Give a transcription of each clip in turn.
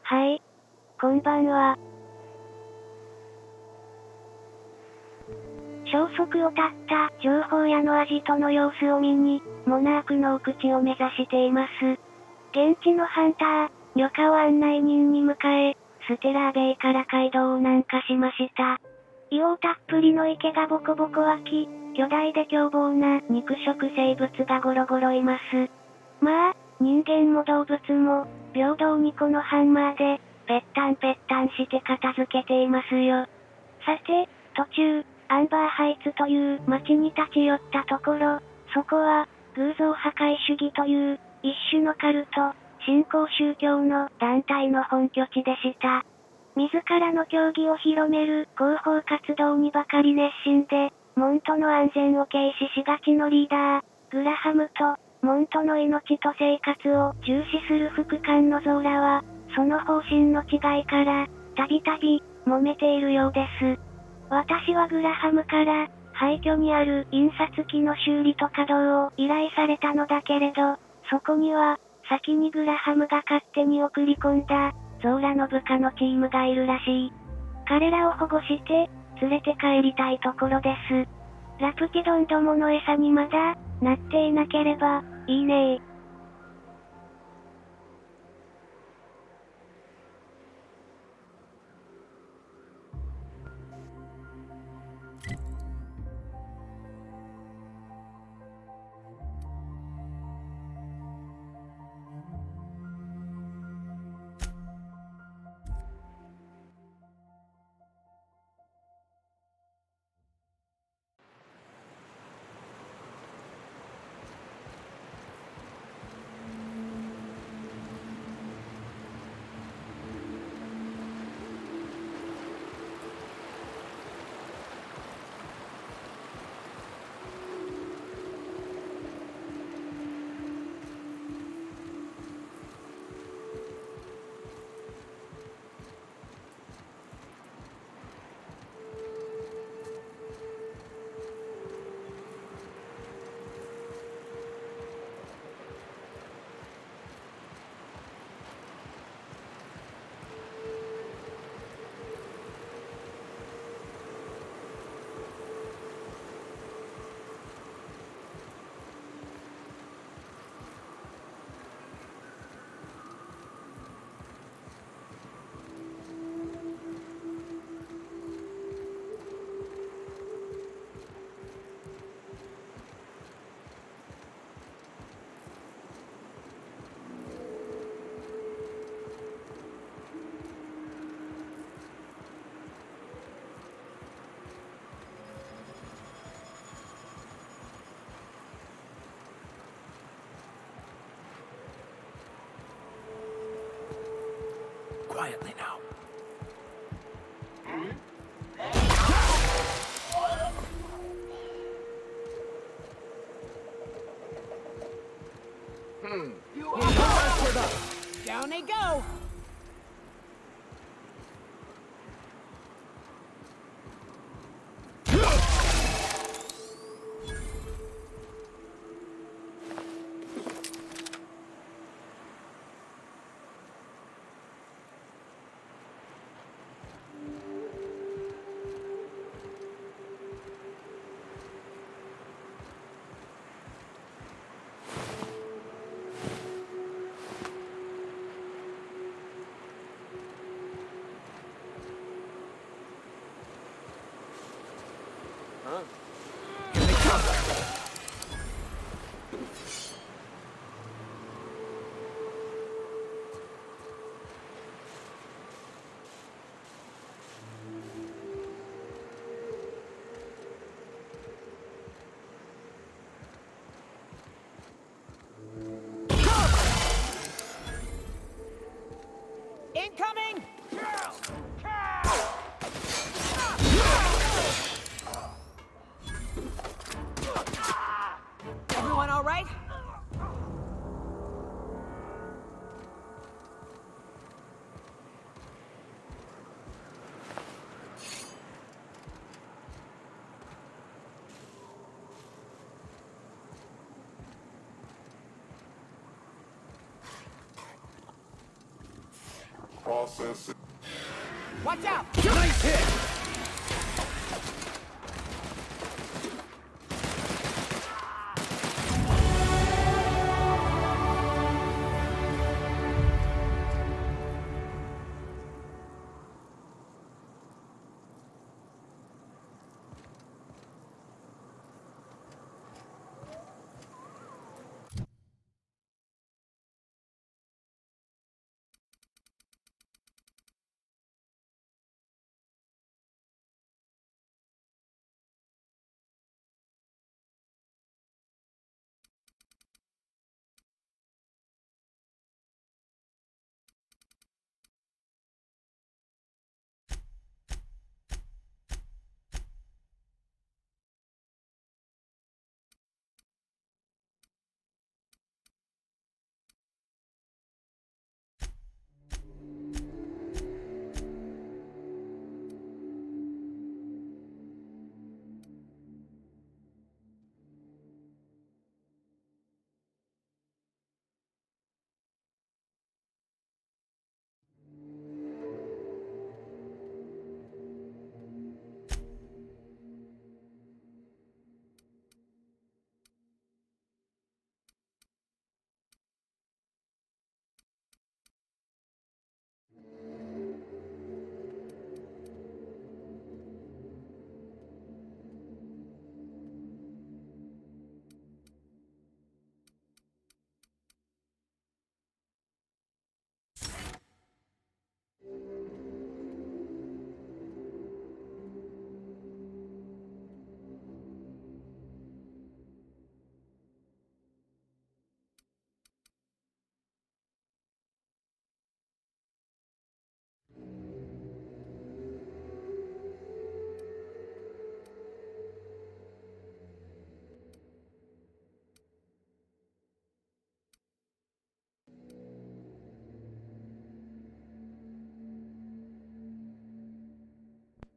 はい。こんばんは。消息を絶った情報屋のアジトの様子を見に、モナークの奥地を目指しています。現地のハンター、旅館を案内人に迎え、ステラーベイから街道を南下しました。硫黄たっぷりの池がボコボコ湧き、巨大で凶暴な肉食生物がゴロゴロいます。まあ、人間も動物も、平等にこのハンマーで、ぺったんして片付けていますよ。さて、途中、アンバーハイツという町に立ち寄ったところ、そこは、偶像破壊主義という、一種のカルト、新興宗教の団体の本拠地でした。自らの教義を広める広報活動にばかり熱心で、モントの安全を軽視しがちのリーダー、グラハムと、モントの命と生活を重視する副官のゾーラは、その方針の違いから、たびたび、揉めているようです。私はグラハムから、廃墟にある印刷機の修理と稼働を依頼されたのだけれど、そこには、先にグラハムが勝手に送り込んだ、ゾーラの部下のチームがいるらしい。彼らを保護して、連れて帰りたいところです。ラプティドンどもの餌にまだ、なっていなければ、いいねー。Quietly now. You are busted up. Down they go. Watch out! Nice hit!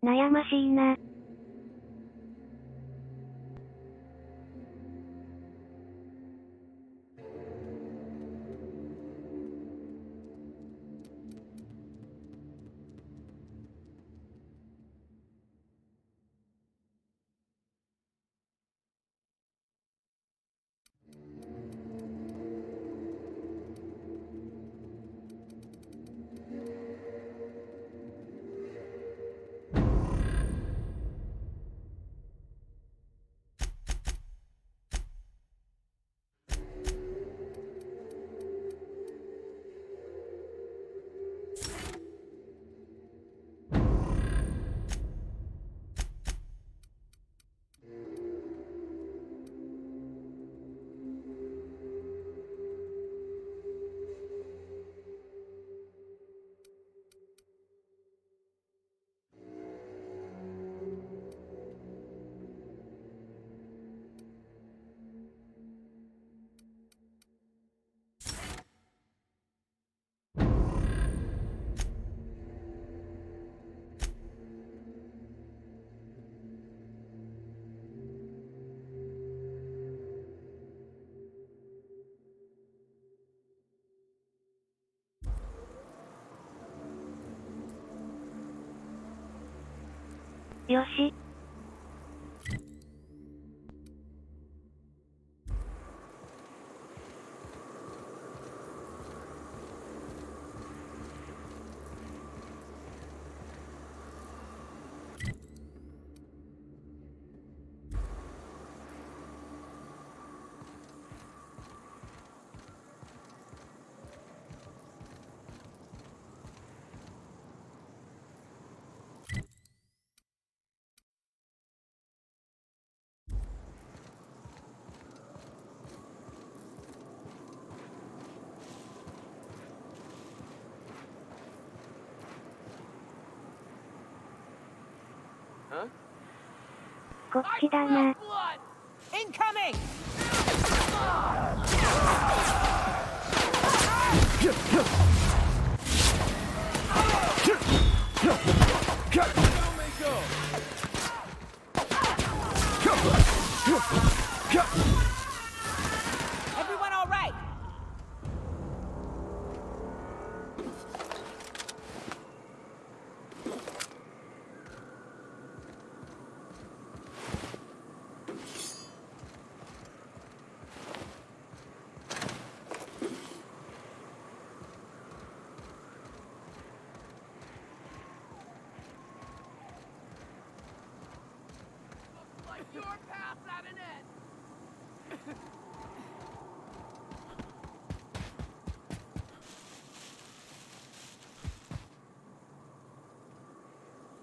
悩ましいな。よし。こっちだな。Incoming! Everyone all right? Short pass out of net.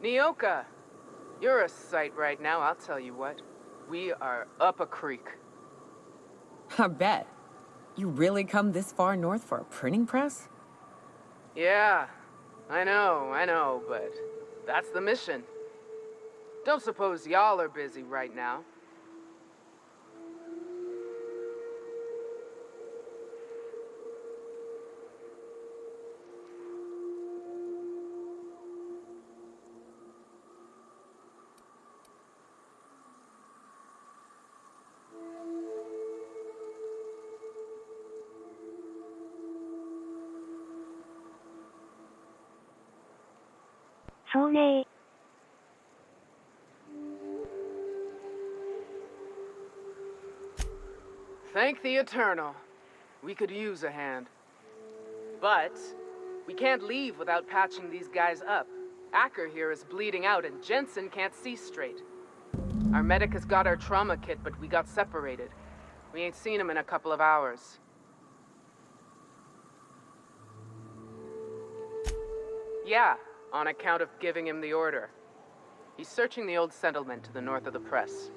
Nyoka, you're a sight right now, I'll tell you what. We are up a creek. I bet. You really come this far north for a printing press? Yeah, I know, but that's the mission. Don't suppose y'all are busy right now.そうねー。Thank the Eternal. We could use a hand. But we can't leave without patching these guys up. Acker here is bleeding out and Jensen can't see straight. Our medic has got our trauma kit, but we got separated. We ain't seen him in a couple of hours. Yeah, on account of giving him the order. He's searching the old settlement to the north of the press.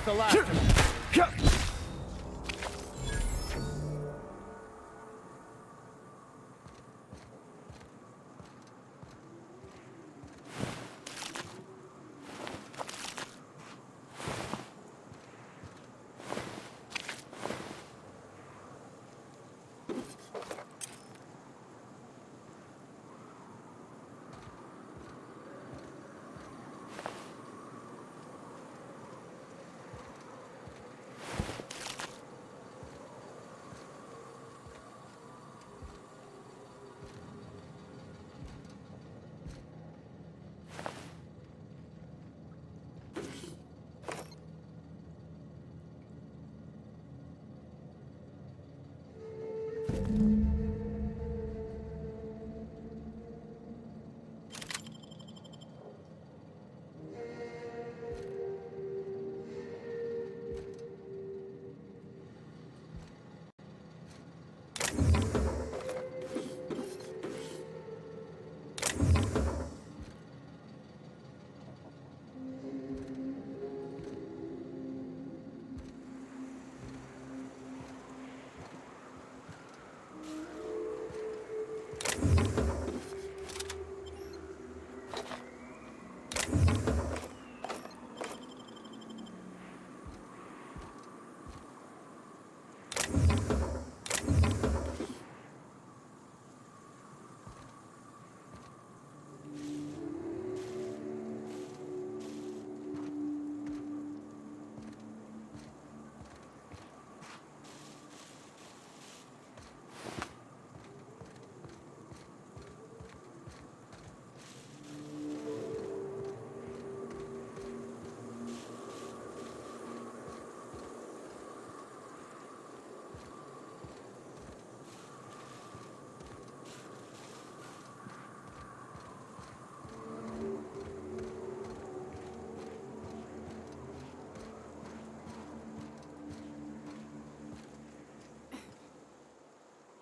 The last.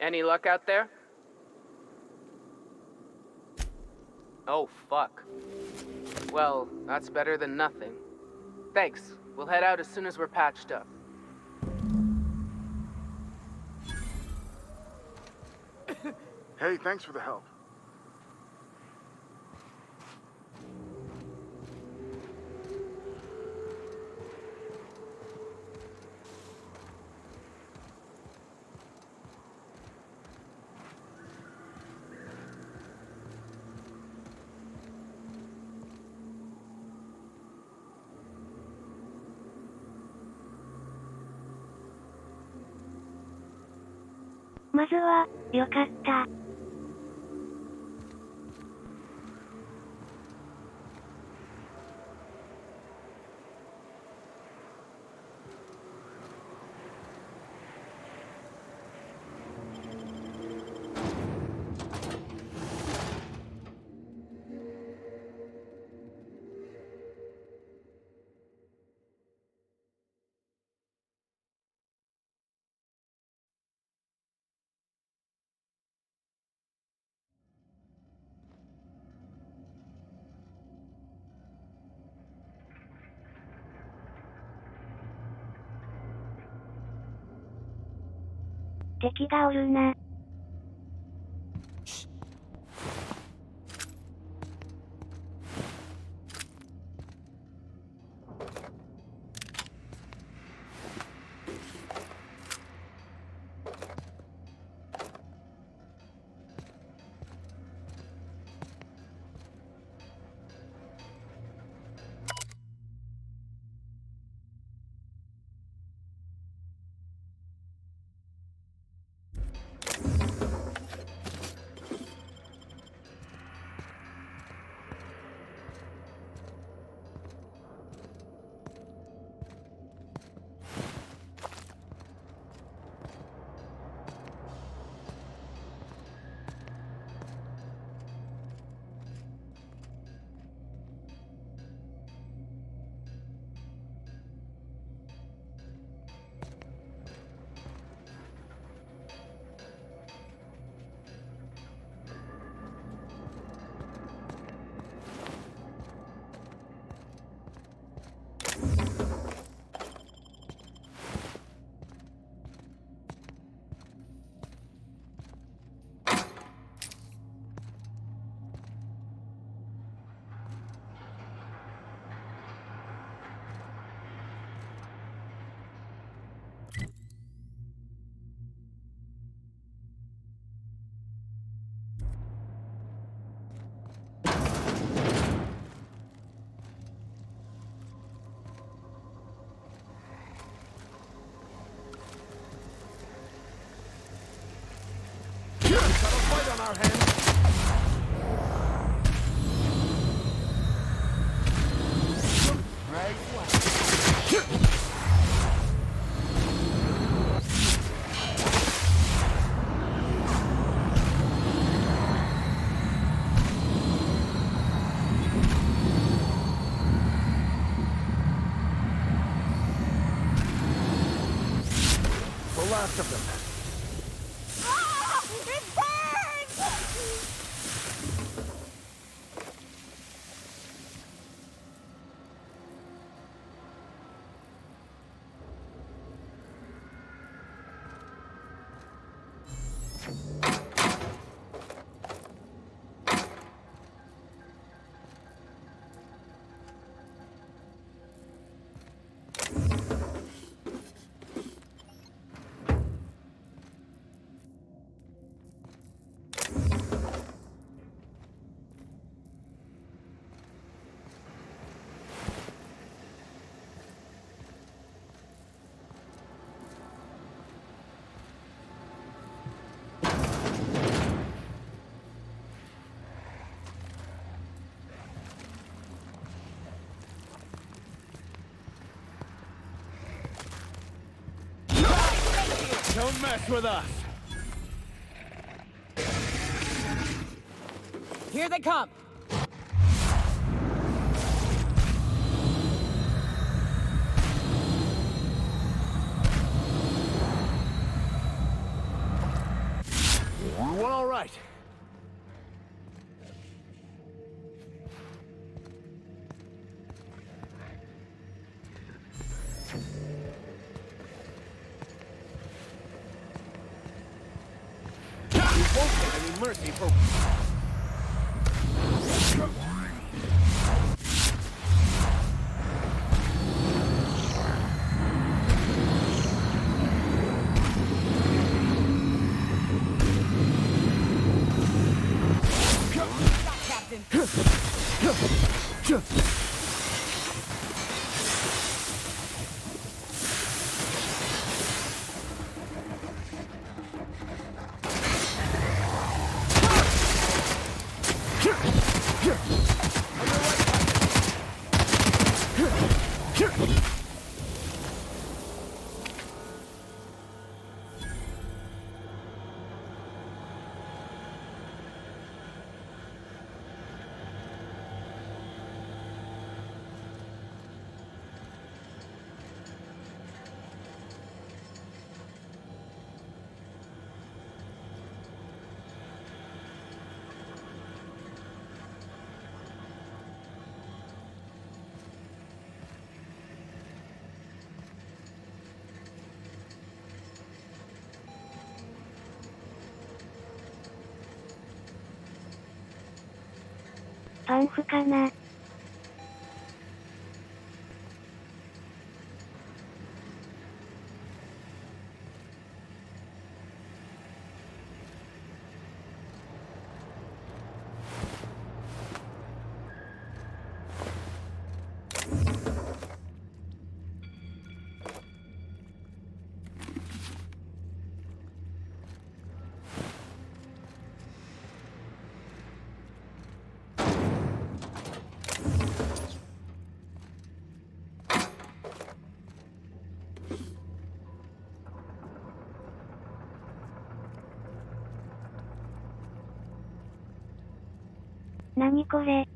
Any luck out there? Oh, fuck. Well, that's better than nothing. Thanks. We'll head out as soon as we're patched up. Hey, thanks for the help.まずは、よかった。敵がおるな。On our hands. Right one. The last of them. Don't mess with us. Here they come. Everyone all right? We won't get any mercy for...パンフかな。なにこれ。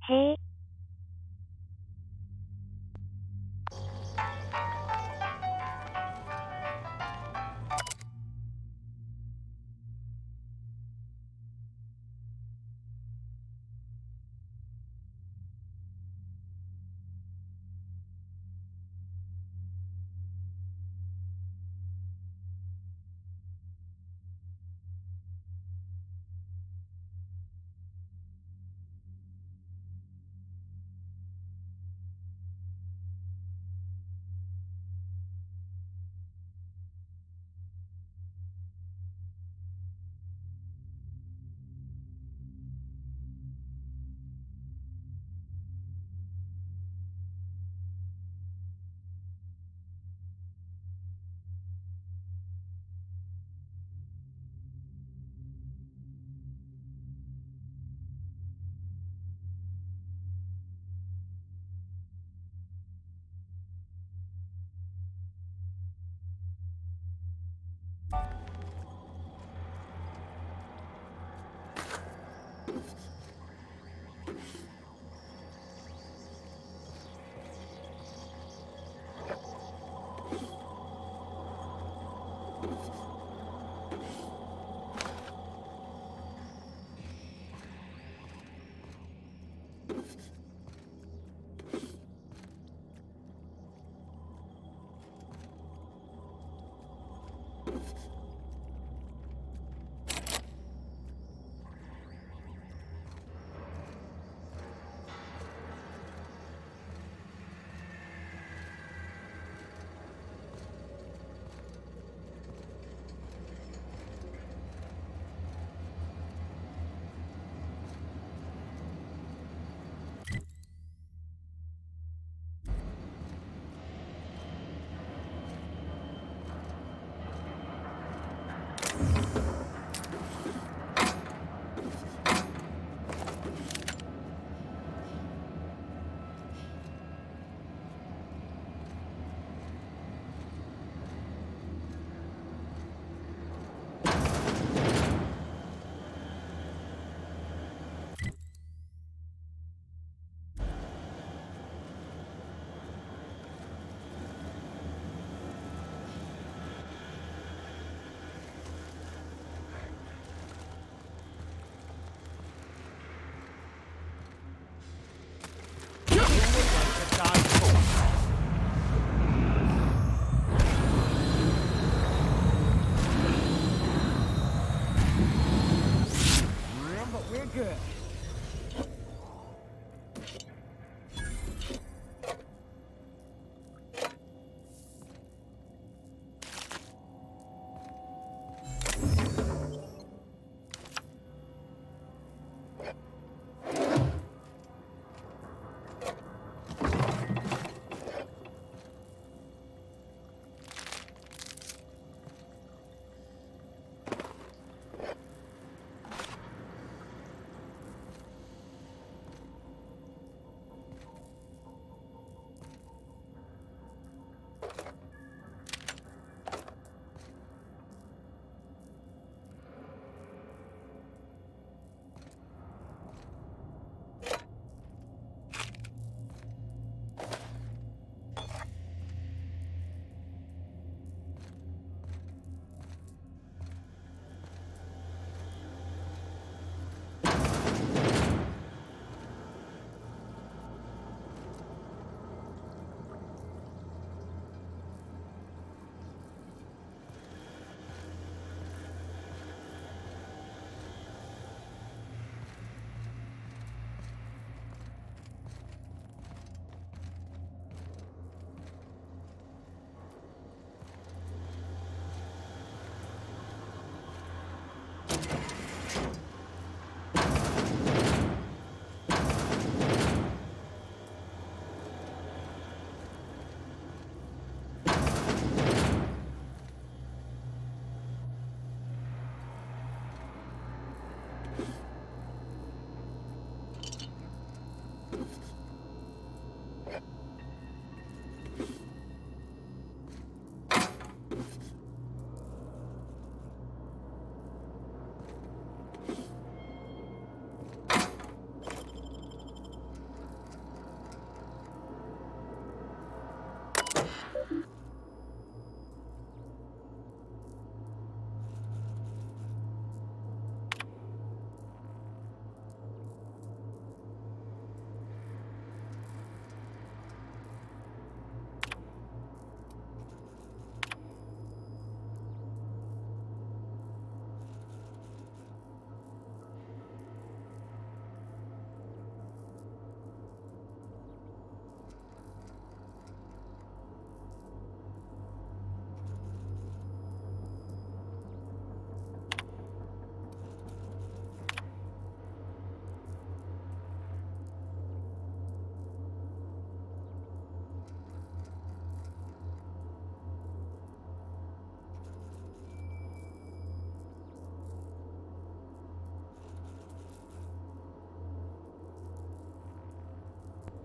へえ。But we're good.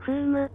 ふーむ。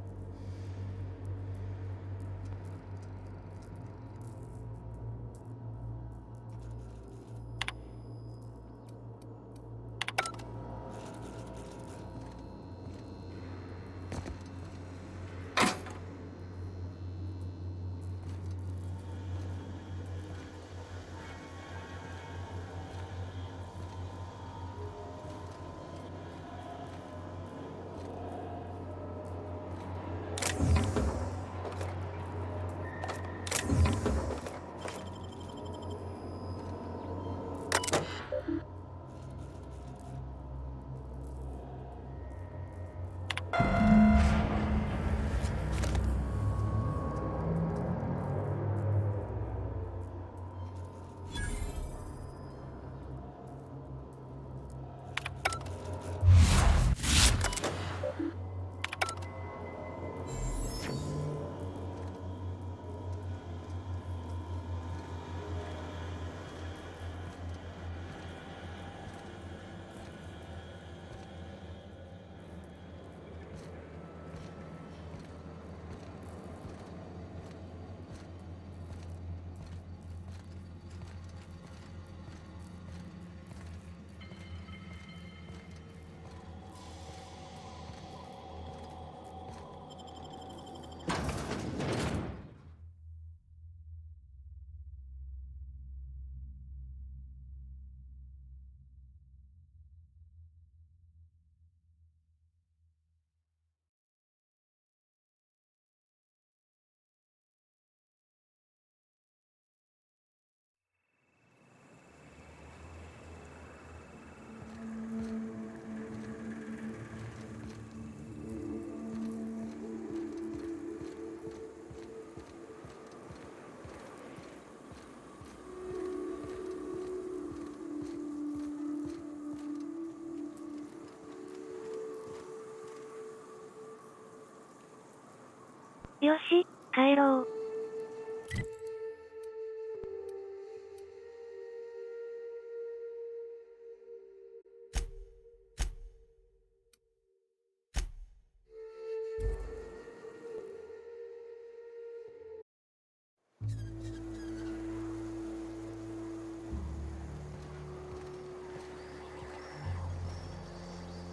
よし、帰ろう。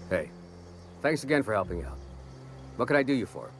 Hey, thanks again for helping out. What can I do you for?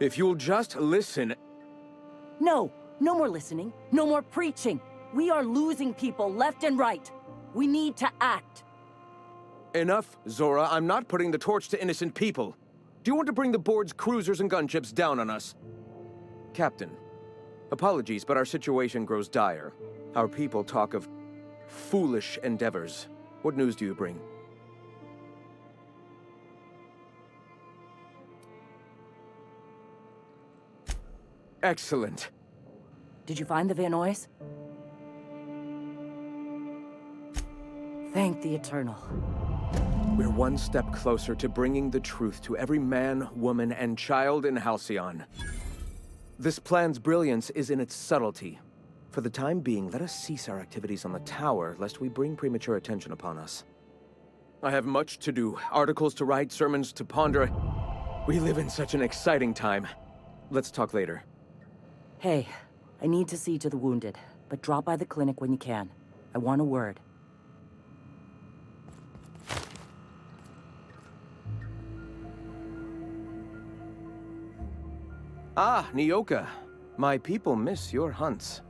If you'll just listen... No! No more listening. No more preaching. We are losing people left and right. We need to act. Enough, Zora. I'm not putting the torch to innocent people. Do you want to bring the board's cruisers and gunships down on us? Captain, apologies, but our situation grows dire. Our people talk of foolish endeavors. What news do you bring? Excellent. Did you find the Vanoys? Thank the Eternal. We're one step closer to bringing the truth to every man, woman, and child in Halcyon. This plan's brilliance is in its subtlety. For the time being, let us cease our activities on the tower, lest we bring premature attention upon us. I have much to do, articles to write, sermons to ponder. We live in such an exciting time. Let's talk later. Hey, I need to see to the wounded, but drop by the clinic when you can. I want a word. Ah, Nyoka. My people miss your hunts.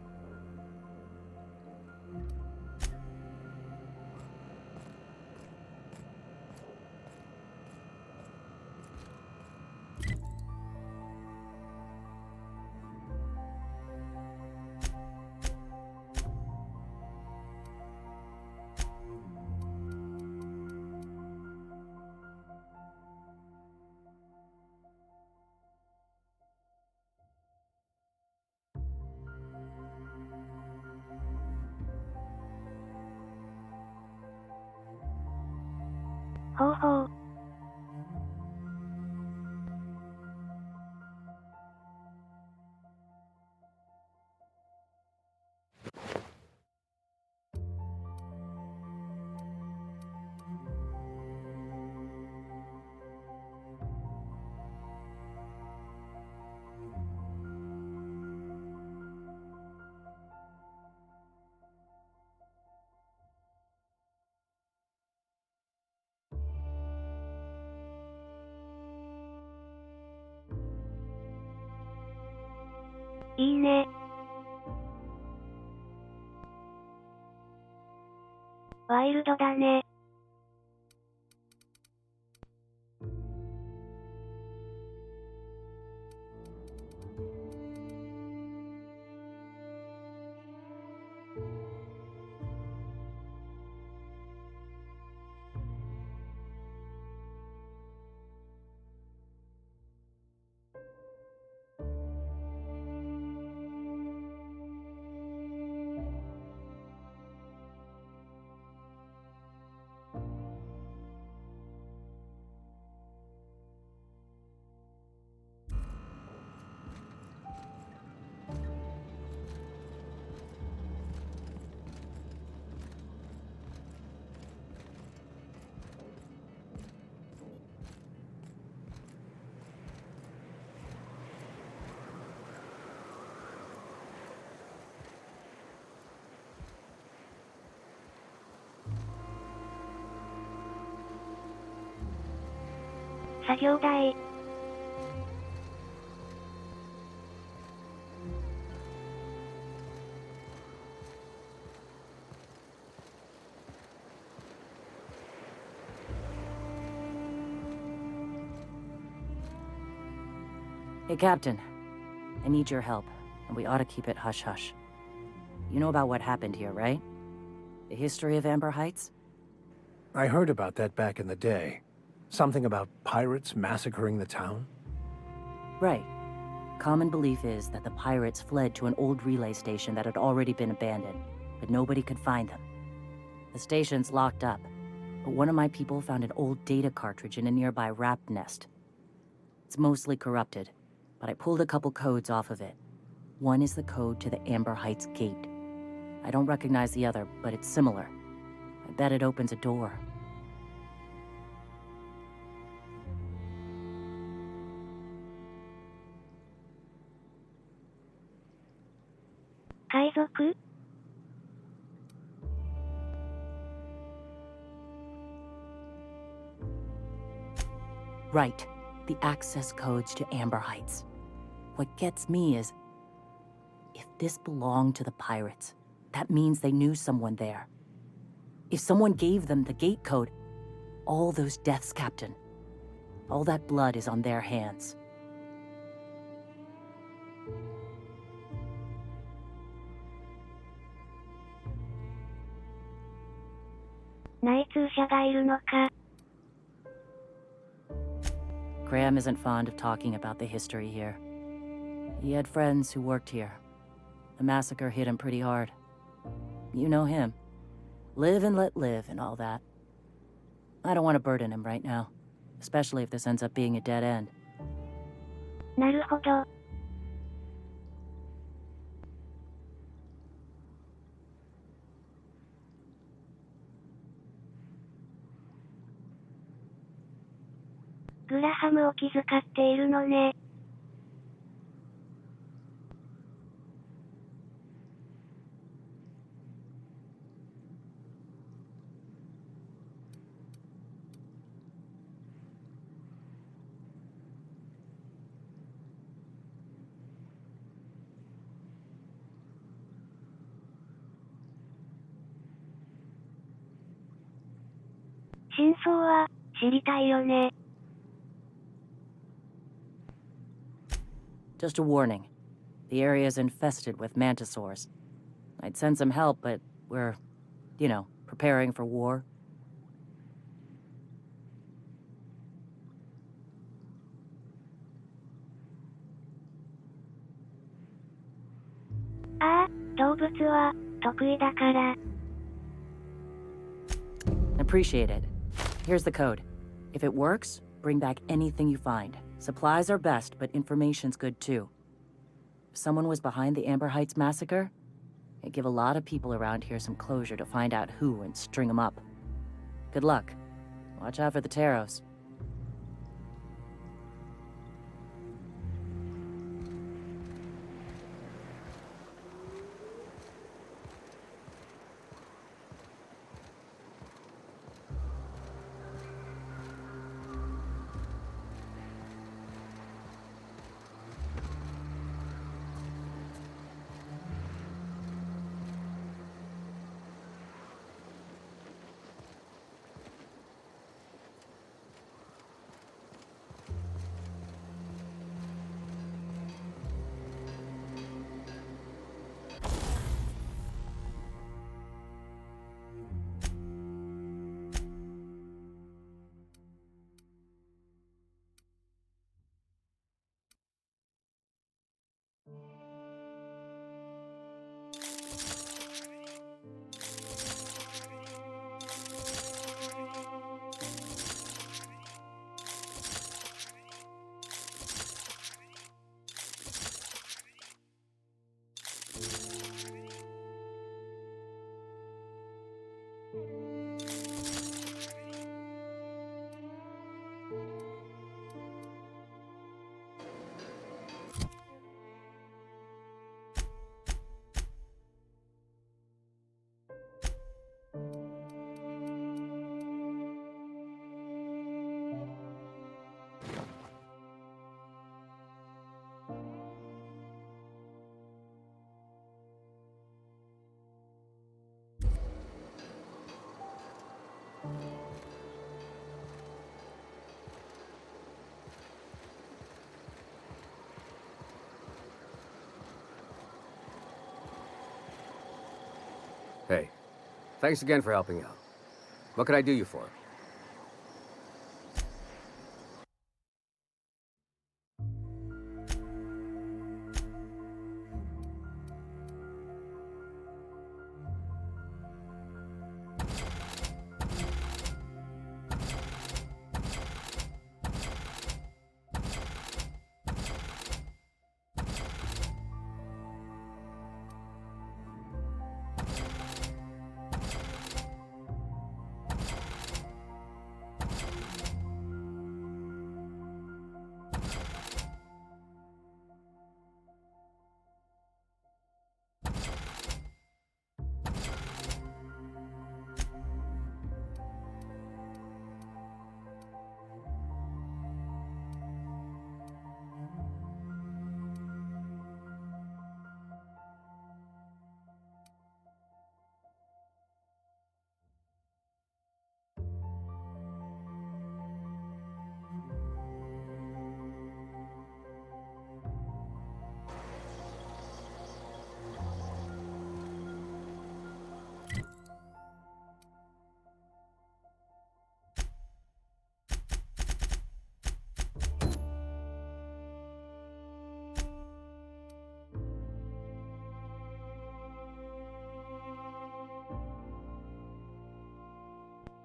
ほうほう。いいね。ワイルドだね。作業台。Hey, Captain. I need your help, and we ought to keep it hush-hush. You know about what happened here, right? The history of Amber Heights? I heard about that back in the day. Something about pirates massacring the town? Right. Common belief is that the pirates fled to an old relay station that had already been abandoned, but nobody could find them. The station's locked up, but one of my people found an old data cartridge in a nearby rat nest. It's mostly corrupted, but I pulled a couple codes off of it. One is the code to the Amber Heights gate. I don't recognize the other, but it's similar. I bet it opens a door. Kaizoku? Right. The access codes to Amber Heights. What gets me is, if this belonged to the pirates, that means they knew someone there. If someone gave them the gate code, all those deaths, Captain, all that blood is on their hands. Graham isn't fond of talking about the history here. He had friends who worked here. The massacre hit him pretty hard. You know him. Live and let live and all that. I don't want to burden him right now, especially if this ends up being a dead end. なるほど。グラハムを気遣っているのね。真相は知りたいよね。Just a warning. The area is infested with mantisaurs. I'd send some help, but we're, preparing for war. Ah, 動物は得意だから。Appreciate it. Here's the code. If it works, bring back anything you find. Supplies are best, but information's good too. If someone was behind the Amber Heights massacre, it'd give a lot of people around here some closure to find out who and string them up. Good luck. Watch out for the Taros. Hey, thanks again for helping out. What can I do you for?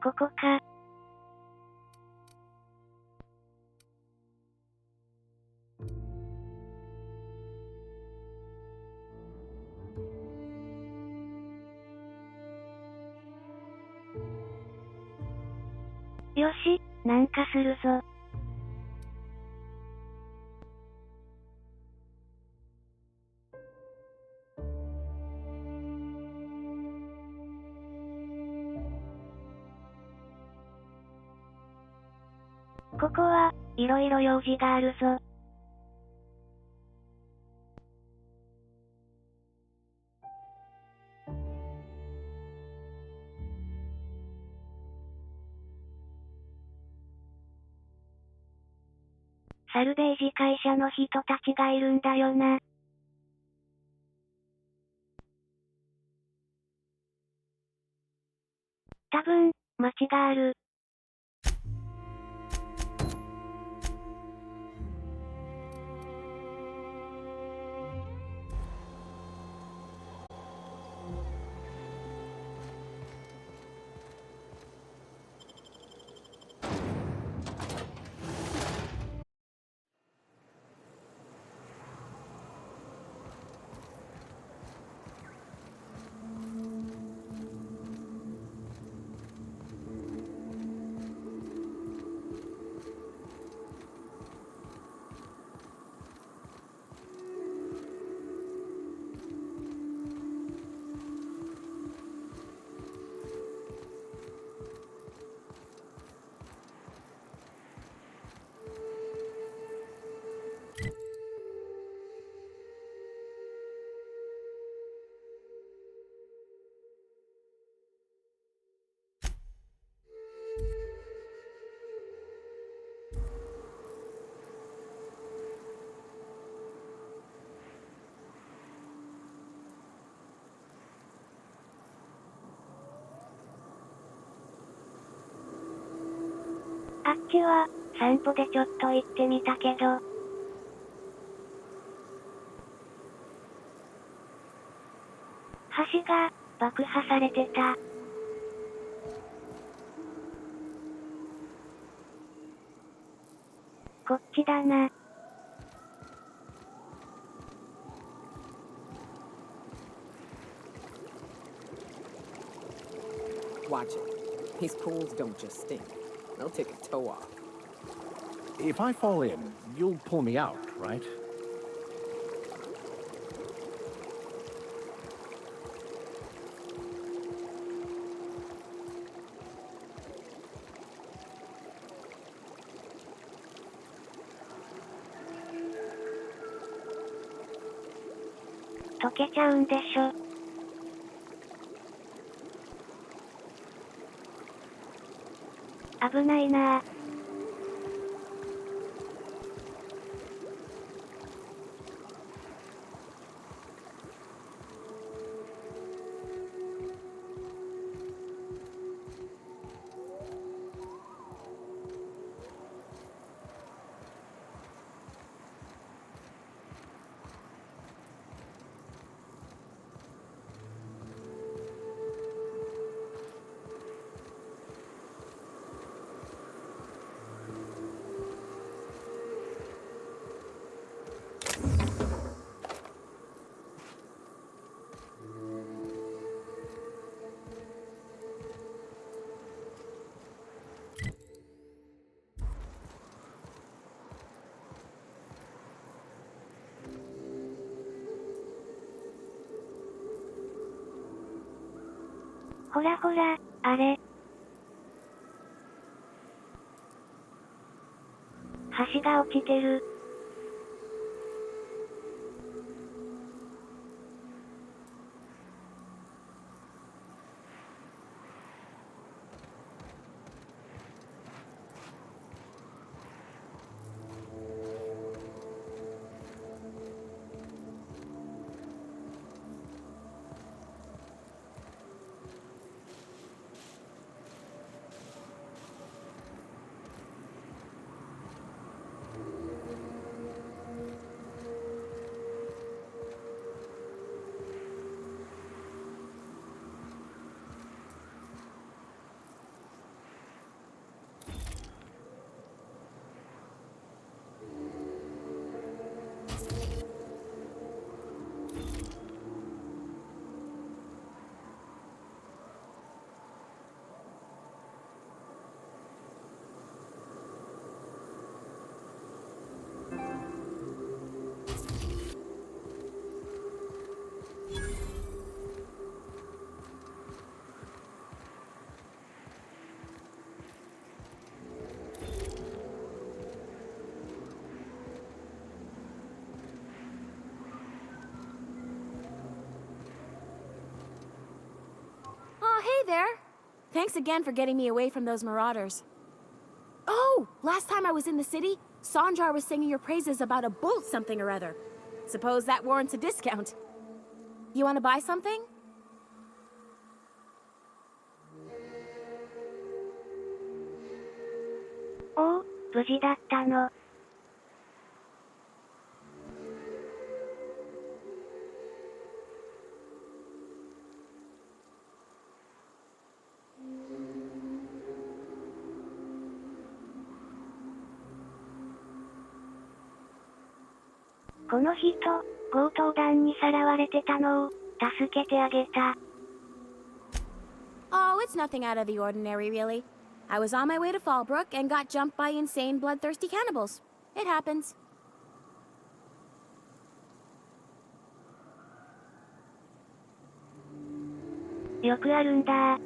ここか。よし、なんかするぞ。ここは、いろいろ用事があるぞ。サルベージ会社の人たちがいるんだよな。多分、町がある。あっちは、散歩でちょっと行ってみたけど。橋が、爆破されてた。こっちだな。Watch it. His pools don't just stink. They'll take a toe off. If I fall in, you'll pull me out, right? 溶けちゃうんでしょ。危ないなぁ。ほらほら、あれ。橋が落ちてる。Oh, hey there. Thanks again for getting me away from those marauders. Oh, last time I was in the city, Sanjar was singing your praises about a bolt something or other. Suppose that warrants a discount. You want to buy something?おう、無事だったの。この人、強盗団にさらわれてたのを、助けてあげた。Oh, it's nothing out of the ordinary, really. I was on my way to Fallbrook and got jumped by insane, bloodthirsty cannibals. It happens. よくあるんだ。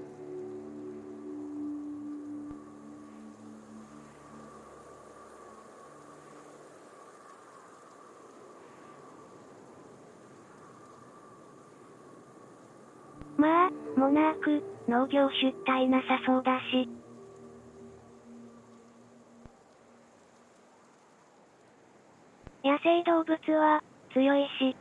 まあ、モナーク、農業出退なさそうだし。野生動物は、強いし。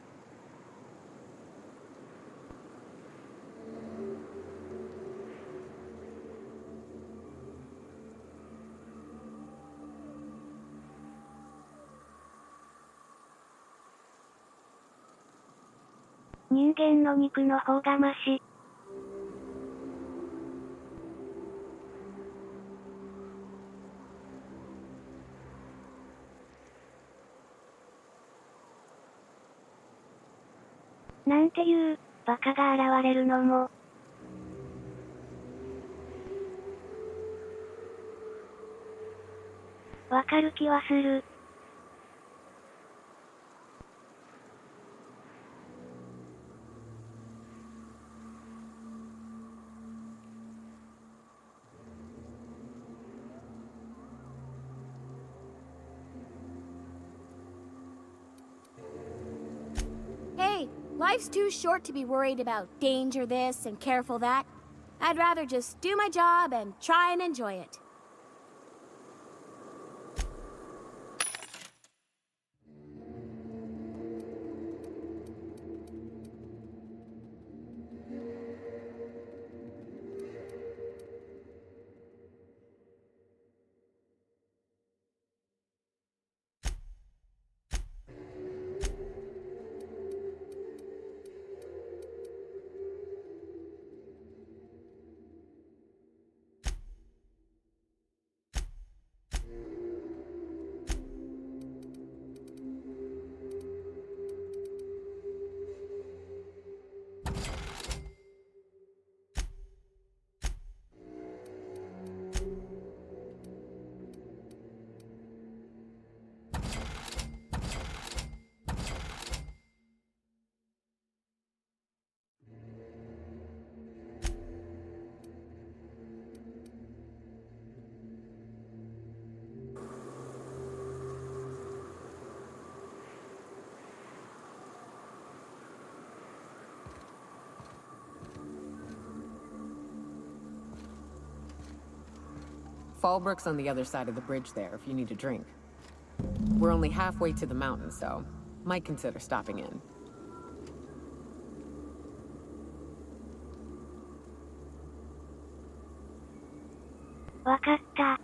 人間の肉の方がマシ。なんていう、バカが現れるのも。わかる気はする。Hey, life's too short to be worried about danger this and careful that. I'd rather just do my job and try and enjoy it. Fallbrook's on the other side of the bridge there if you need a drink. We're only halfway to the mountain, so might consider stopping in. Wakatta.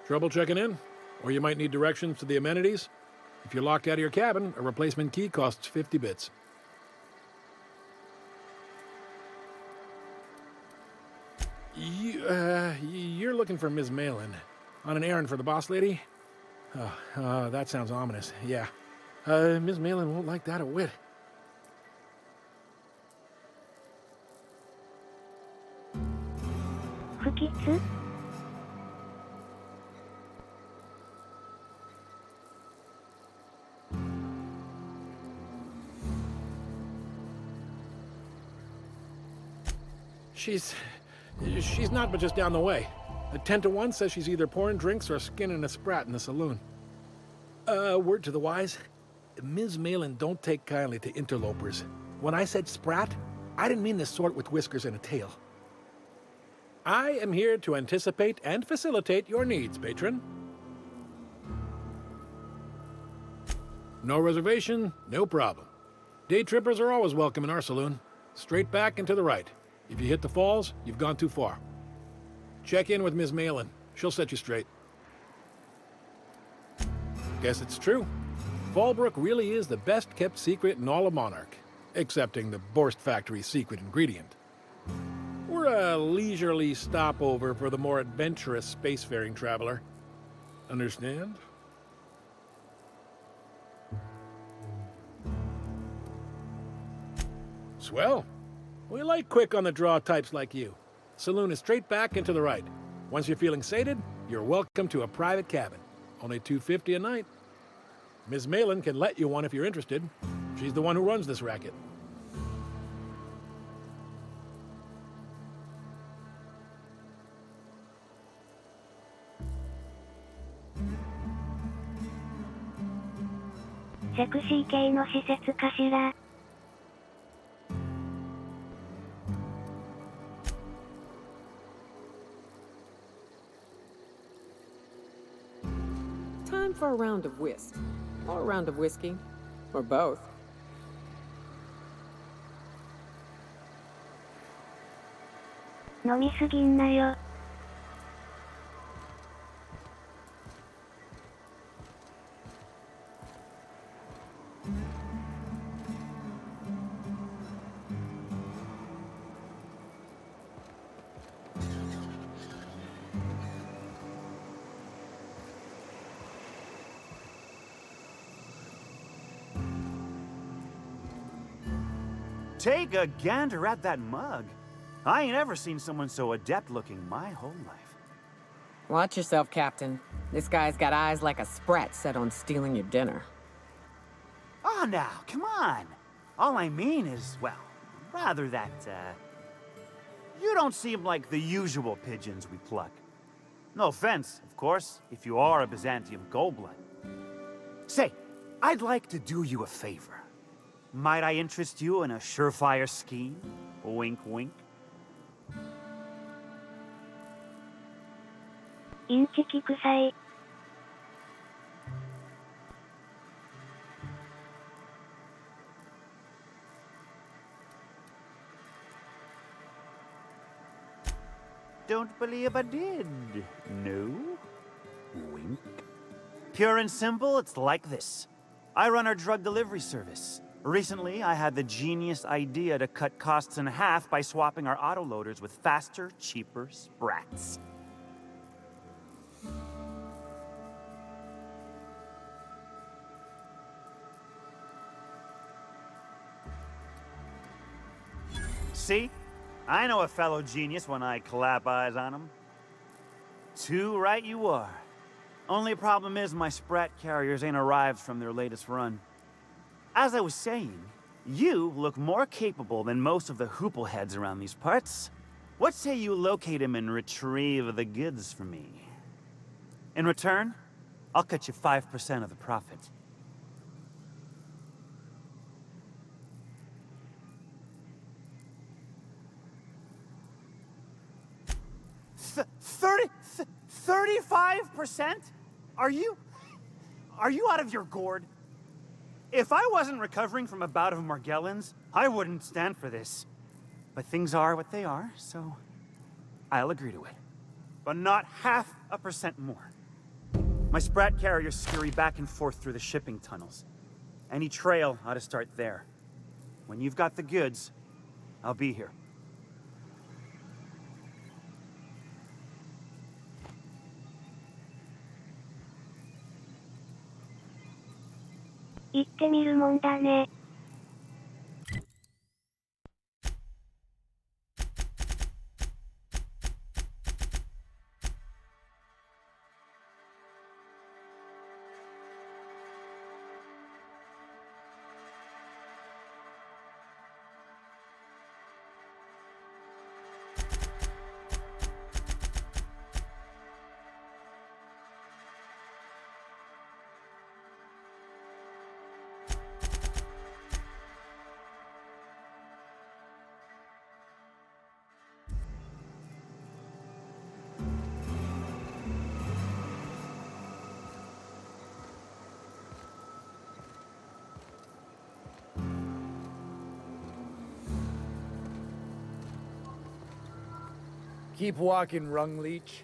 Trouble checking in? Or you might need directions to the amenities? If you're locked out of your cabin, a replacement key costs 50 bits. You're looking for Ms. Malin. On an errand for the boss lady? That sounds ominous. Yeah. Ms. Malin won't like that a whit. Fukitsu? She's not but just down the way. A 10 to 1 says she's either pouring drinks or skinning a sprat in the saloon. Word to the wise, Ms. Malin don't take kindly to interlopers. When I said sprat, I didn't mean the sort with whiskers and a tail. I am here to anticipate and facilitate your needs, patron. No reservation, no problem. Day trippers are always welcome in our saloon. Straight back and to the right. If you hit the falls, you've gone too far. Check in with Ms. Malin. She'll set you straight. Guess it's true. Fallbrook really is the best-kept secret in all of Monarch, excepting the Borst Factory's secret ingredient. We're a leisurely stopover for the more adventurous spacefaring traveler. Understand? Swell. We like quick on the draw types like you. Saloon is straight back and to the right. Once you're feeling sated, you're welcome to a private cabin. Only $250 a night. Ms. Malin can let you one if you're interested. She's the one who runs this racket. Sexy 系の施設かしら? Time for a round of whist. Or a round of whiskey. Or both. Nomi 飲みすぎんなよ. Take a gander at that mug. I ain't ever seen someone so adept-looking my whole life. Watch yourself, Captain. This guy's got eyes like a sprat set on stealing your dinner. Oh, now, come on. All I mean is, well, rather that, you don't seem like the usual pigeons we pluck. No offense, of course, if you are a Byzantium goldblood. Say, I'd like to do you a favor. Might I interest you in a surefire scheme? Wink, wink. インチキ臭い. Don't believe I did. No? Wink. Pure and simple, it's like this. I run our drug delivery service. Recently, I had the genius idea to cut costs in half by swapping our autoloaders with faster, cheaper sprats. See? I know a fellow genius when I clap eyes on him. Too right you are. Only problem is my sprat carriers ain't arrived from their latest run. As I was saying, you look more capable than most of the hoople heads around these parts. What say you locate him and retrieve the goods for me? In return, I'll cut you 5% of the profit. 35%? Are you out of your gourd? If I wasn't recovering from a bout of Margellans, I wouldn't stand for this. But things are what they are, so I'll agree to it. But not 0.5% more. My sprat carriers scurry back and forth through the shipping tunnels. Any trail ought to start there. When you've got the goods, I'll be here.行ってみるもんだね。Keep walking, Rung Leech.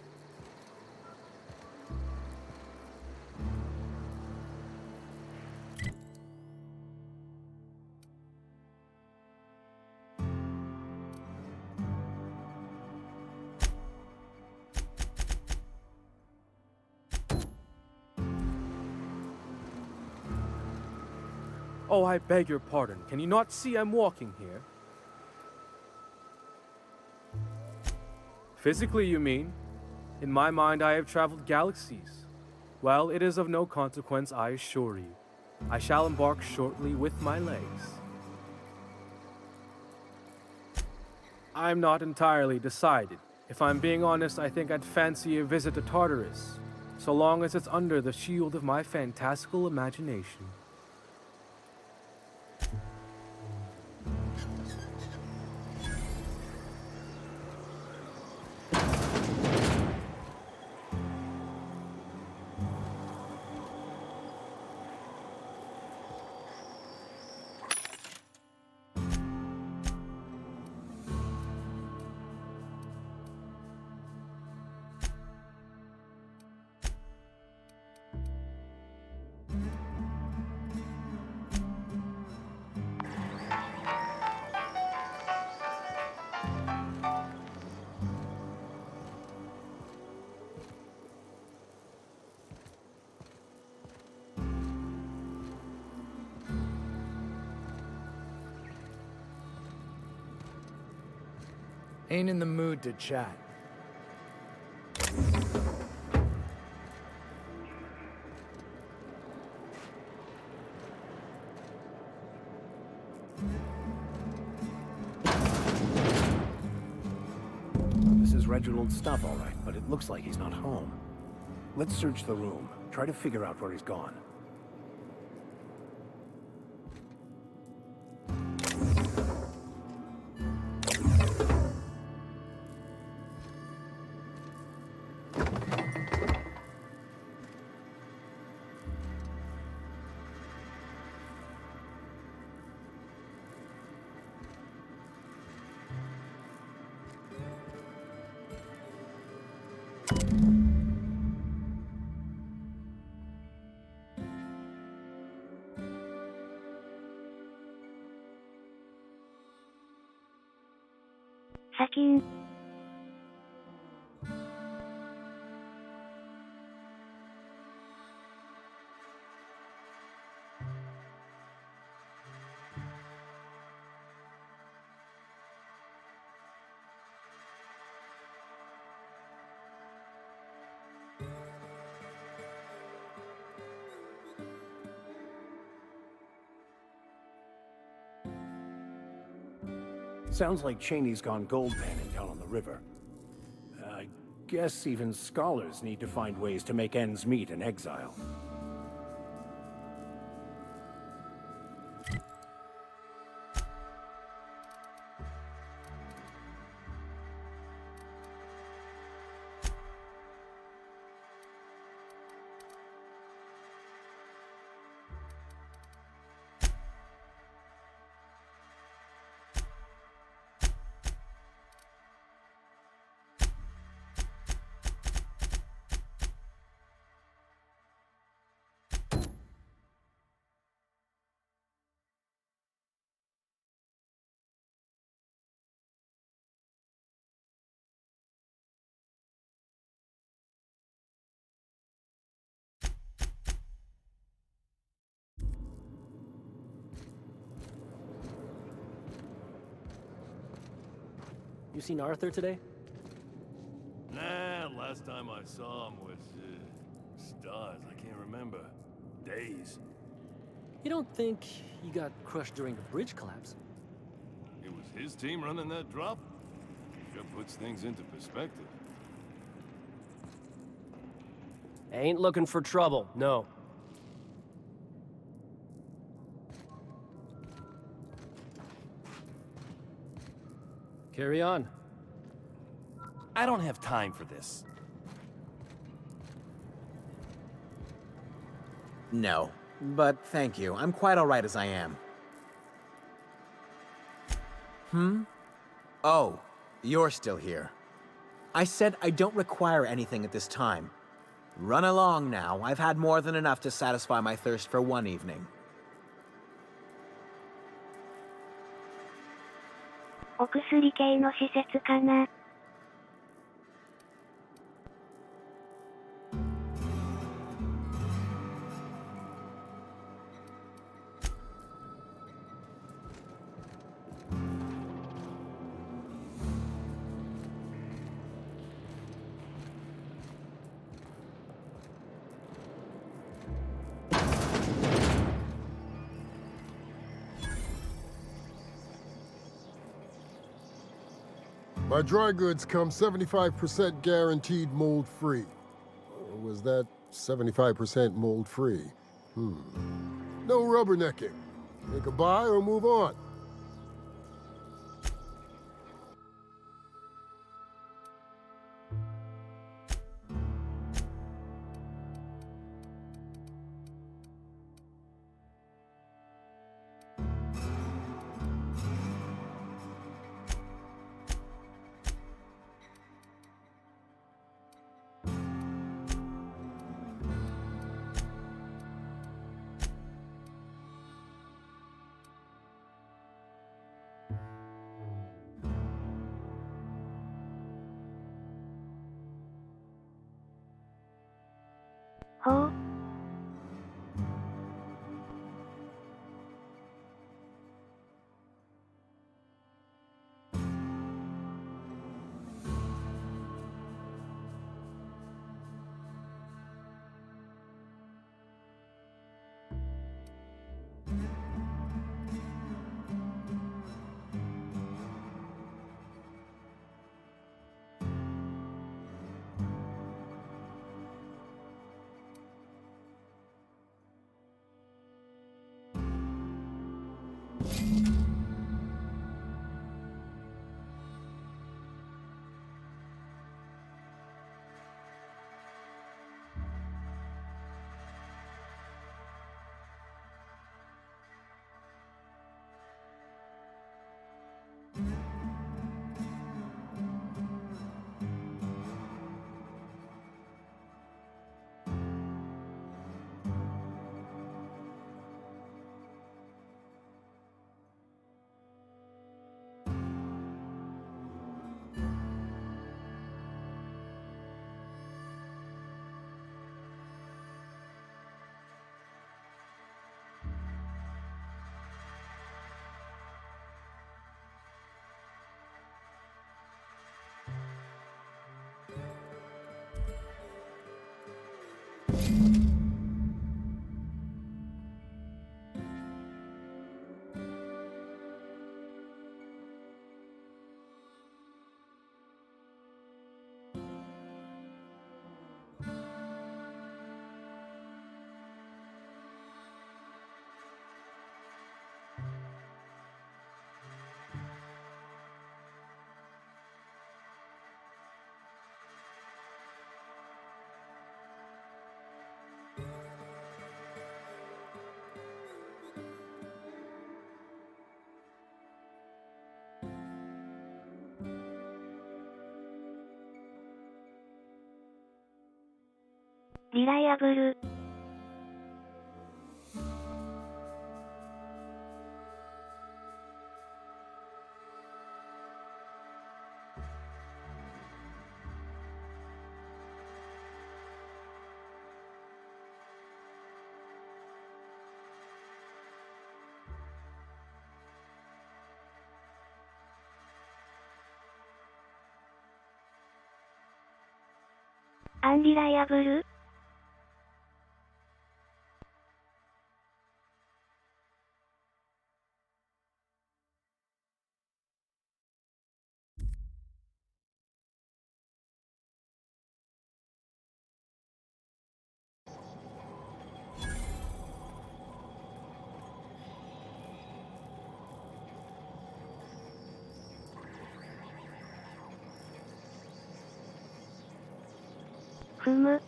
Oh, I beg your pardon. Can you not see I'm walking here? Physically, you mean? In my mind, I have traveled galaxies. Well, it is of no consequence, I assure you. I shall embark shortly with my legs. I'm not entirely decided. If I'm being honest, I think I'd fancy a visit to Tartarus, so long as it's under the shield of my fantastical imagination. Ain't in the mood to chat. This is Reginald's stuff, all right, but it looks like he's not home. Let's search the room. Try to figure out where he's gone. Sakin. Sounds like Cheney's gone gold panning down on the river. I guess even scholars need to find ways to make ends meet in exile. You seen Arthur today? Nah, last time I saw him was, stars. I can't remember. Days. You don't think he got crushed during the bridge collapse? It was his team running that drop? Sure puts things into perspective. Ain't looking for trouble, no. Carry on. I don't have time for this. No, but thank you. I'm quite all right as I am. Oh, you're still here. I said I don't require anything at this time. Run along now. I've had more than enough to satisfy my thirst for one evening. お薬系の施設かな。My dry goods come 75% guaranteed mold-free. Or was that 75% mold-free? No rubbernecking. Make a buy or move on.ほう。リライアブル。アンリライアブル？ふむ。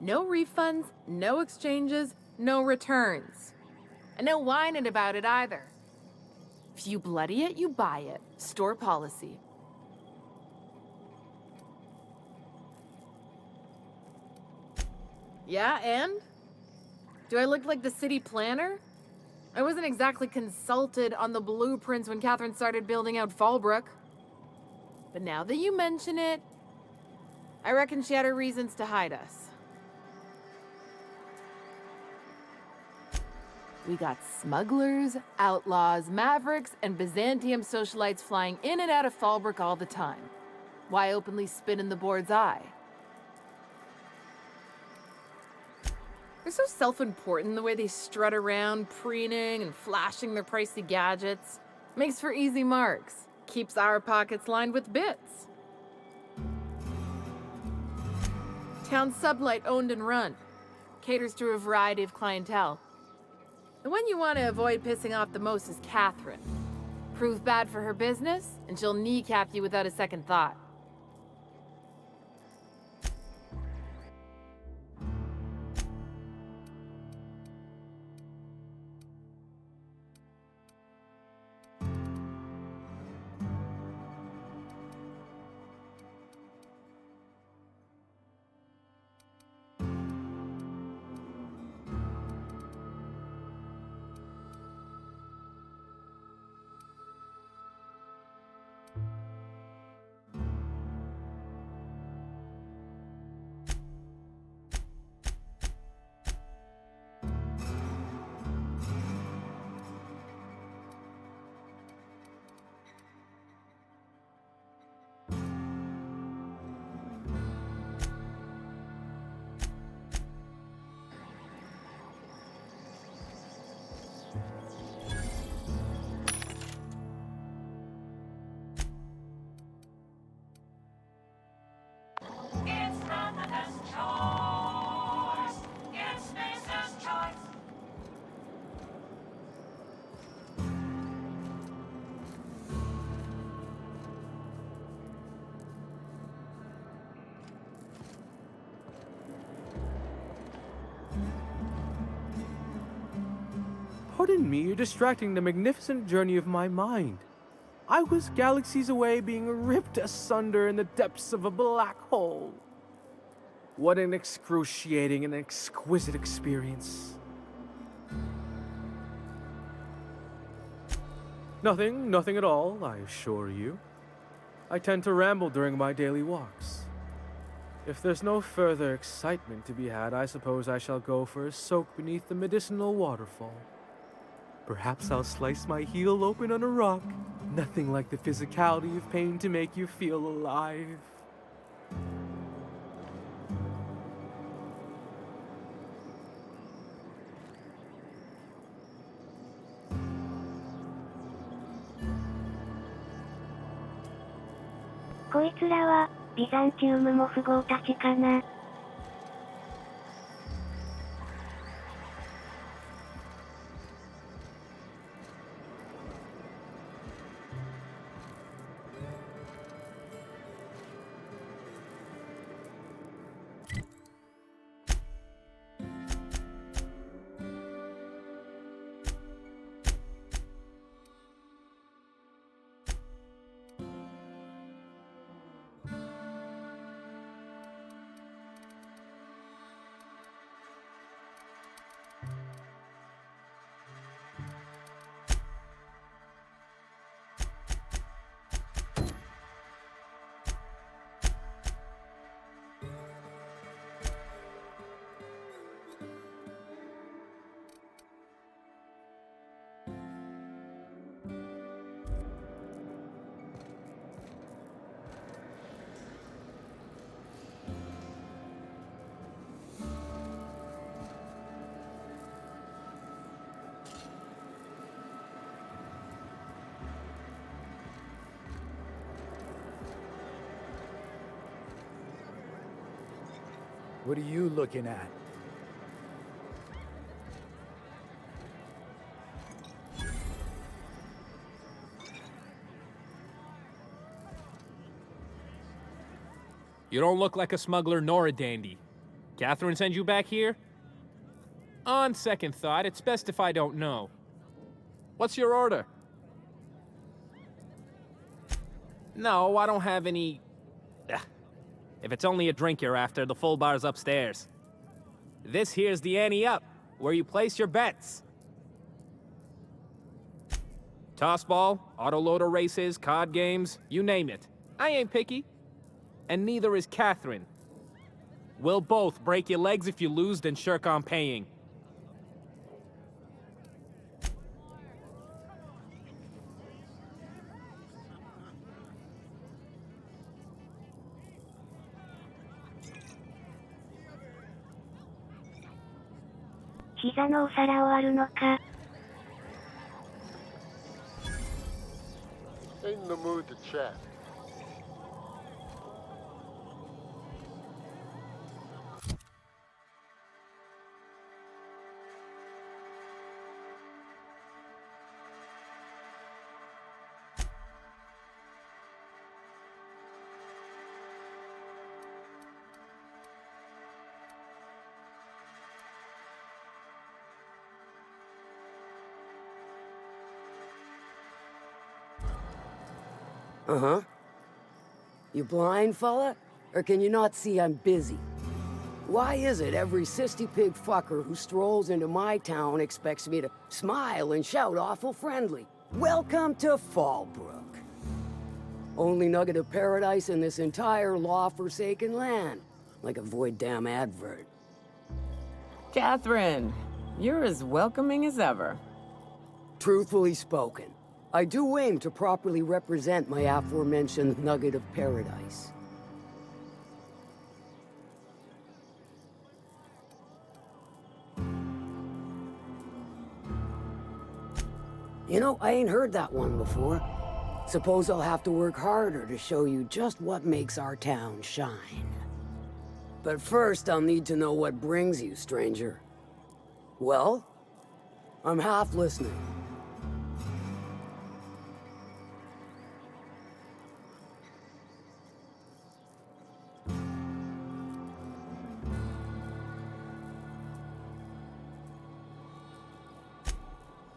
No refunds, no exchanges, no returns. And no whining about it either. If you bloody it, you buy it. Store policy. Yeah, and? Do I look like the city planner? I wasn't exactly consulted on the blueprints when Catherine started building out Fallbrook. But now that you mention it, I reckon she had her reasons to hide us. We got smugglers, outlaws, mavericks, and Byzantium socialites flying in and out of Fallbrook all the time. Why openly spit in the board's eye? They're so self-important the way they strut around, preening and flashing their pricey gadgets. Makes for easy marks. Keeps our pockets lined with bits. Town sublight owned and run. Caters to a variety of clientele. The one you want to avoid pissing off the most is Catherine. Prove bad for her business, and she'll kneecap you without a second thought. Pardon me, you're distracting the magnificent journey of my mind. I was galaxies away being ripped asunder in the depths of a black hole. What an excruciating and exquisite experience. Nothing at all, I assure you. I tend to ramble during my daily walks. If there's no further excitement to be had, I suppose I shall go for a soak beneath the medicinal waterfall. Perhaps I'll slice my heel open on a rock. Nothing like the physicality of pain to make you feel alive.こいつらは、ビザンチウムモフ号たちかな。What are you looking at? You don't look like a smuggler nor a dandy. Catherine sends you back here? On second thought, it's best if I don't know. What's your order? No, I don't have any... Ugh. If it's only a drink you're after, the full bar's upstairs. This here's the ante up, where you place your bets. Tossball, autoloader races, card games, you name it. I ain't picky. And neither is Catherine. We'll both break your legs if you lose, then shirk on paying.膝のお皿を割るのか。Ain't in the mood to chat. Uh-huh. You blind, fella? Or can you not see I'm busy? Why is it every sissy pig fucker who strolls into my town expects me to smile and shout awful friendly? Welcome to Fallbrook. Only nugget of paradise in this entire law-forsaken land. Like a void damn advert. Catherine, you're as welcoming as ever. Truthfully spoken, I do aim to properly represent my aforementioned nugget of paradise. You know, I ain't heard that one before. Suppose I'll have to work harder to show you just what makes our town shine. But first, I'll need to know what brings you, stranger. Well, I'm half listening.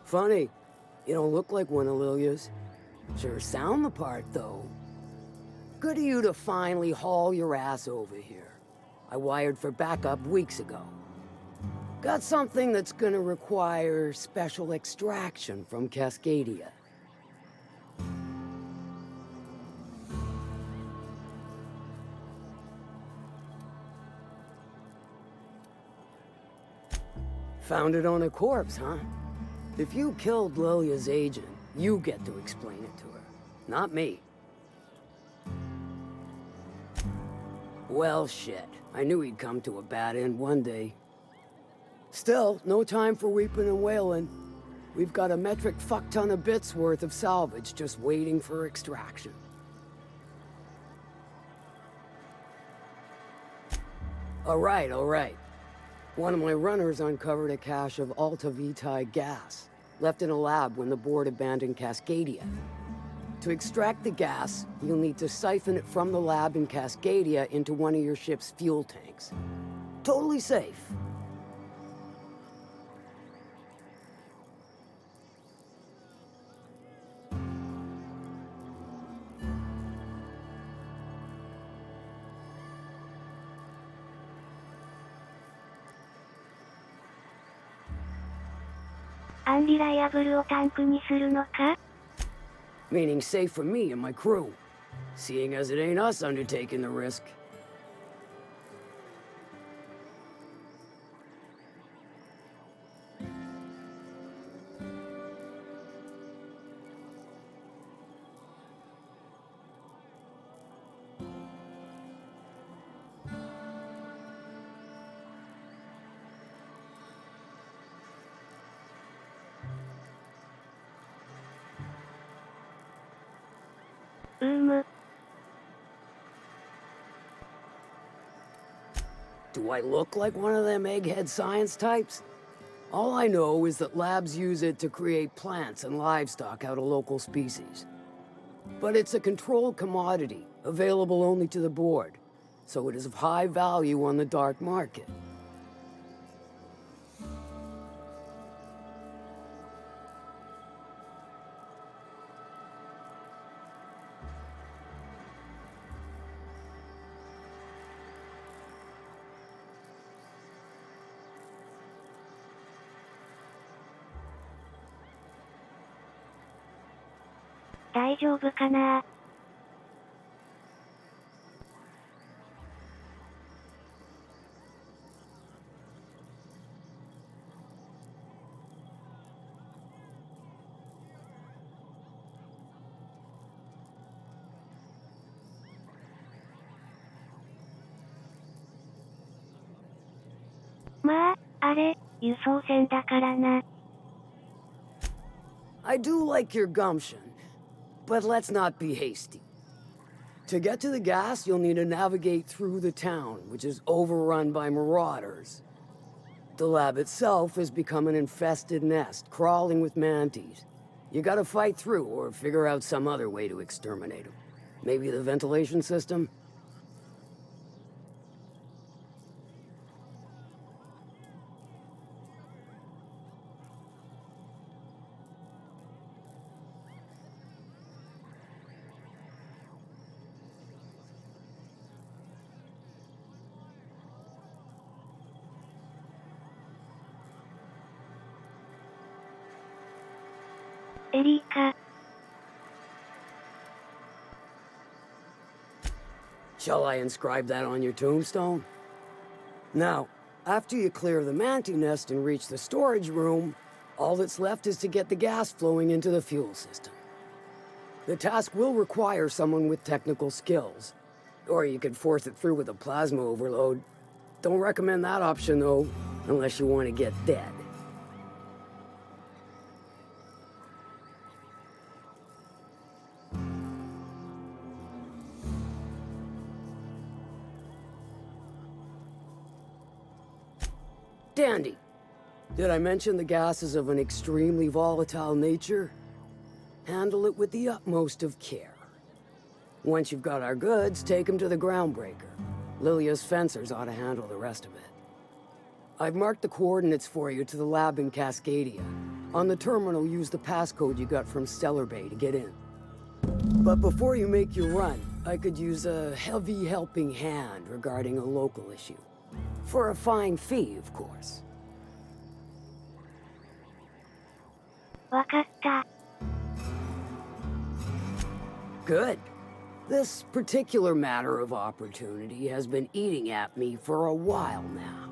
Funny, you don't look like one of Lilia's. Sure sound the part, though. Good of you to finally haul your ass over here. I wired for backup weeks ago. Got something that's gonna require special extraction from Cascadia. Found it on a corpse, huh? If you killed Lilia's agent, you get to explain it to her, not me. Well, shit. I knew he'd come to a bad end one day. Still, no time for weeping and wailing. We've got a metric fuck-ton of bits worth of salvage just waiting for extraction. All right. One of my runners uncovered a cache of Alta Vitae gas, left in a lab when the board abandoned Cascadia. To extract the gas, you'll need to siphon it from the lab in Cascadia into one of your ship's fuel tanks. Totally safe. Unreliable をタンクにするのか? Meaning safe for me and my crew, seeing as it ain't us undertaking the risk. Do I look like one of them egghead science types? All I know is that labs use it to create plants and livestock out of local species. But it's a controlled commodity, available only to the board, so it is of high value on the dark market.大丈夫かな？まあ、あれ、輸送船だからな。I do like your gumption, but let's not be hasty. To get to the gas, you'll need to navigate through the town, which is overrun by marauders. The lab itself has become an infested nest, crawling with mantis. You gotta fight through or figure out some other way to exterminate them. Maybe the ventilation system? Erika. Shall I inscribe that on your tombstone? Now, after you clear the mantis nest and reach the storage room, all that's left is to get the gas flowing into the fuel system. The task will require someone with technical skills, or you could force it through with a plasma overload. Don't recommend that option, though, unless you want to get dead. Dandy. Did I mention the gas is of an extremely volatile nature? Handle it with the utmost of care. Once you've got our goods, take them to the groundbreaker. Lilia's fencers ought to handle the rest of it. I've marked the coordinates for you to the lab in Cascadia. On the terminal, use the passcode you got from Stellar Bay to get in. But before you make your run, I could use a heavy helping hand regarding a local issue. For a fine fee, of course. わかった。 Good. This particular matter of opportunity has been eating at me for a while now.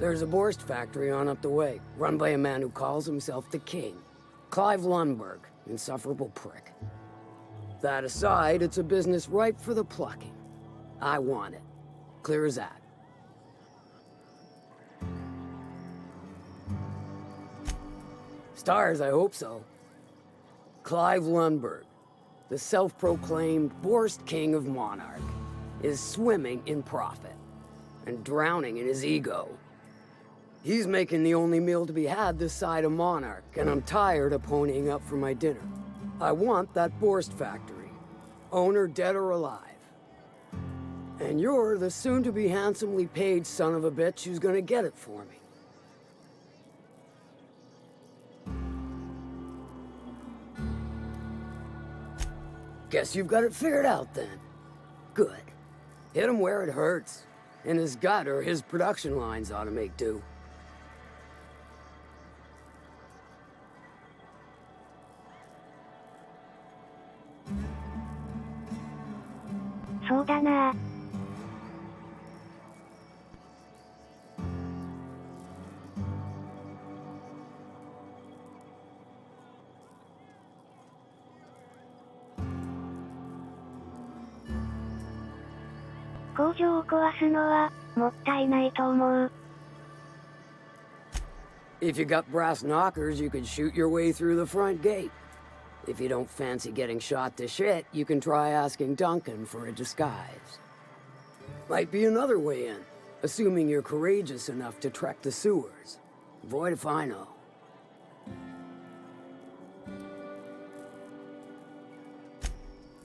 There's a Borst factory on up the way, run by a man who calls himself the King. Clive Lundberg, insufferable prick. That aside, it's a business ripe for the plucking. I want it. Clear as that. Stars, I hope so. Clive Lundberg, the self-proclaimed Borst King of Monarch, is swimming in profit and drowning in his ego. He's making the only meal to be had this side of Monarch, and I'm tired of ponying up for my dinner. I want that Borst factory, owner dead or alive. And you're the soon-to-be handsomely paid son of a bitch who's gonna get it for me. Guess you've got it figured out then. Good. Hit him where it hurts. In his gut or his production lines ought to make do.そうだな。工場を壊すのはもったいないと思う。If you got brass knockers, you could shoot your way through the front gate. If you don't fancy getting shot to shit, you can try asking Duncan for a disguise. Might be another way in, Assuming you're courageous enough to trek the sewers. Void if I know.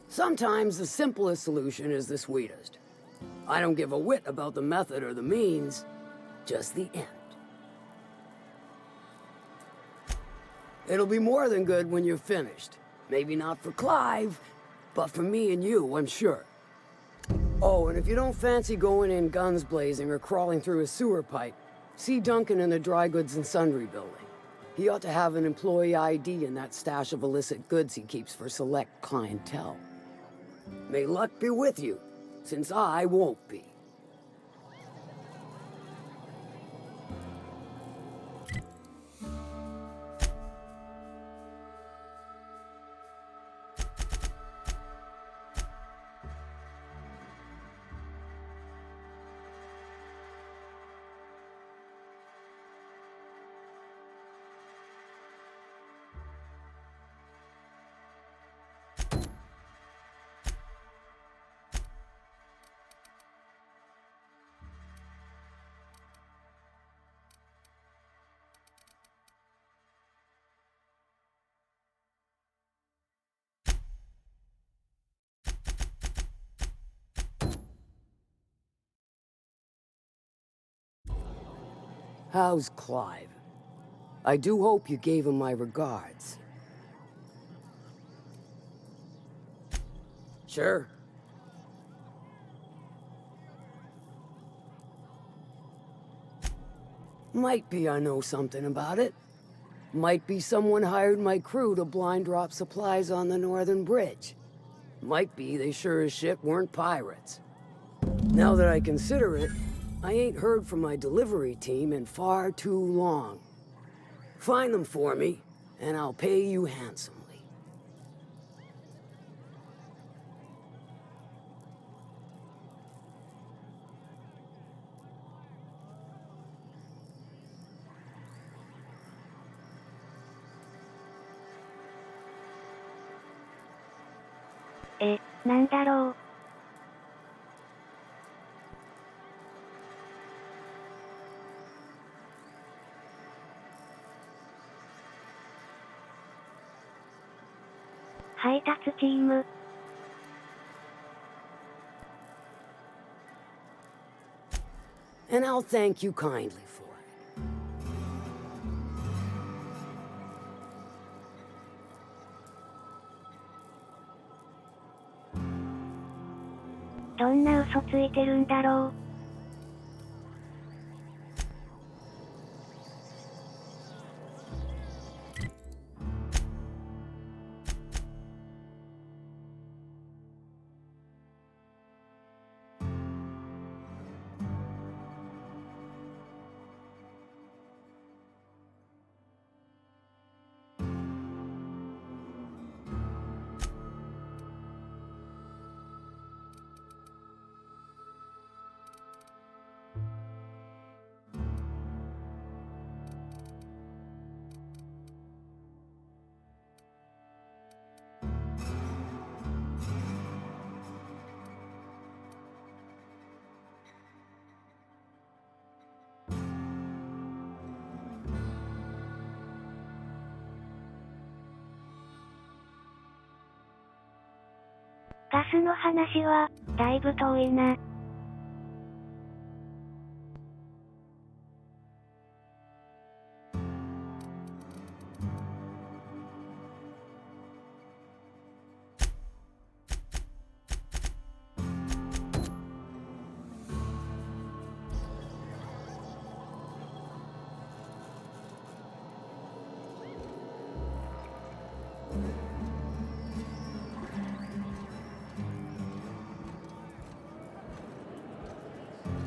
Sometimes the simplest solution is the sweetest. I don't give a whit about the method or the means, just the end. It'll be more than good when you're finished. Maybe not for Clive, but for me and you, I'm sure. Oh, and if you don't fancy going in guns blazing or crawling through a sewer pipe, see Duncan in the dry goods and sundry building. He ought to have an employee ID in that stash of illicit goods he keeps for select clientele. May luck be with you, since I won't be. How's Clive? I do hope you gave him my regards. Sure. Might be I know something about it. Might be someone hired my crew to blind drop supplies on the northern bridge. Might be they sure as shit weren't pirates. Now that I consider it, I ain't heard from my delivery team in far too long. Find them for me, and I'll pay you handsomely. Eh, なんだろう。配達チーム。And I'll thank you kindly for it. どんな嘘ついてるんだろう。ガスの話は、だいぶ遠いな。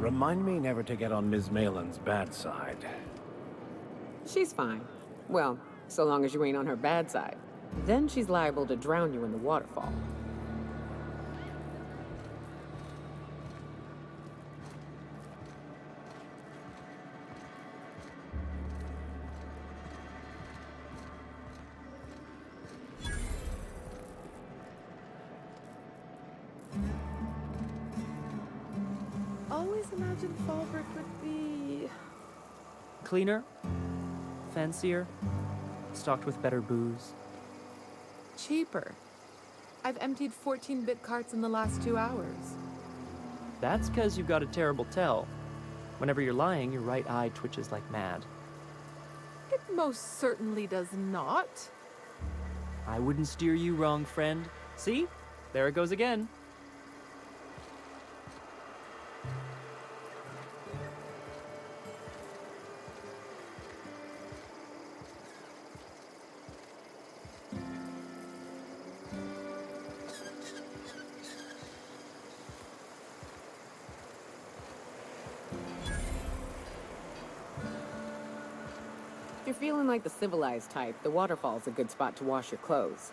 Remind me never to get on Ms. Malin's bad side. She's fine. Well, so long as you ain't on her bad side. Then she's liable to drown you in the waterfall. always imagined Fallbrook would be... Cleaner, fancier, stocked with better booze. cheaper. I've emptied 14-bit carts in the last 2 hours. That's because you've got a terrible tell. Whenever you're lying, your right eye twitches like mad. It most certainly does not. I wouldn't steer you wrong, friend. See? There it goes again. If you're feeling like the civilized type, the waterfall's a good spot to wash your clothes.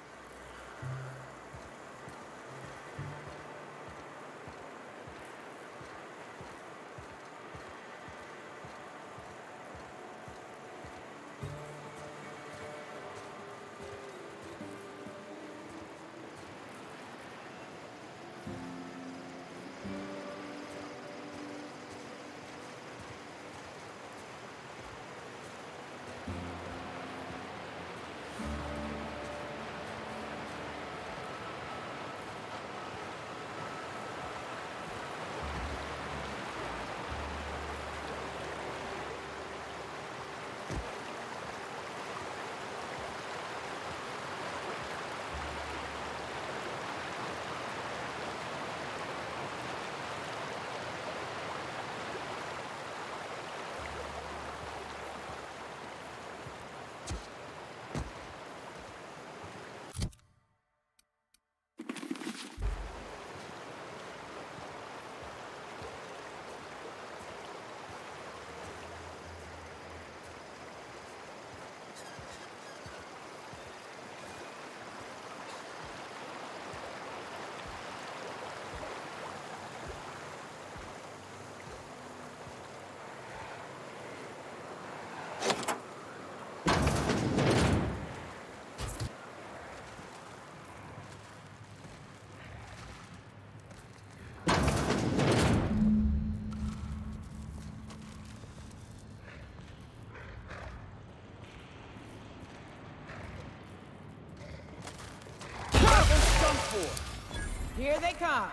Here they come.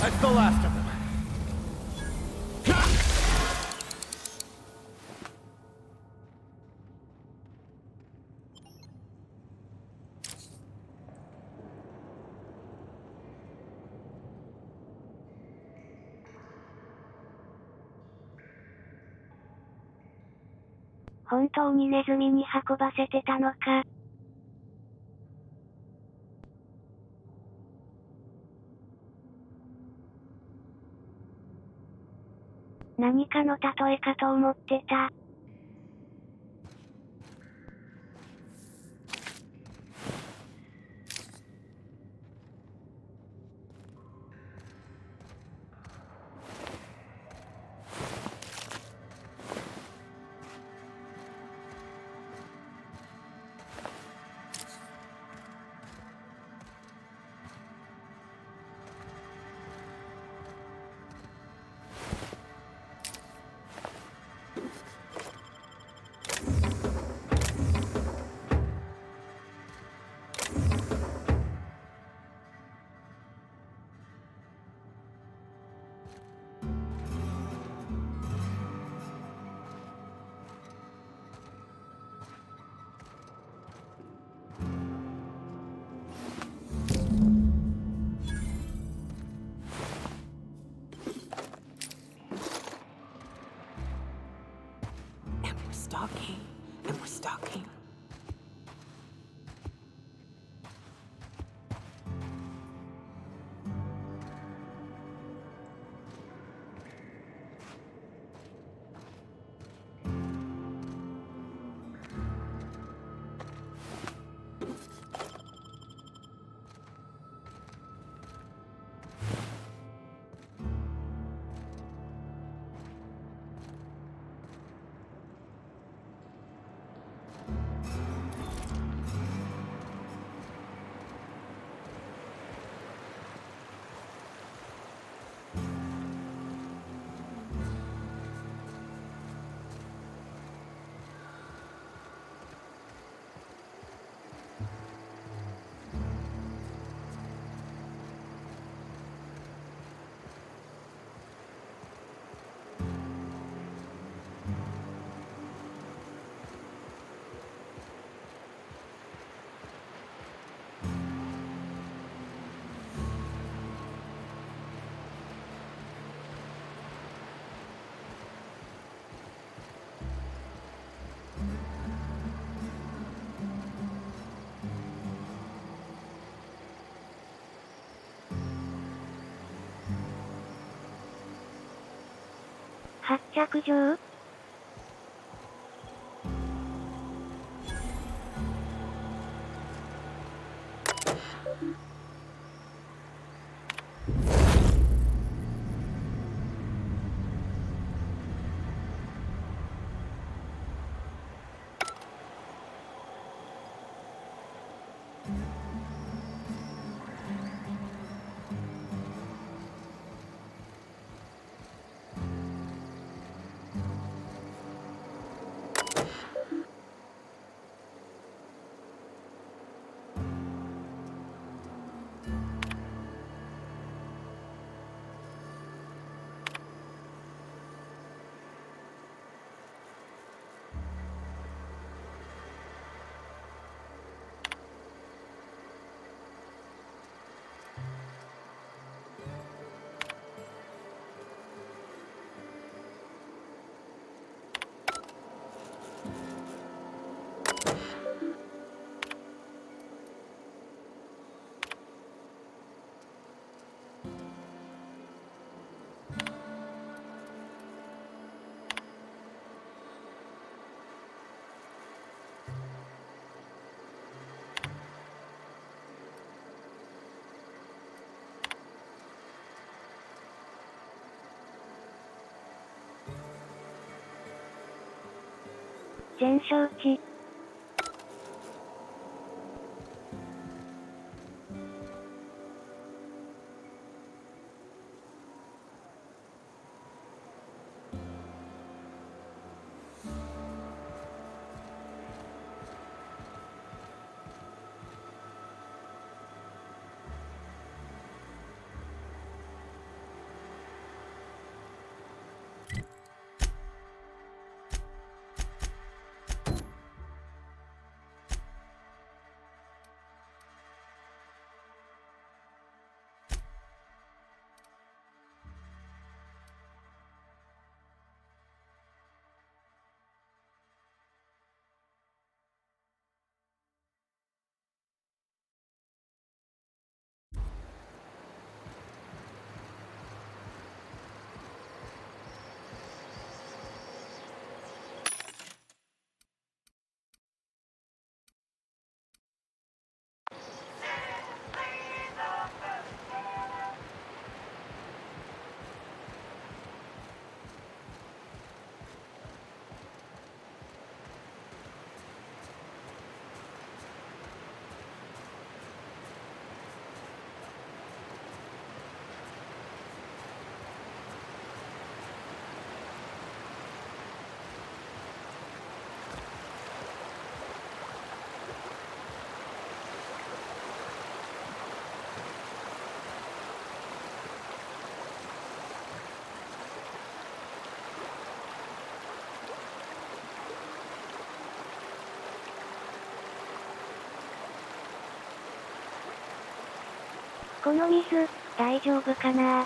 That's the last of them.本当にネズミに運ばせてたのか。何かの例えかと思ってた。着場？全承知。この水、大丈夫かな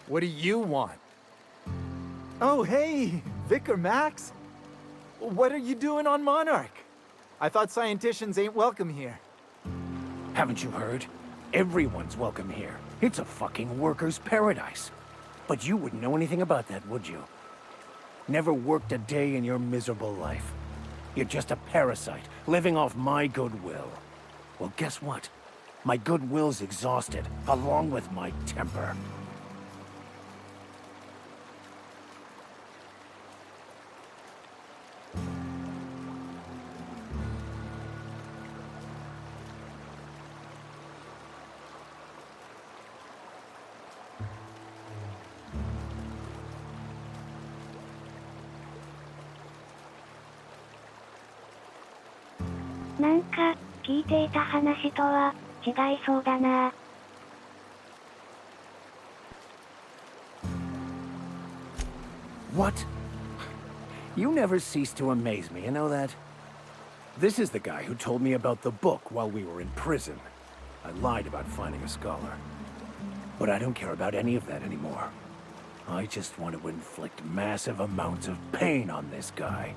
？What do you want? Oh, hey, Vicar Max. What are you doing on Monarch? I thought scienticians ain't welcome here. Haven't you heard? Everyone's welcome here. It's a fucking worker's paradise. But you wouldn't know anything about that, would you? Never worked a day in your miserable life. You're just a parasite, living off my goodwill. Well, guess what? My goodwill's exhausted, along with my temper. なんか、聞いていた話とは、違いそうだな。What? You never cease to amaze me, you know that? This is the guy who told me about the book while we were in prison. I lied about finding a scholar. But I don't care about any of that anymore. I just want to inflict massive amounts of pain on this guy.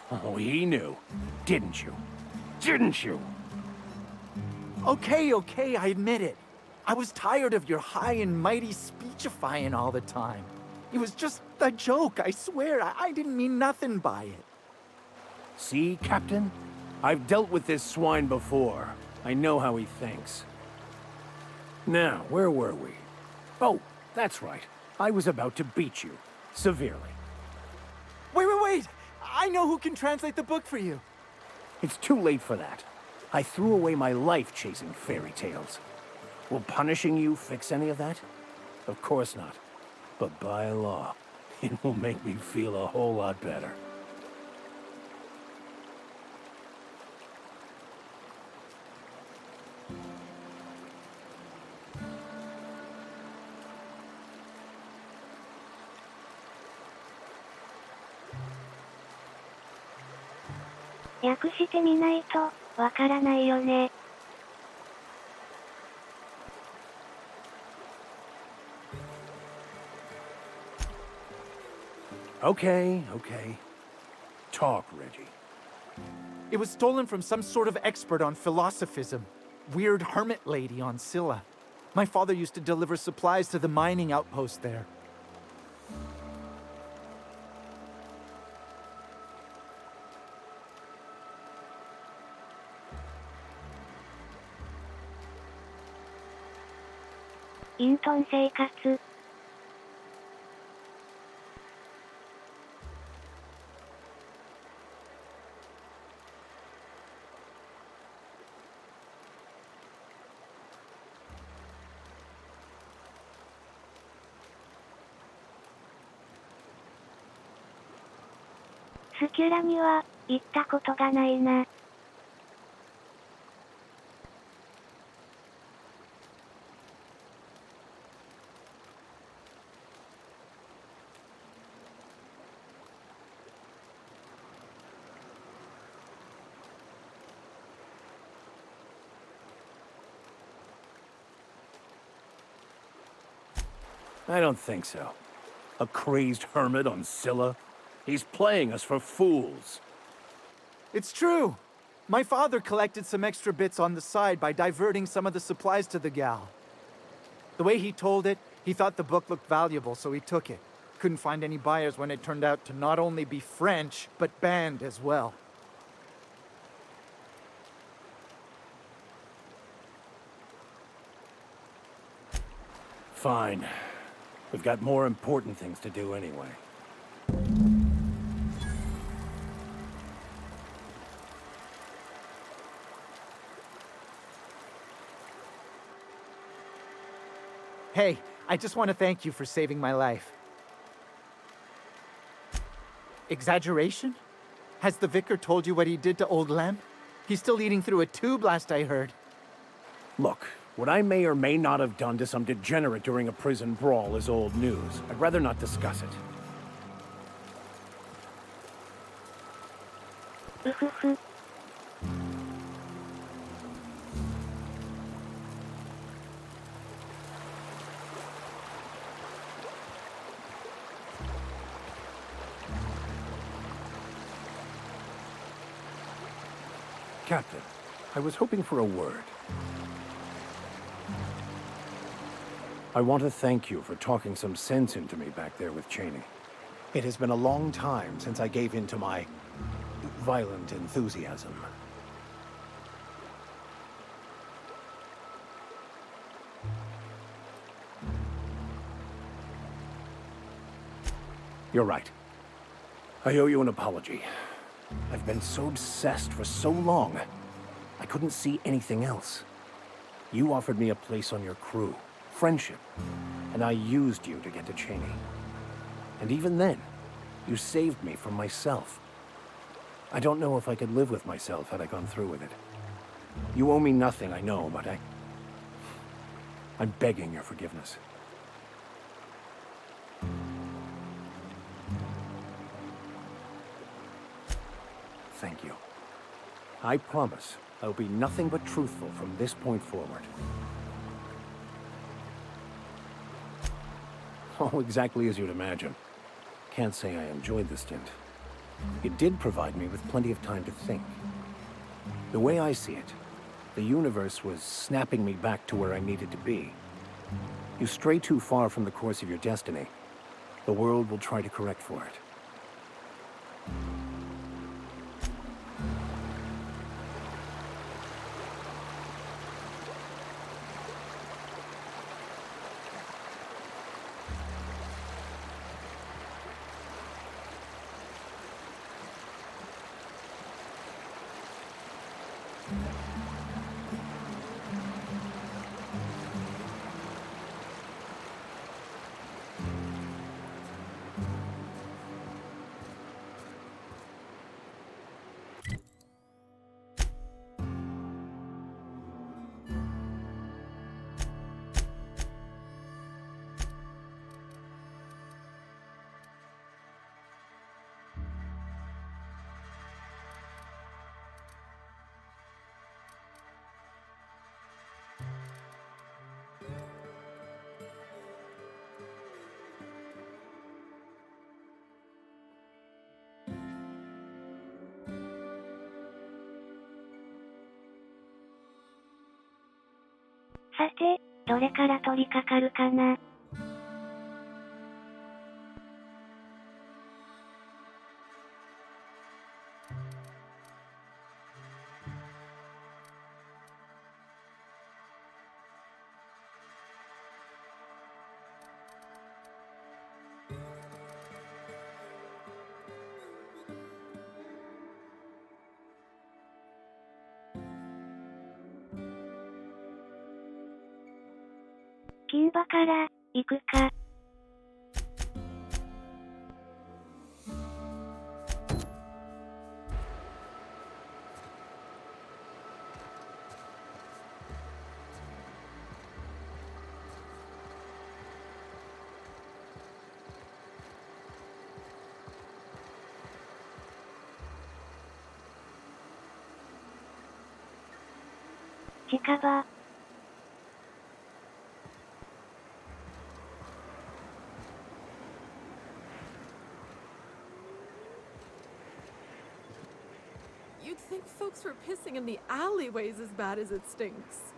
Oh, he knew. Didn't you? Didn't you? Okay, I admit it. I was tired of your high and mighty speechifying all the time. It was just a joke, I swear. I didn't mean nothing by it. See, Captain? I've dealt with this swine before. I know how he thinks. Now, where were we? Oh, that's right. I was about to beat you. Severely. Wait! I know who can translate the book for you. It's too late for that. I threw away my life chasing fairy tales. Will punishing you fix any of that? Of course not. But by law, it will make me feel a whole lot better. "訳してみないと、わからないよね。Okay. Talk, Reggie. It was stolen from some sort of expert on philosophism. Weird hermit lady on Scylla. My father used to deliver supplies to the mining outpost there. "隠遁生活。スキュラには、行ったことがないな。I don't think so. A crazed hermit on Scylla? He's playing us for fools. It's true. My father collected some extra bits on the side by diverting some of the supplies to the gal. The way he told it, he thought the book looked valuable, so he took it. Couldn't find any buyers when it turned out to not only be French, but banned as well. Fine. We've got more important things to do anyway. Hey, I just want to thank you for saving my life. Exaggeration? Has the vicar told you what he did to old Lem? He's still eating through a tube, last I heard. Look, what I may or may not have done to some degenerate during a prison brawl is old news. I'd rather not discuss it. Captain, I was hoping for a word. I want to thank you for talking some sense into me back there with Cheney. It has been a long time since I gave in to my violent enthusiasm. You're right. I owe you an apology. I've been so obsessed for so long, I couldn't see anything else. You offered me a place on your crew, friendship, and I used you to get to Cheney. And even then, you saved me from myself. I don't know if I could live with myself had I gone through with it. You owe me nothing, I know, but I'm begging your forgiveness. Thank you. I promise I'll be nothing but truthful from this point forward. Oh, exactly as you'd imagine. Can't say I enjoyed the stint. It did provide me with plenty of time to think. The way I see it, the universe was snapping me back to where I needed to be. You stray too far from the course of your destiny, the world will try to correct for it.さて、どれから取り掛かるかな。金馬から行くか。近場。You'd think folks were pissing in the alleyways as bad as it stinks.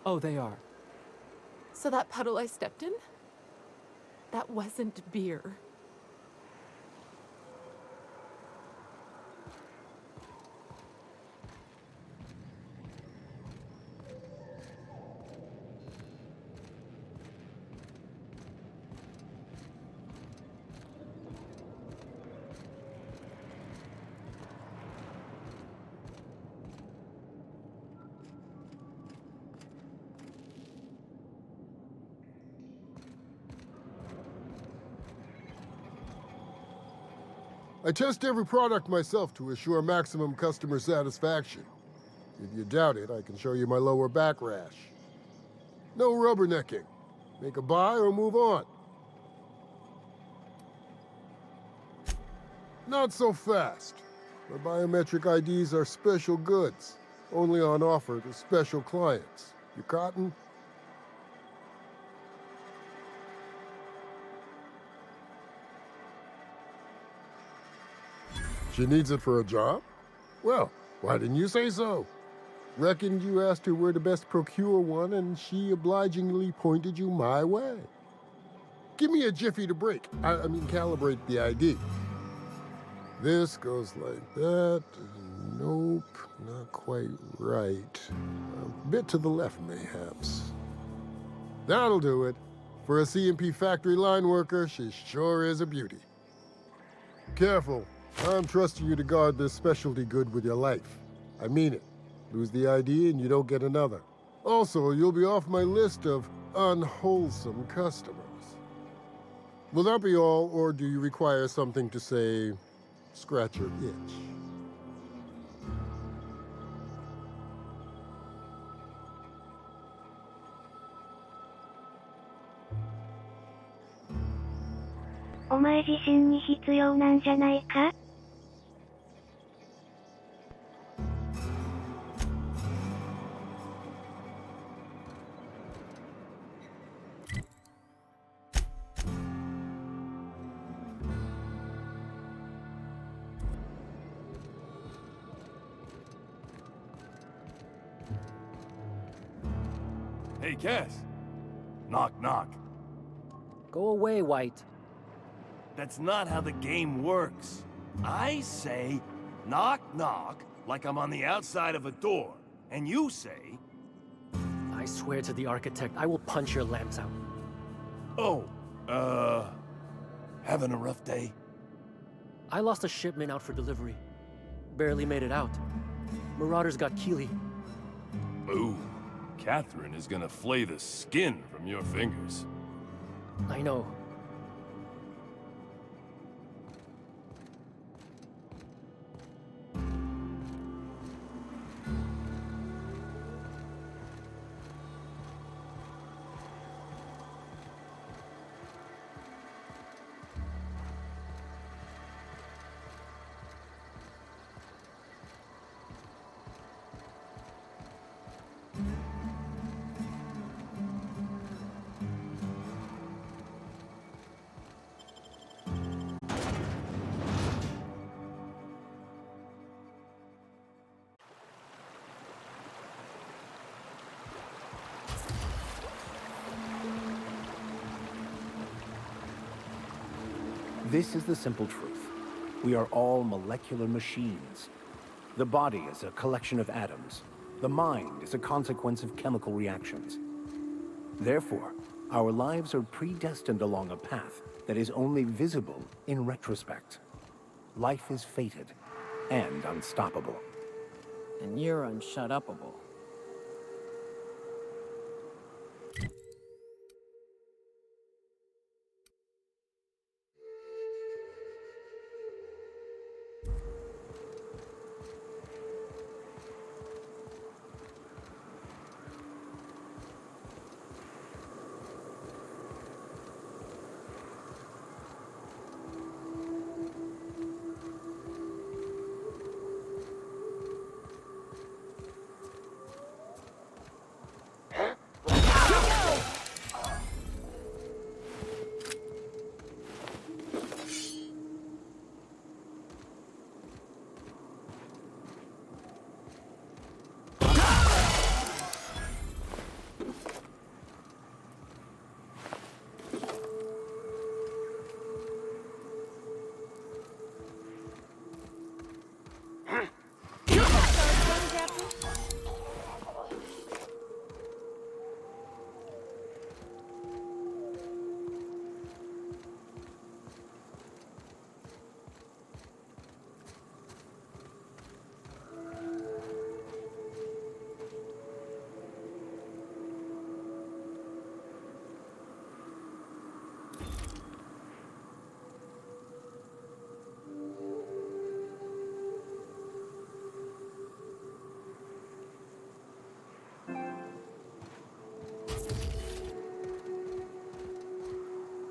Oh, they are. So that puddle I stepped in? That wasn't beer. I test every product myself to assure maximum customer satisfaction. If you doubt it, I can show you my lower back rash. No rubbernecking. Make a buy or move on. Not so fast. My biometric IDs are special goods, only on offer to special clients. You cotton? She needs it for a job? Well, why didn't you say so? Reckoned you asked her where to best procure one, and she obligingly pointed you my way. Give me a jiffy to break. I mean, calibrate the ID. This goes like that. Nope, not quite right. A bit to the left, mayhaps. That'll do it. For a CMP factory line worker, she sure is a beauty. Careful. I'm trusting you to guard this specialty good with your life. I mean it. Lose the ID and you don't get another. Also, you'll be off my list of unwholesome customers. Will that be all, or do you require something to say, scratch your itch?お前自身に必要なんじゃないか? Hey, Cass. Knock, knock. Go away, White. That's not how the game works. I say, knock, knock, like I'm on the outside of a door. And you say... I swear to the architect, I will punch your lamps out. Oh, having a rough day? I lost a shipment out for delivery. Barely made it out. Marauders got Keely. Ooh, Catherine is gonna flay the skin from your fingers. I know. This is the simple truth. We are all molecular machines. The body is a collection of atoms. The mind is a consequence of chemical reactions. Therefore, our lives are predestined along a path that is only visible in retrospect. Life is fated and unstoppable. And you're unshut-upable.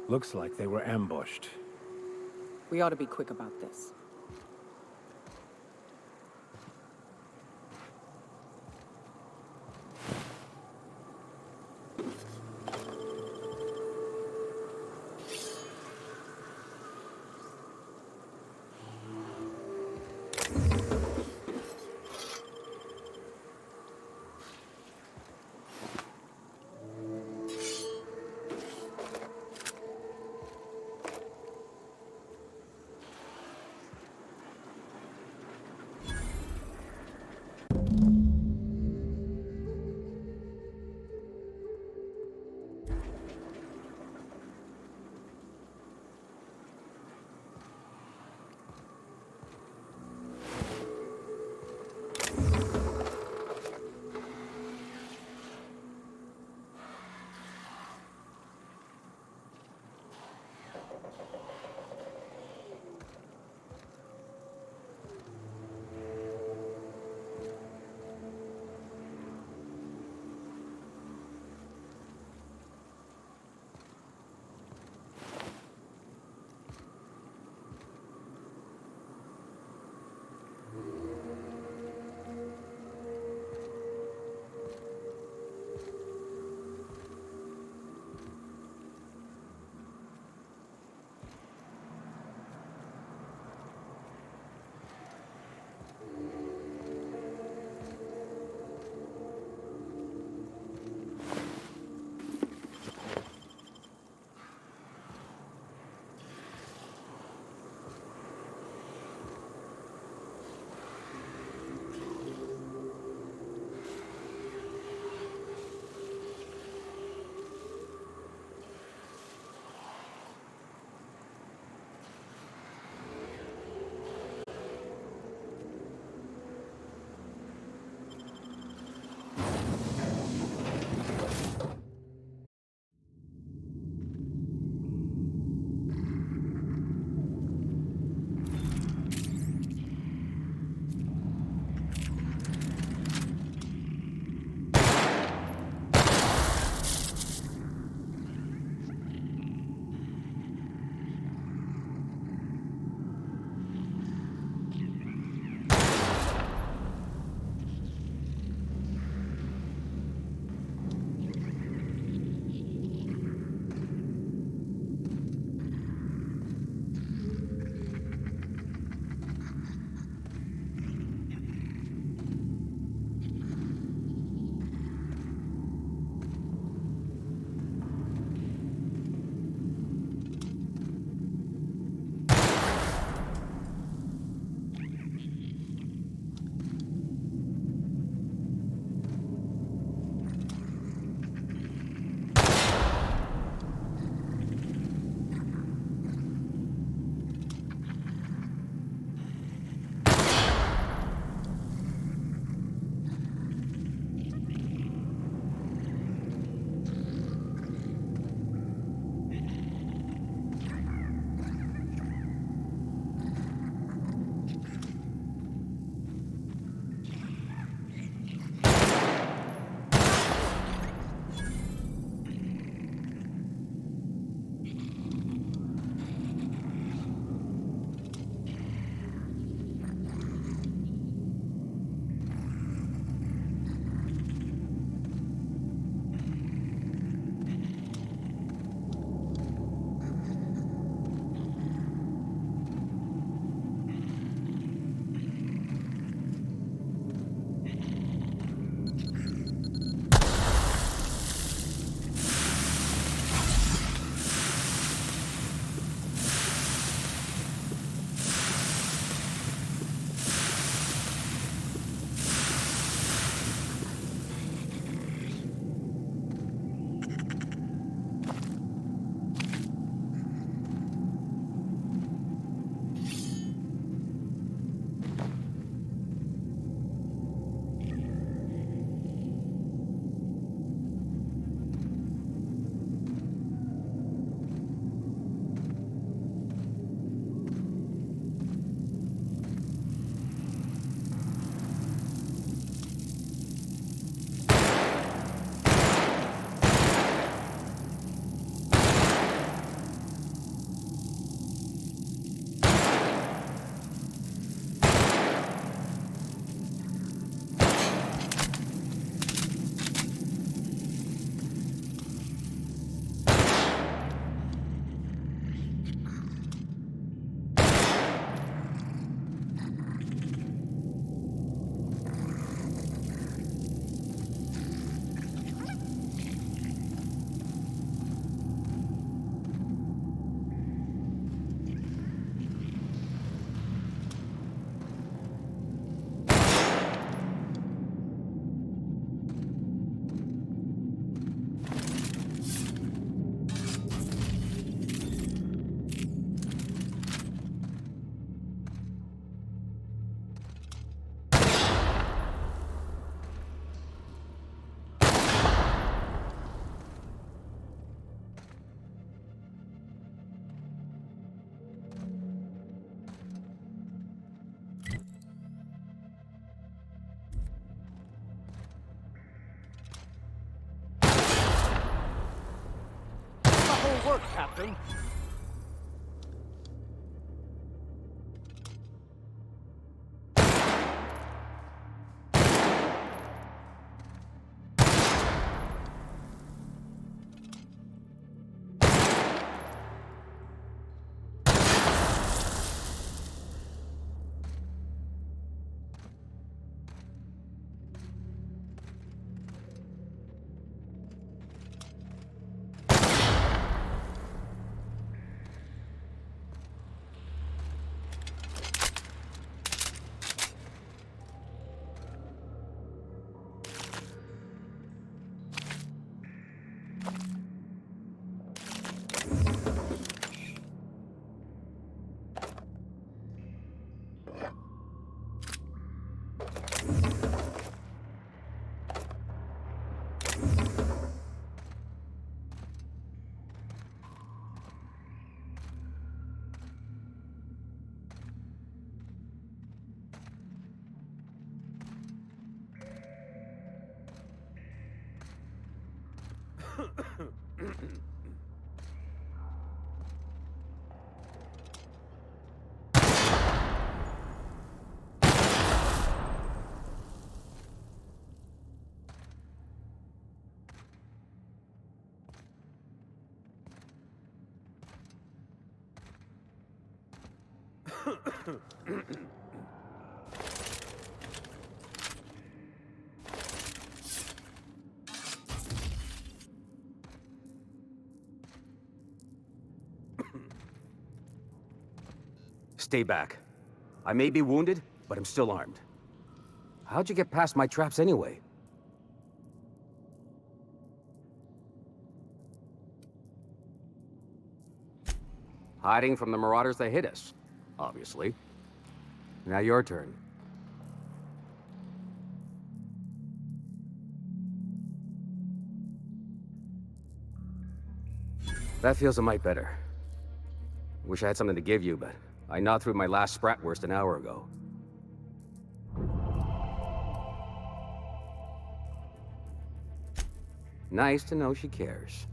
Looks like they were ambushed. We ought to be quick about this. work, Captain. Stay back. I may be wounded, but I'm still armed. How'd you get past my traps anyway? Hiding from the marauders that hit us, obviously. Now your turn. That feels a mite better. Wish I had something to give you, but I gnawed through my last Spratwurst an hour ago. Nice to know she cares.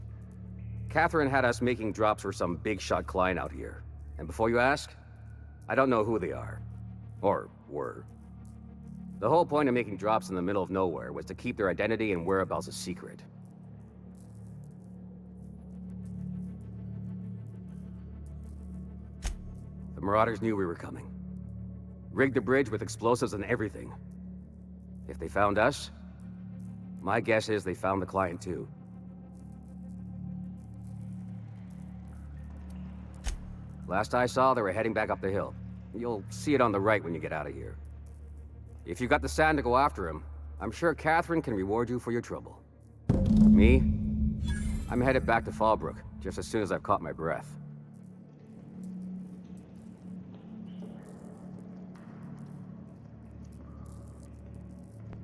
Catherine had us making drops for some big-shot client out here. And before you ask, I don't know who they are. Or were. The whole point of making drops in the middle of nowhere was to keep their identity and whereabouts a secret. The Marauders knew we were coming. Rigged the bridge with explosives and everything. If they found us, my guess is they found the client too. Last I saw, they were heading back up the hill. You'll see it on the right when you get out of here. If you got the sand to go after him, I'm sure Catherine can reward you for your trouble. Me? I'm headed back to Fallbrook, just as soon as I've caught my breath.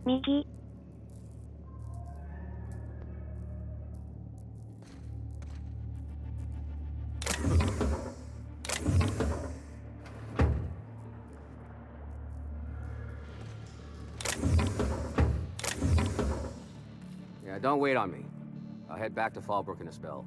Mickey? Yeah, don't wait on me. I'll head back to Fallbrook in a spell.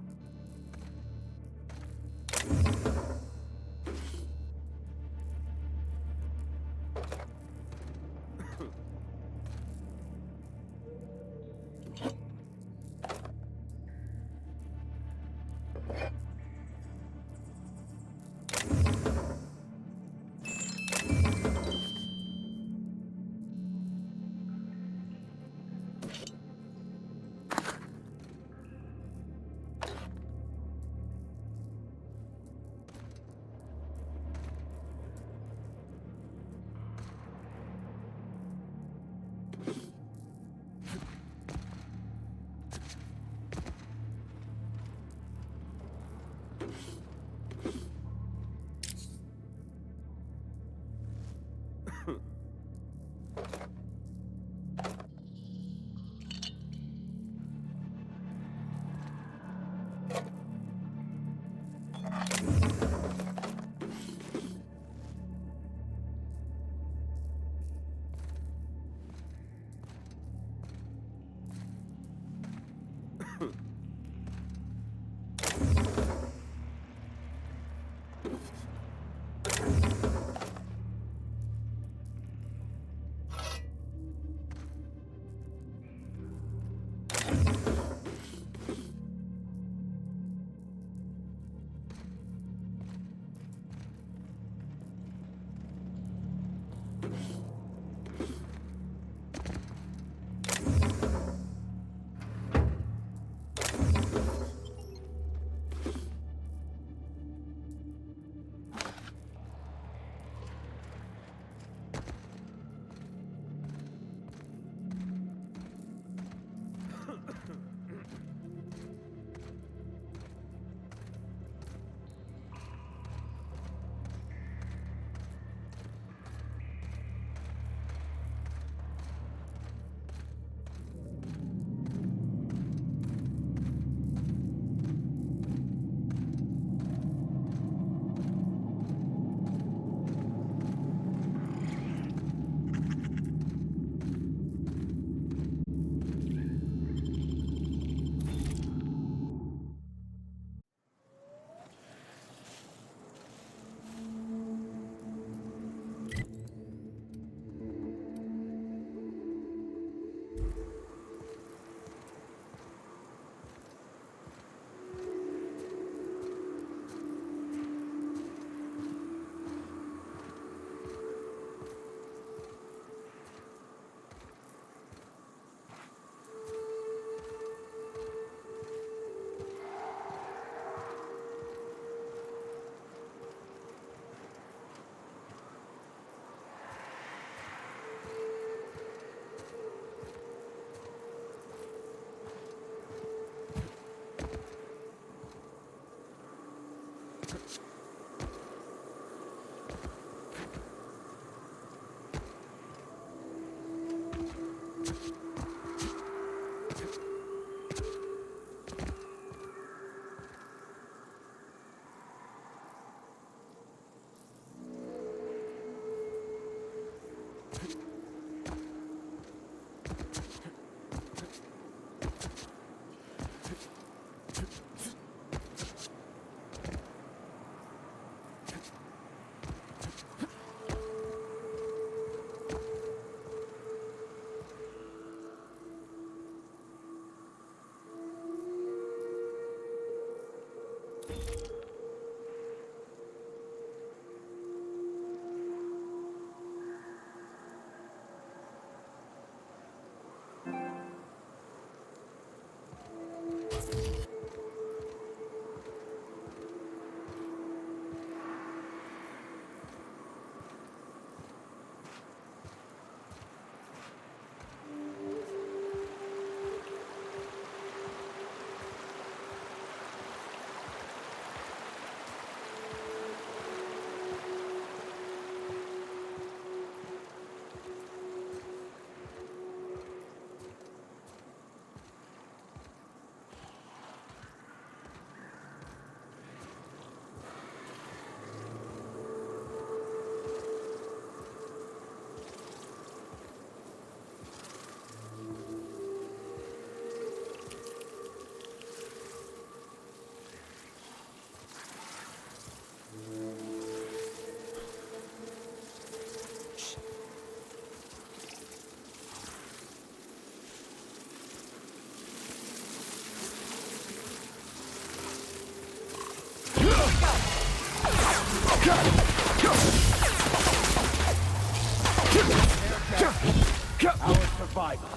survival.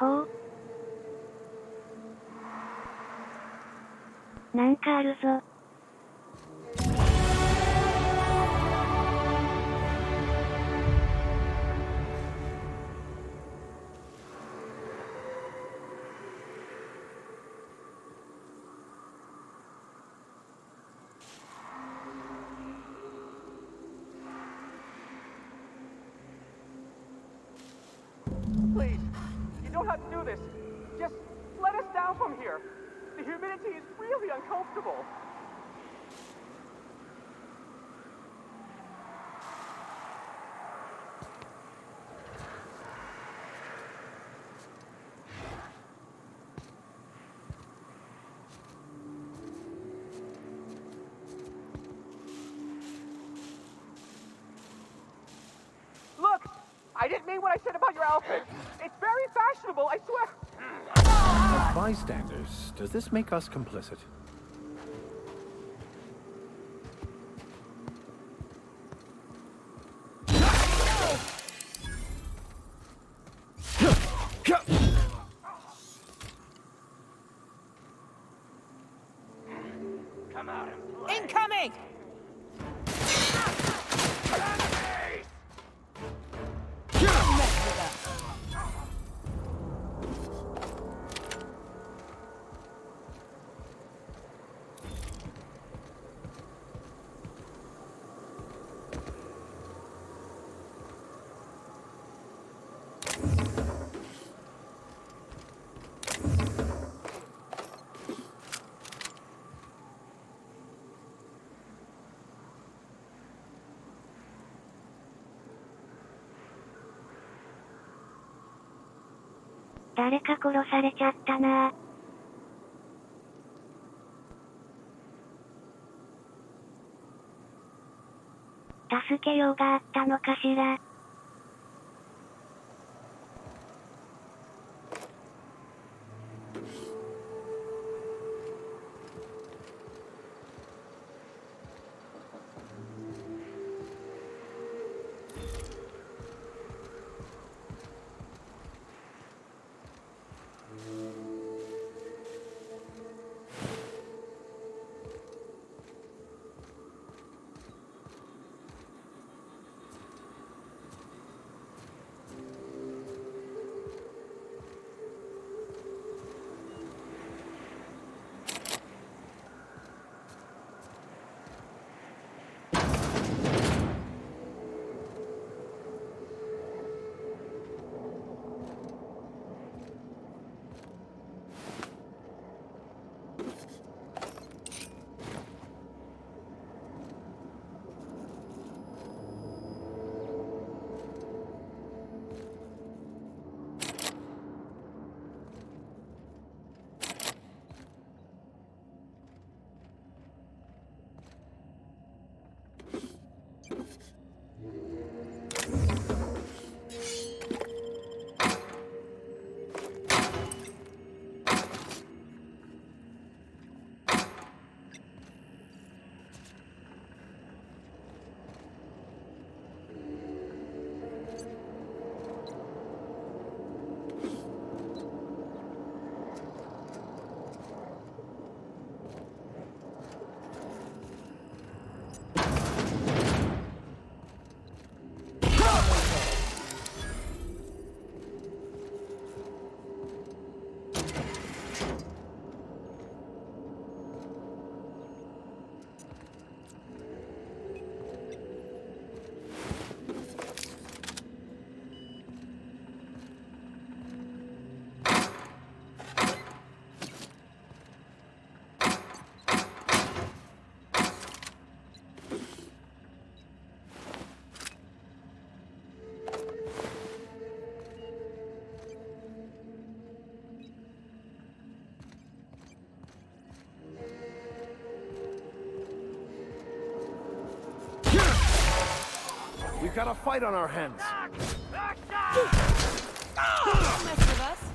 ほう。なんかあるぞ。Please, you don't have to do this. Just let us down from here. The humidity is really uncomfortable. Look! I didn't mean what I said about your outfit. It's very fashionable, I swear. As bystanders, does this make us complicit? Come out and play. Incoming!誰か殺されちゃったな。助けようがあったのかしら。We've got a fight on our hands. Don't mess with us.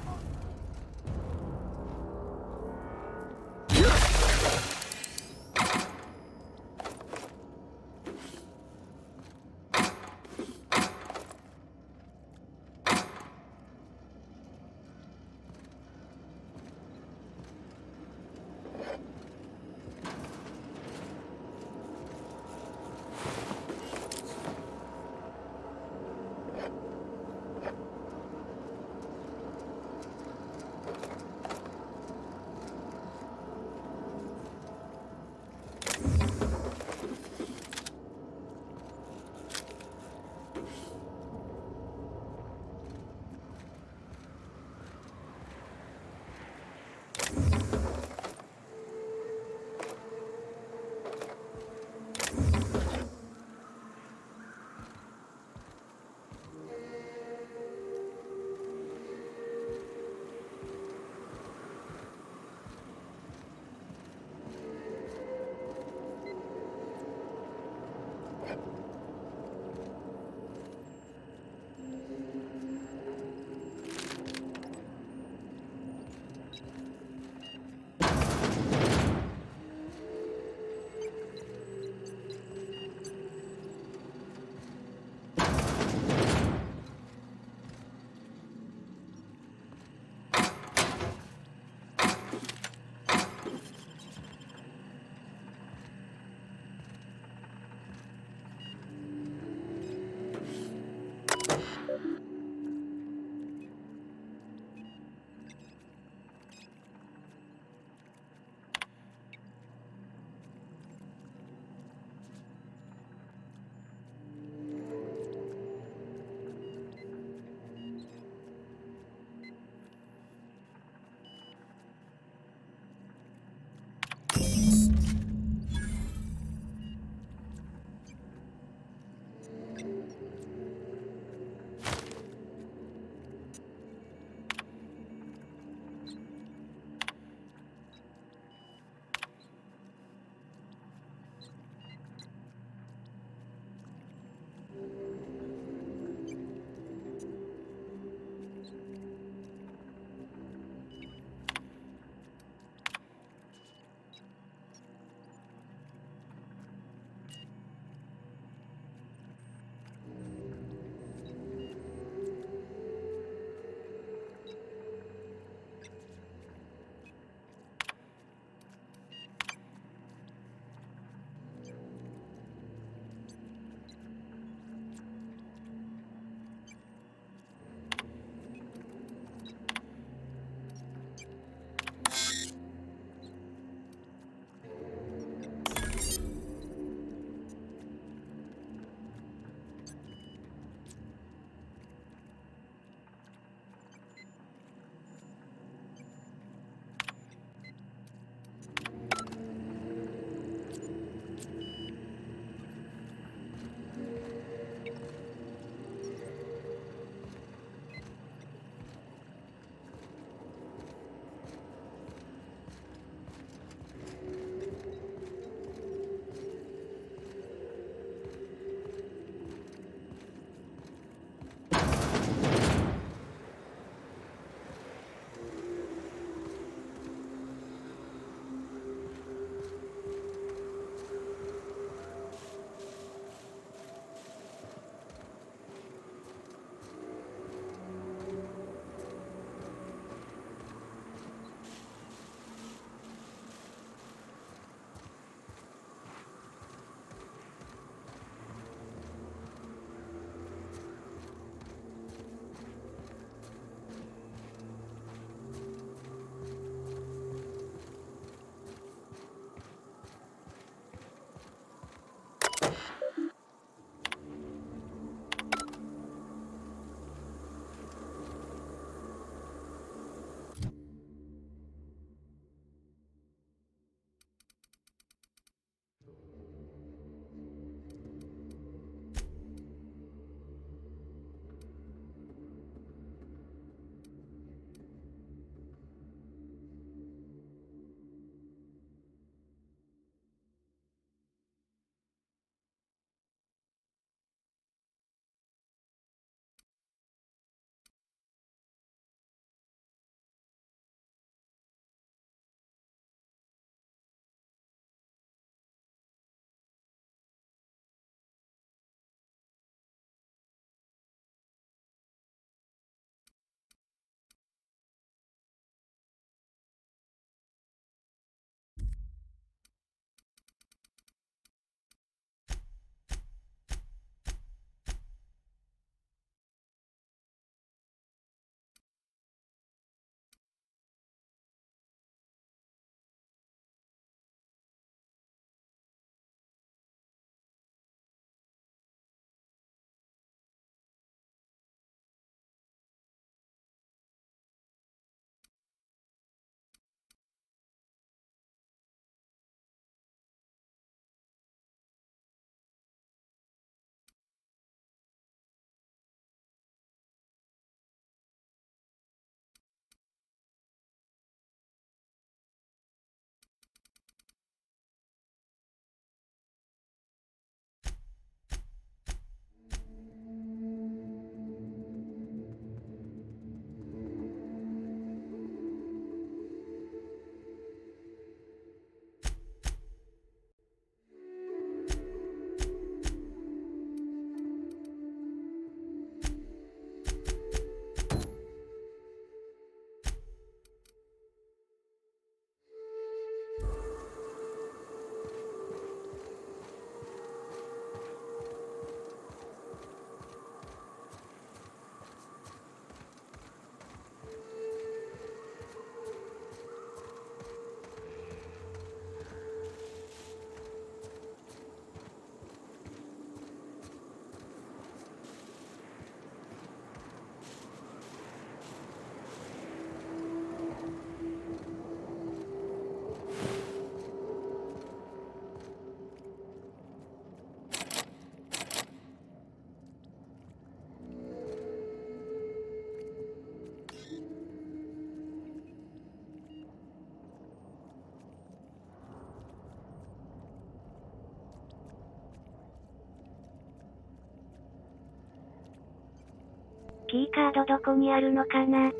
キーカードどこにあるのかな。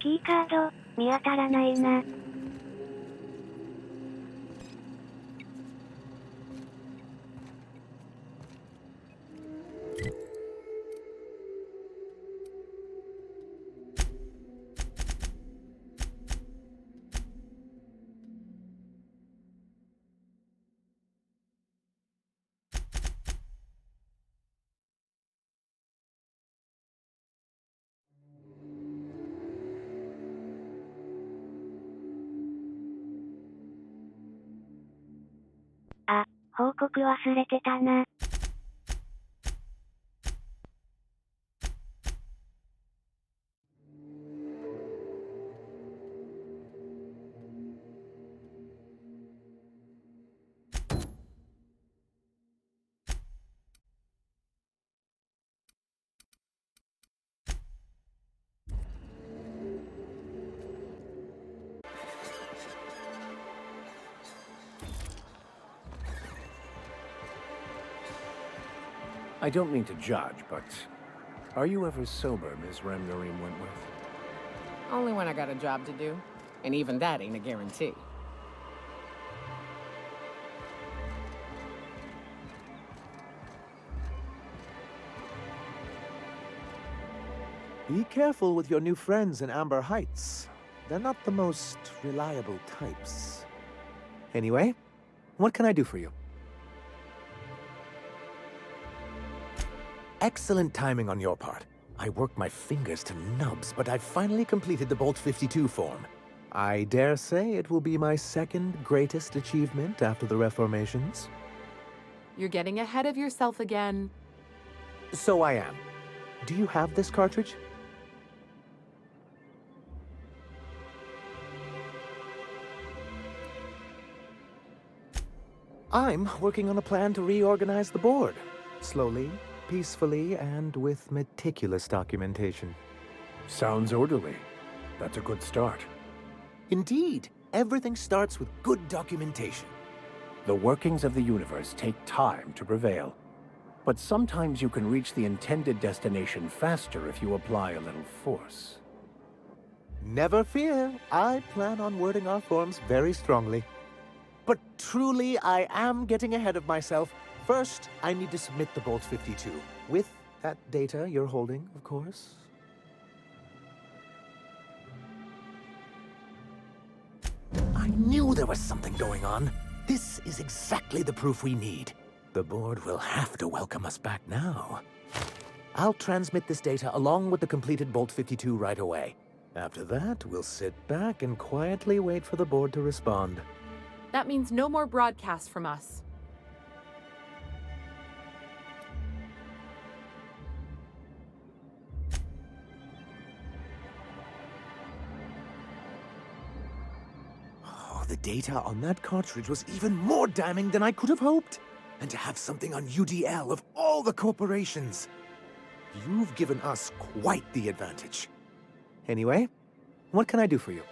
キーカード、見当たらないな。あ、報告忘れてたな。I don't mean to judge, but are you ever sober, Miss Remnorine Wentworth? Only when I got a job to do. And even that ain't a guarantee. Be careful with your new friends in Amber Heights. they're not the most reliable types. Anyway, what can I do for you? Excellent timing on your part. I worked my fingers to nubs, but I've finally completed the Bolt 52 form. I dare say it will be my second greatest achievement after the Reformations. You're getting ahead of yourself again. So I am. Do you have this cartridge? I'm working on a plan to reorganize the board. Slowly, peacefully, and with meticulous documentation. Sounds orderly. That's a good start. Indeed, everything starts with good documentation. The workings of the universe take time to prevail. But sometimes you can reach the intended destination faster if you apply a little force. Never fear, I plan on wording our forms very strongly. But truly, I am getting ahead of myself. First, I need to submit the Bolt 52. With that data you're holding, of course. I knew there was something going on. This is exactly the proof we need. The board will have to welcome us back now. I'll transmit this data along with the completed Bolt 52 right away. After that, we'll sit back and quietly wait for the board to respond. That means no more broadcasts from us. Oh, the data on that cartridge was even more damning than I could have hoped. And to have something on UDL of all the corporations. You've given us quite the advantage. Anyway, what can I do for you?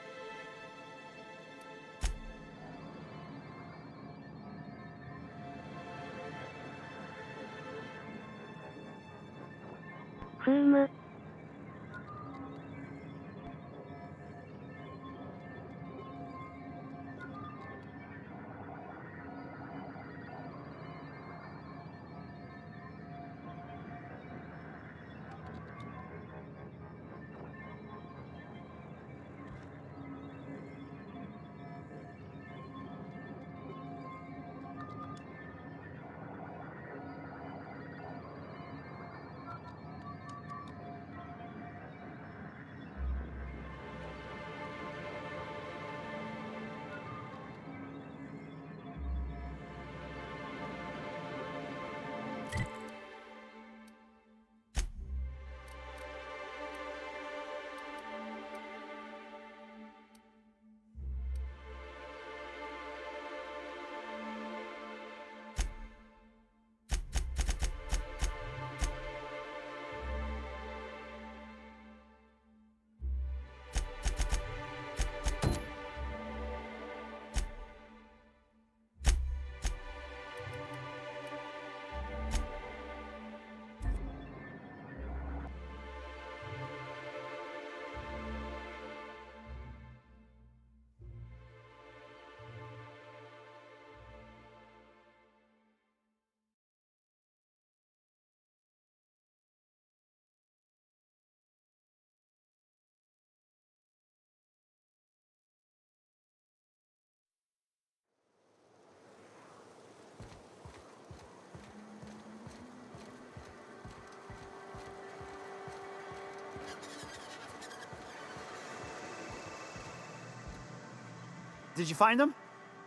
Did you find them?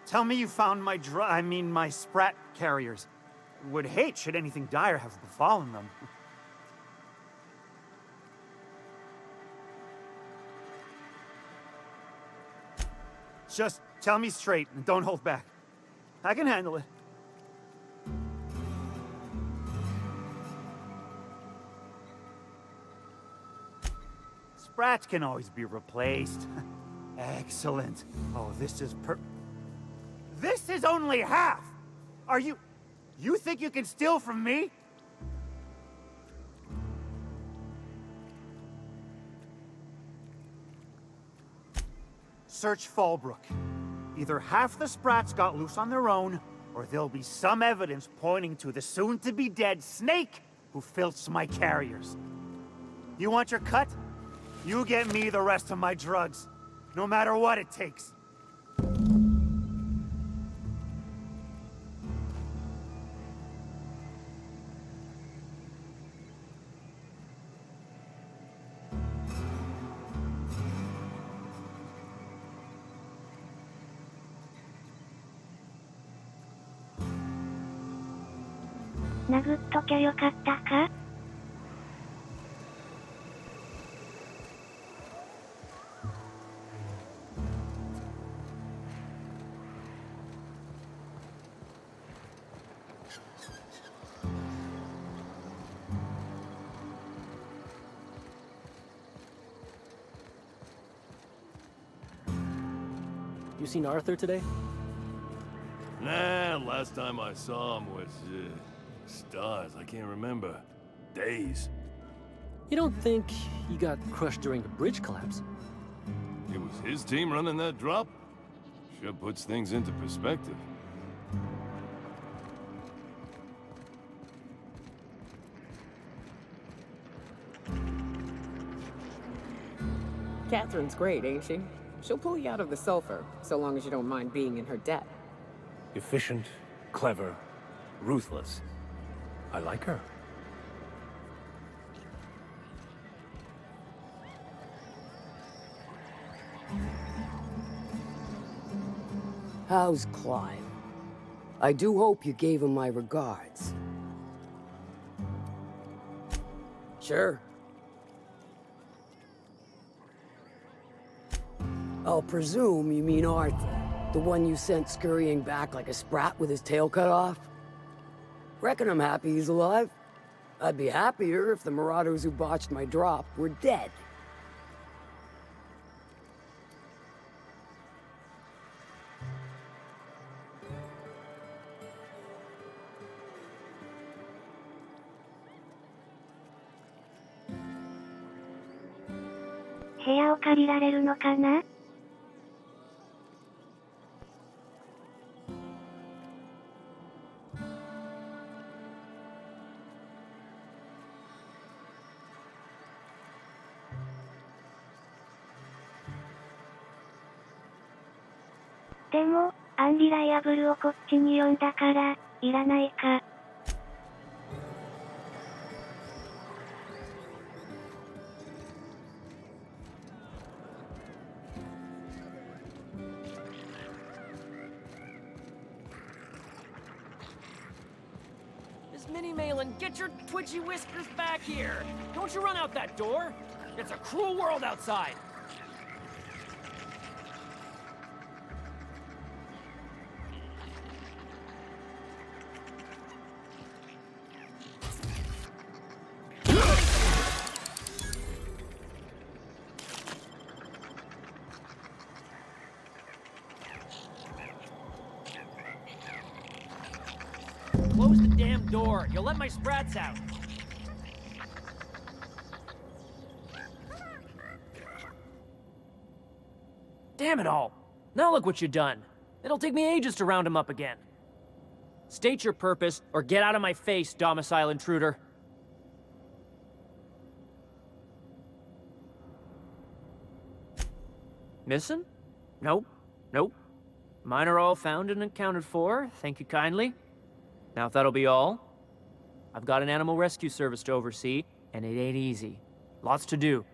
Tell me you found my Sprat carriers. Would hate should anything dire have befallen them. Just tell me straight and don't hold back. I can handle it. Sprats can always be replaced. Excellent. Oh, this is only half! Are you think you can steal from me? Search Fallbrook. Either half the Sprats got loose on their own, or there'll be some evidence pointing to the soon-to-be-dead Snake who filched my carriers. You want your cut? You get me the rest of my drugs. no matter what it takes.殴っときゃよかったかYou seen Arthur today? Nah, last time I saw him was, stars, I can't remember. Days. You don't think he got crushed during the bridge collapse? It was his team running that drop? Sure puts things into perspective. Catherine's great, ain't she? She'll pull you out of the sulfur, so long as you don't mind being in her debt. Efficient, clever, ruthless. I like her. How's Clive? I do hope you gave him my regards. Sure. I'll presume you mean Arthur, the one you sent scurrying back like a sprat with his tail cut off? Reckon I'm happy he's alive. I'd be happier if the marauders who botched my drop were dead.部屋を借りられるのかなでも、アンリライアブルをこっちに呼んだから、いらないか。Miss Minnie Malin, get your twitchy whiskers back here! Don't you run out that door! It's a cruel world outside! Close the damn door. You'll let my sprats out. Damn it all. Now look what you've done. It'll take me ages to round him up again. State your purpose, or get out of my face, domicile intruder. Missing? Nope. Nope. Mine are all found and accounted for. Thank you kindly. Now, if that'll be all, I've got an animal rescue service to oversee, and it ain't easy. Lots to do.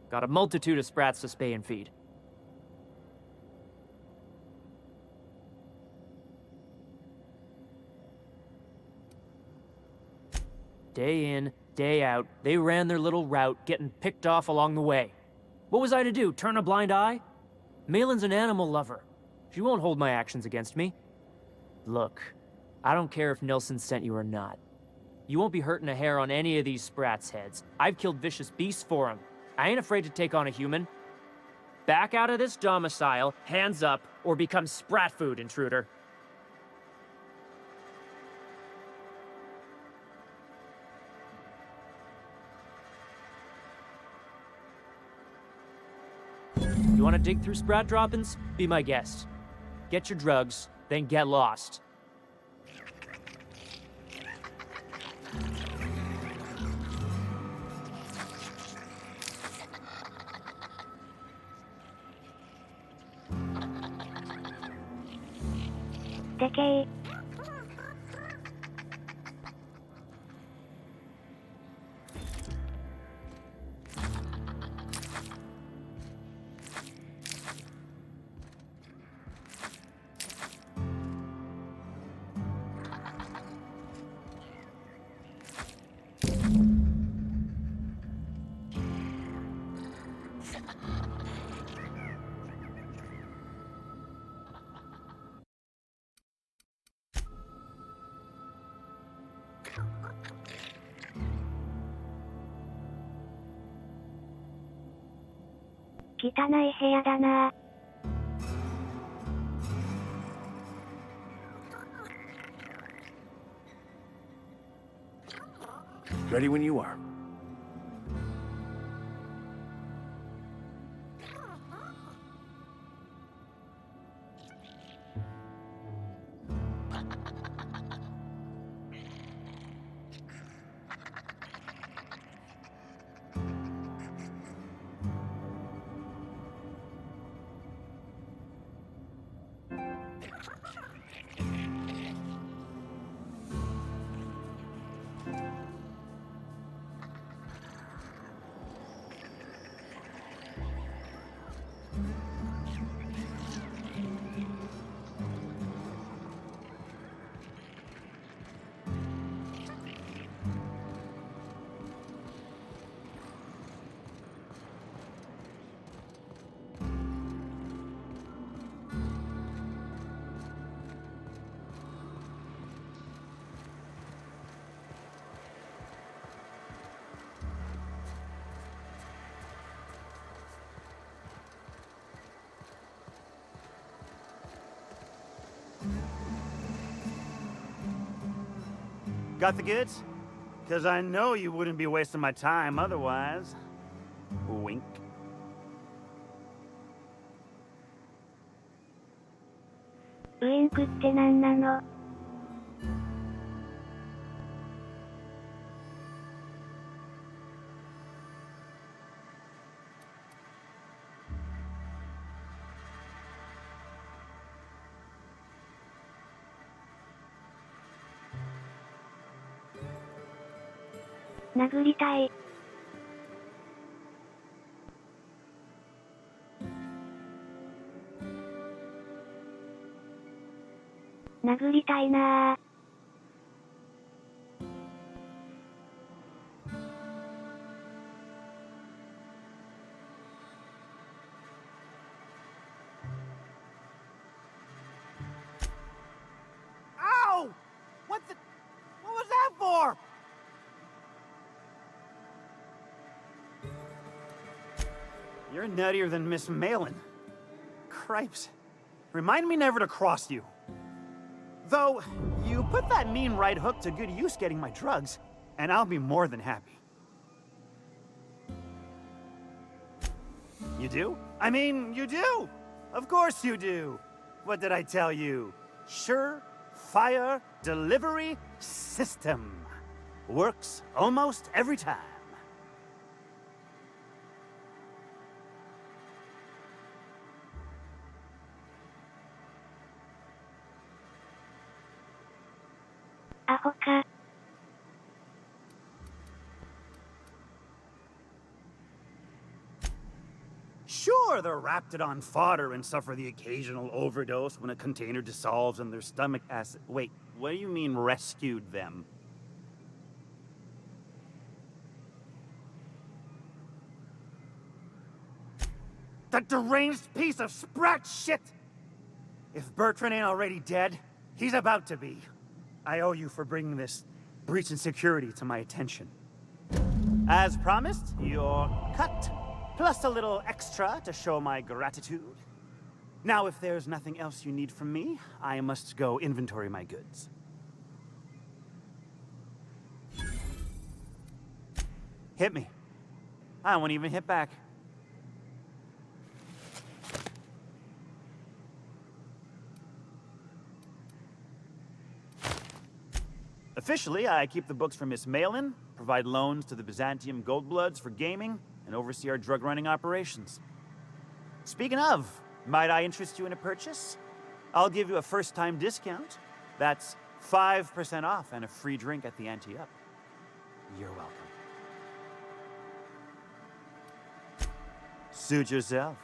Got a multitude of sprats to spay and feed. Day in, day out, they ran their little route, getting picked off along the way. What was I to do, turn a blind eye? Malin's an animal lover. She won't hold my actions against me. Look. I don't care if Nilsson sent you or not. You won't be hurting a hair on any of these sprats' heads. I've killed vicious beasts for them. I ain't afraid to take on a human. Back out of this domicile, hands up, or become sprat food, intruder. You want to dig through sprat droppings? Be my guest. Get your drugs, then get lost. でけー。汚い部屋だな。Ready when you are. Got the goods? Because I know you wouldn't be wasting my time otherwise. Wink.ウインクって何なの？殴りたい。殴りたいなぁ。Ow! What was that for? You're nuttier than Miss Malin. Cripes. Remind me never to cross you. Though, you put that mean right hook to good use getting my drugs, and I'll be more than happy. You do? I mean, you do! Of course you do! What did I tell you? Sure-fire delivery system. Works almost every time. Sure, they're Raptidon fodder and suffer the occasional overdose when a container dissolves in their stomach acid. Wait, what do you mean rescued them? That deranged piece of sprat shit! If Bertrand ain't already dead, he's about to be. I owe you for bringing this breach in security to my attention. As promised, you're cut, plus a little extra to show my gratitude. Now, if there's nothing else you need from me, I must go inventory my goods. Hit me. I won't even hit back. Officially, I keep the books for Miss Malin, provide loans to the Byzantium Goldbloods for gaming, and oversee our drug-running operations. Speaking of, might I interest you in a purchase? I'll give you a first-time discount. That's 5% off and a free drink at the ante up. You're welcome. Suit yourself.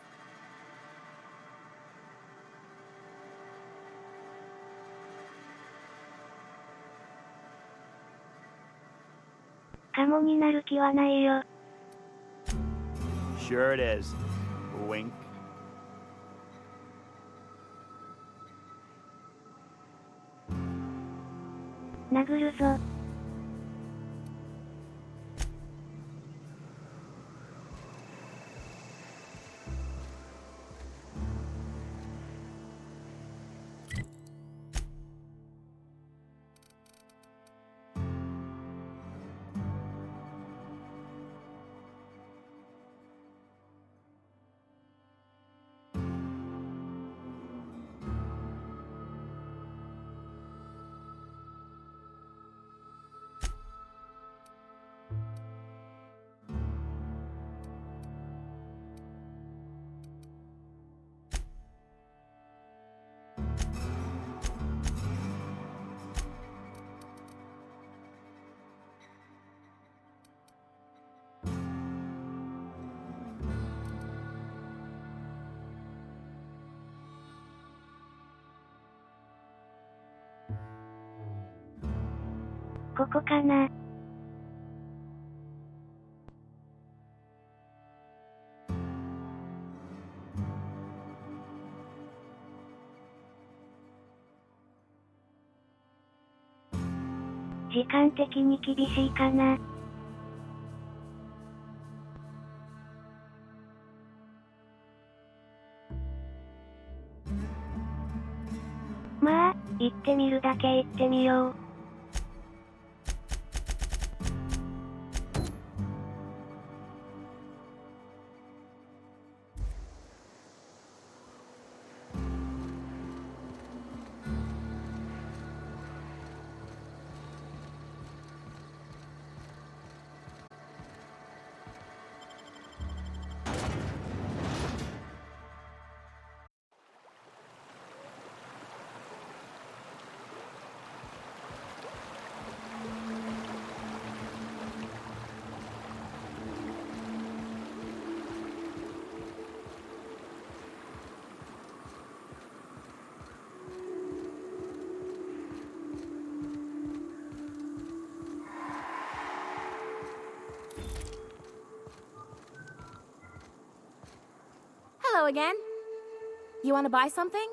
カモになる気はないよ。 Sure it is. Wink. 殴るぞ。ここかな。時間的に厳しいかな。まあ、行ってみるだけ行ってみよう。Hello again. You want to buy something?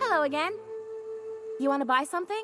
Hello again. You want to buy something?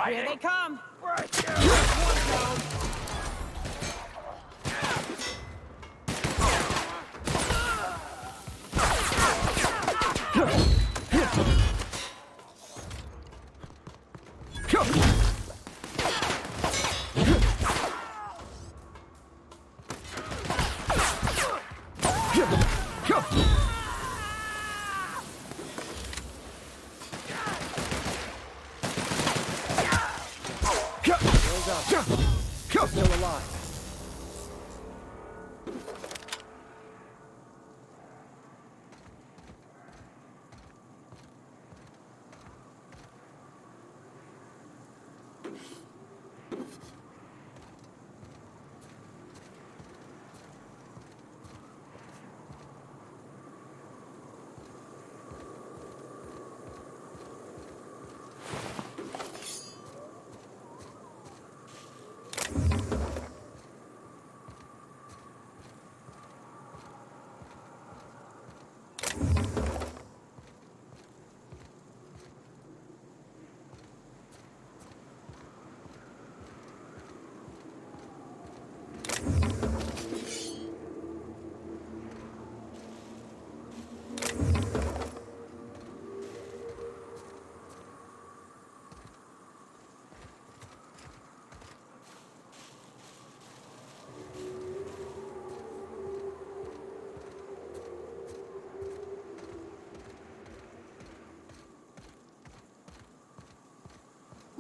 Here they come! Still alive.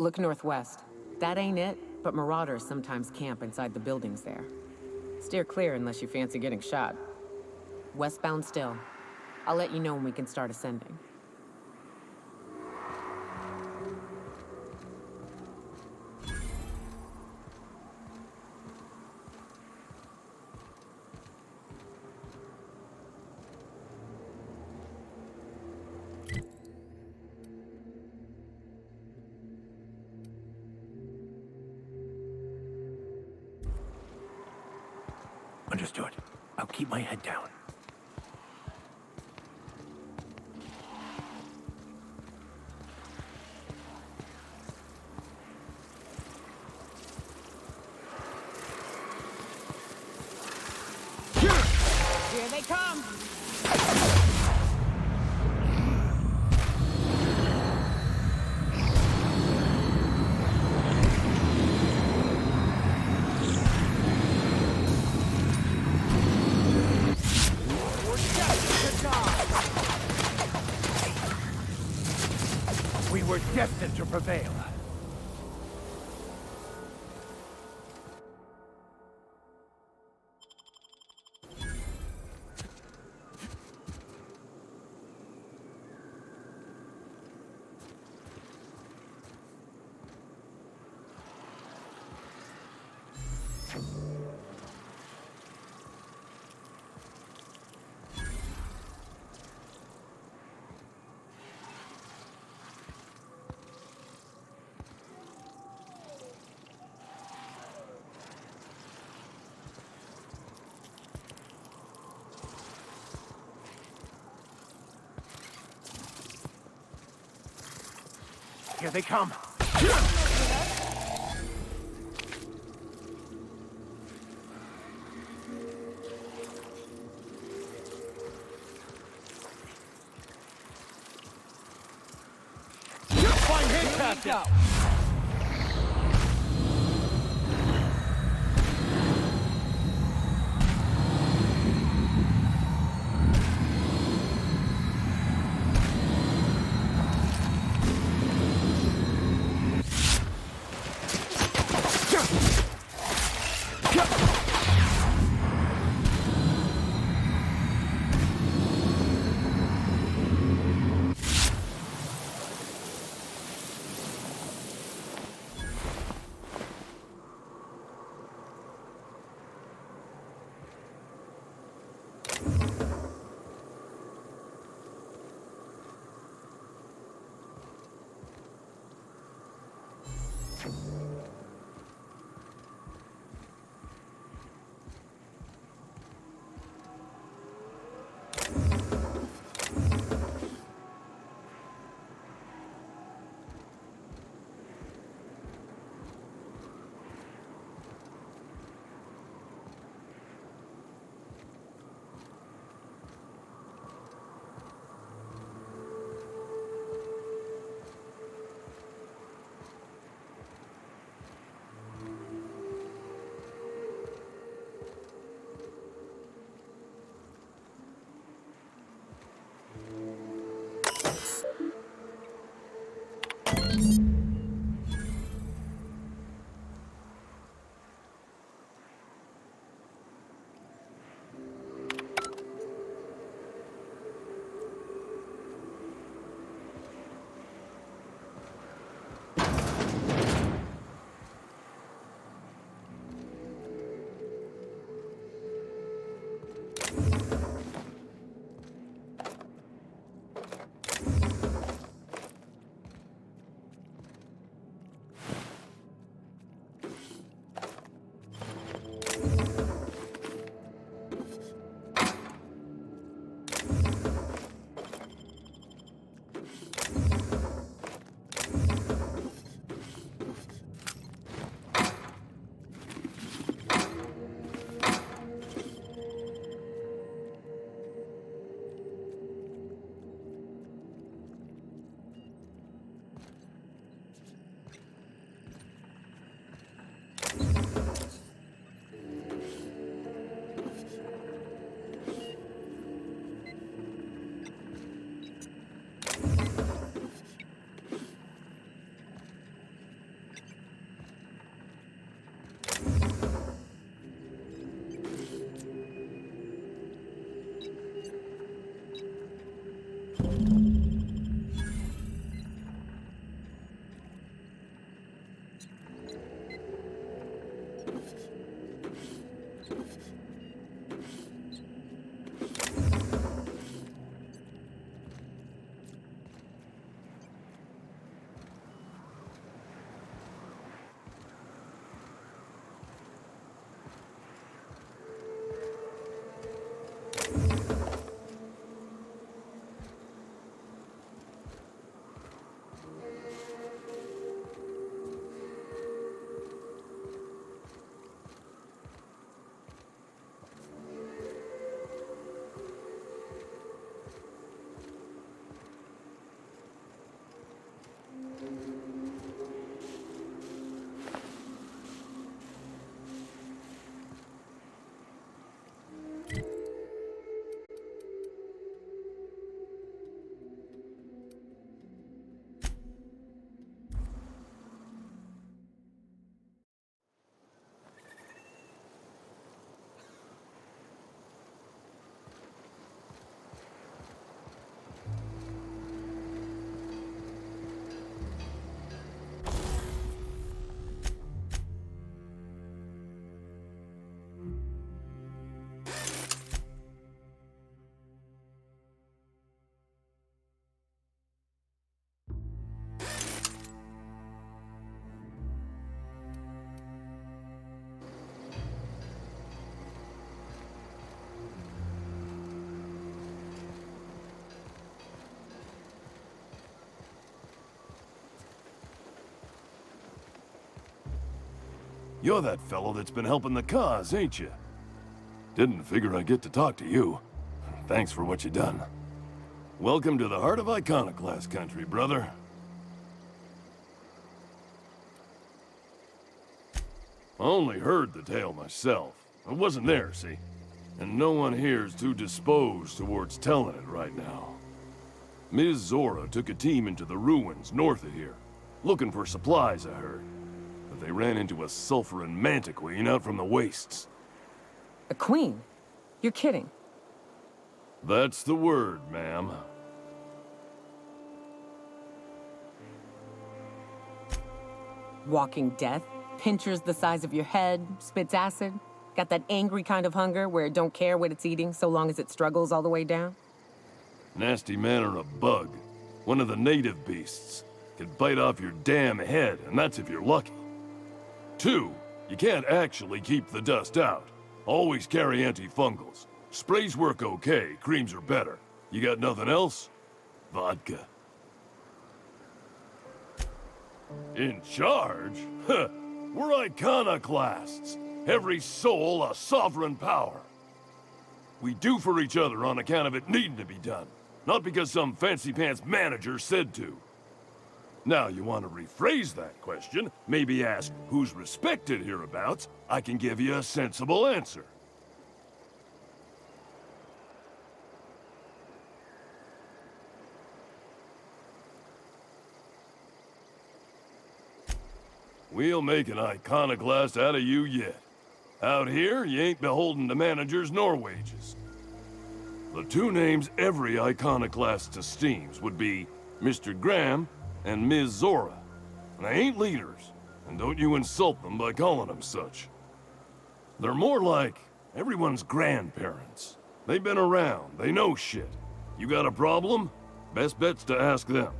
Look northwest. That ain't it, but marauders sometimes camp inside the buildings there. Steer clear unless you fancy getting shot. Westbound still. I'll let you know when we can start ascending. Understood. I'll keep my head down. Here they come! We were destined to prevail. Here they come. Fine hit, Captain! You're that fellow that's been helping the cause, ain't you? Didn't figure I'd get to talk to you. Thanks for what you done. Welcome to the heart of Iconoclast country, brother. I only heard the tale myself. I wasn't there, see? And no one here's too disposed towards telling it right now. Ms. Zora took a team into the ruins north of here, looking for supplies, I heard. But they ran into a sulfurin mantiqueen out from the wastes. A queen? You're kidding. That's the word, ma'am. Walking death? Pinchers the size of your head, spits acid? Got that angry kind of hunger where it don't care what it's eating so long as it struggles all the way down? Nasty man or a bug. One of the native beasts. Could bite off your damn head, and that's if you're lucky. 2, you can't actually keep the dust out. Always carry antifungals. Sprays work okay, creams are better. You got nothing else? Vodka. In charge? Huh. We're iconoclasts. Every soul a sovereign power. We do for each other on account of it needing to be done. Not because some fancy-pants manager said to. Now, you want to rephrase that question, maybe ask who's respected hereabouts, I can give you a sensible answer. We'll make an iconoclast out of you yet. Out here, you ain't beholden to managers nor wages. The 2 names every iconoclast esteems would be Mr. Graham and Ms. Zora. And they ain't leaders, and don't you insult them by calling them such. They're more like everyone's grandparents. They've been around, they know shit. You got a problem? Best bet's to ask them.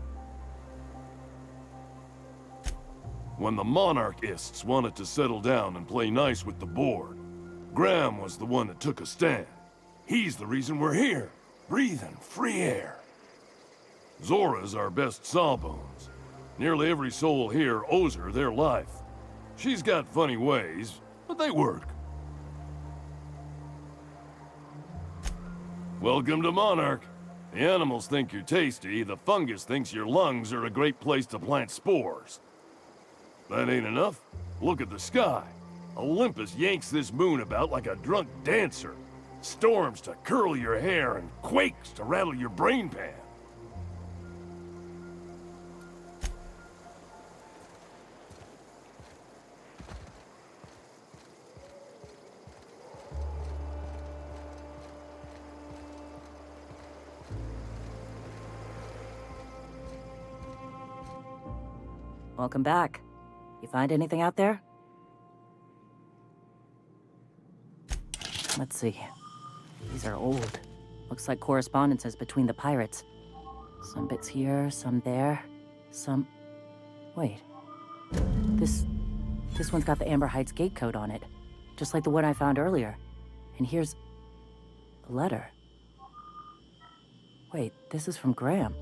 When the monarchists wanted to settle down and play nice with the board, Graham was the one that took a stand. He's the reason we're here, breathing free air. Zora's our best sawbones. Nearly every soul here owes her their life. She's got funny ways, but they work. Welcome to Monarch. The animals think you're tasty, the fungus thinks your lungs are a great place to plant spores. That ain't enough. Look at the sky. Olympus yanks this moon about like a drunk dancer. Storms to curl your hair and quakes to rattle your brain pan. Welcome back. You find anything out there? Let's see. These are old. Looks like correspondences between the pirates. Some bits here, some there, some... Wait. This one's got the Amber Heights gate code on it. Just like the one I found earlier. And here's... a letter. Wait, this is from Graham.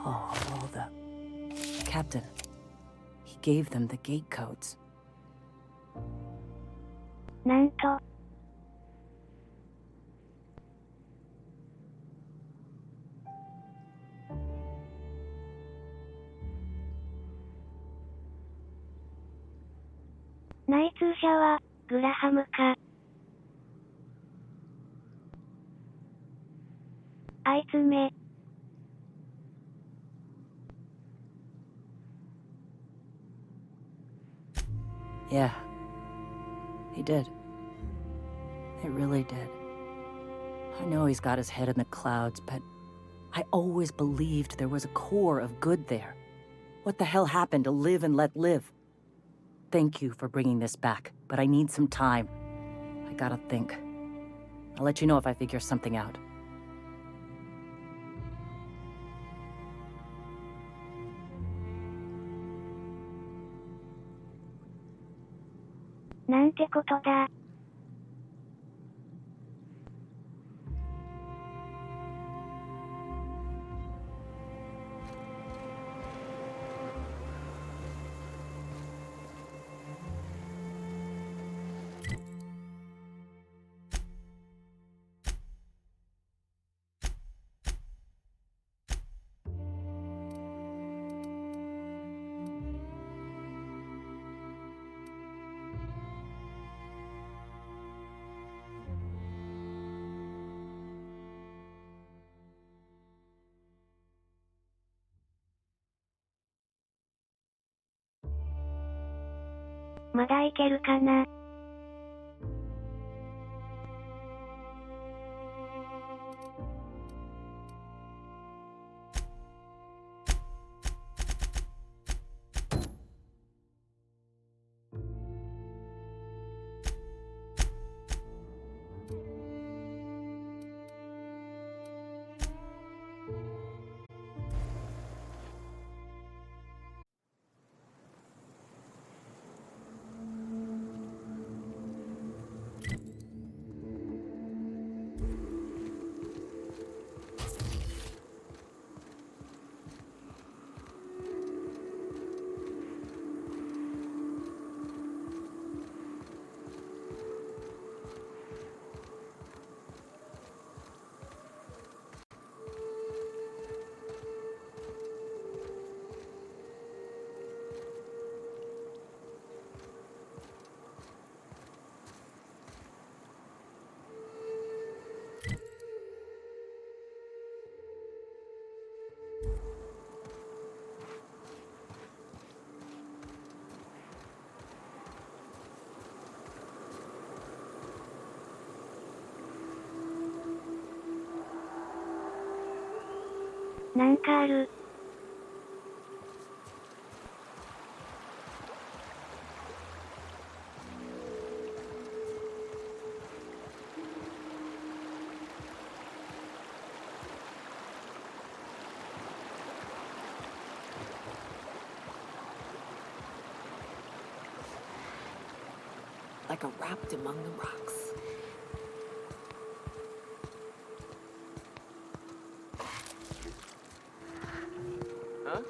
Oh, the... Captain. He gave them the gate codes. なんと。内通者は、グラハムか。あいつめ。Yeah. He did. He really did. I know he's got his head in the clouds, but I always believed there was a core of good there. What the hell happened to live and let live? Thank you for bringing this back, but I need some time. I gotta think. I'll let you know if I figure something out.なんてことだ。まだいけるかな。なんかある。Like a rapt among the rocks. Huh?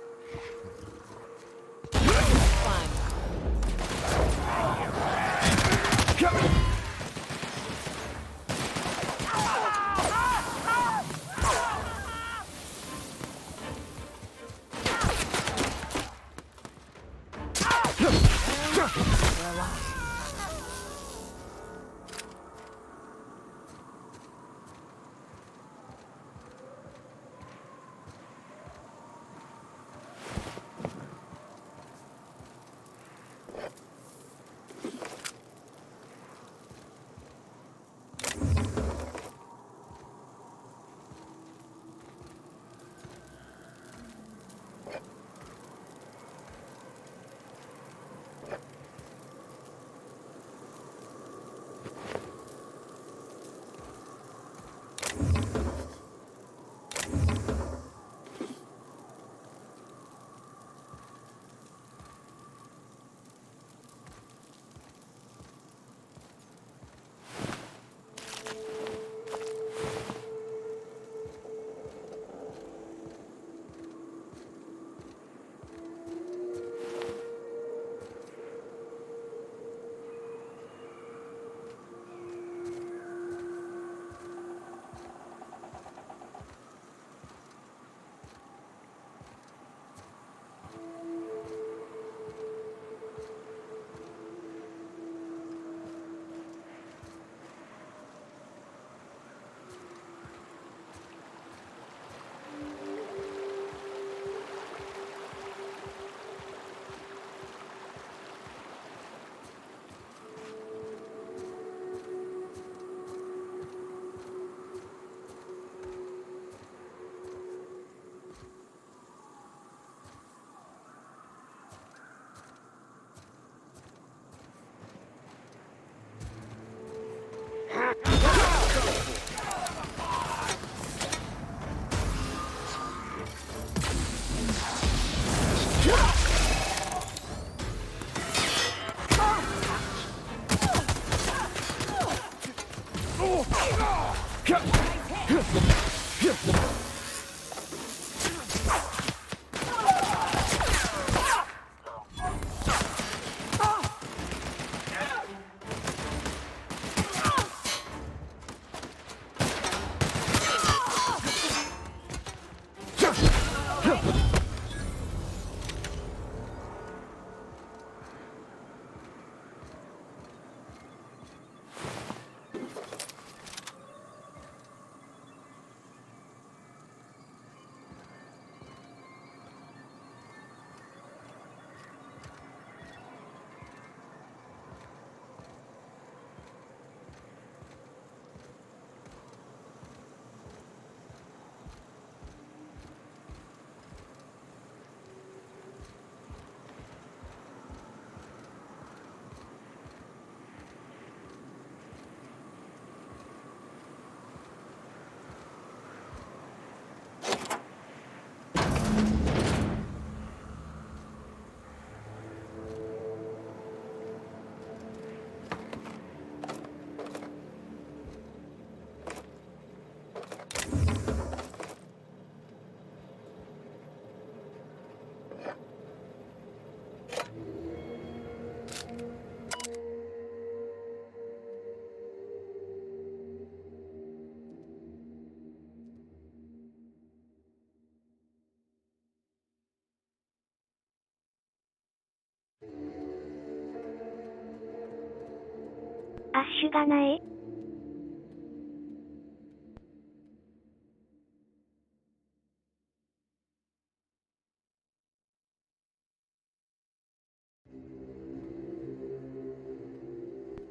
アッシュがない。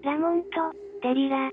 ラモンとデリラ。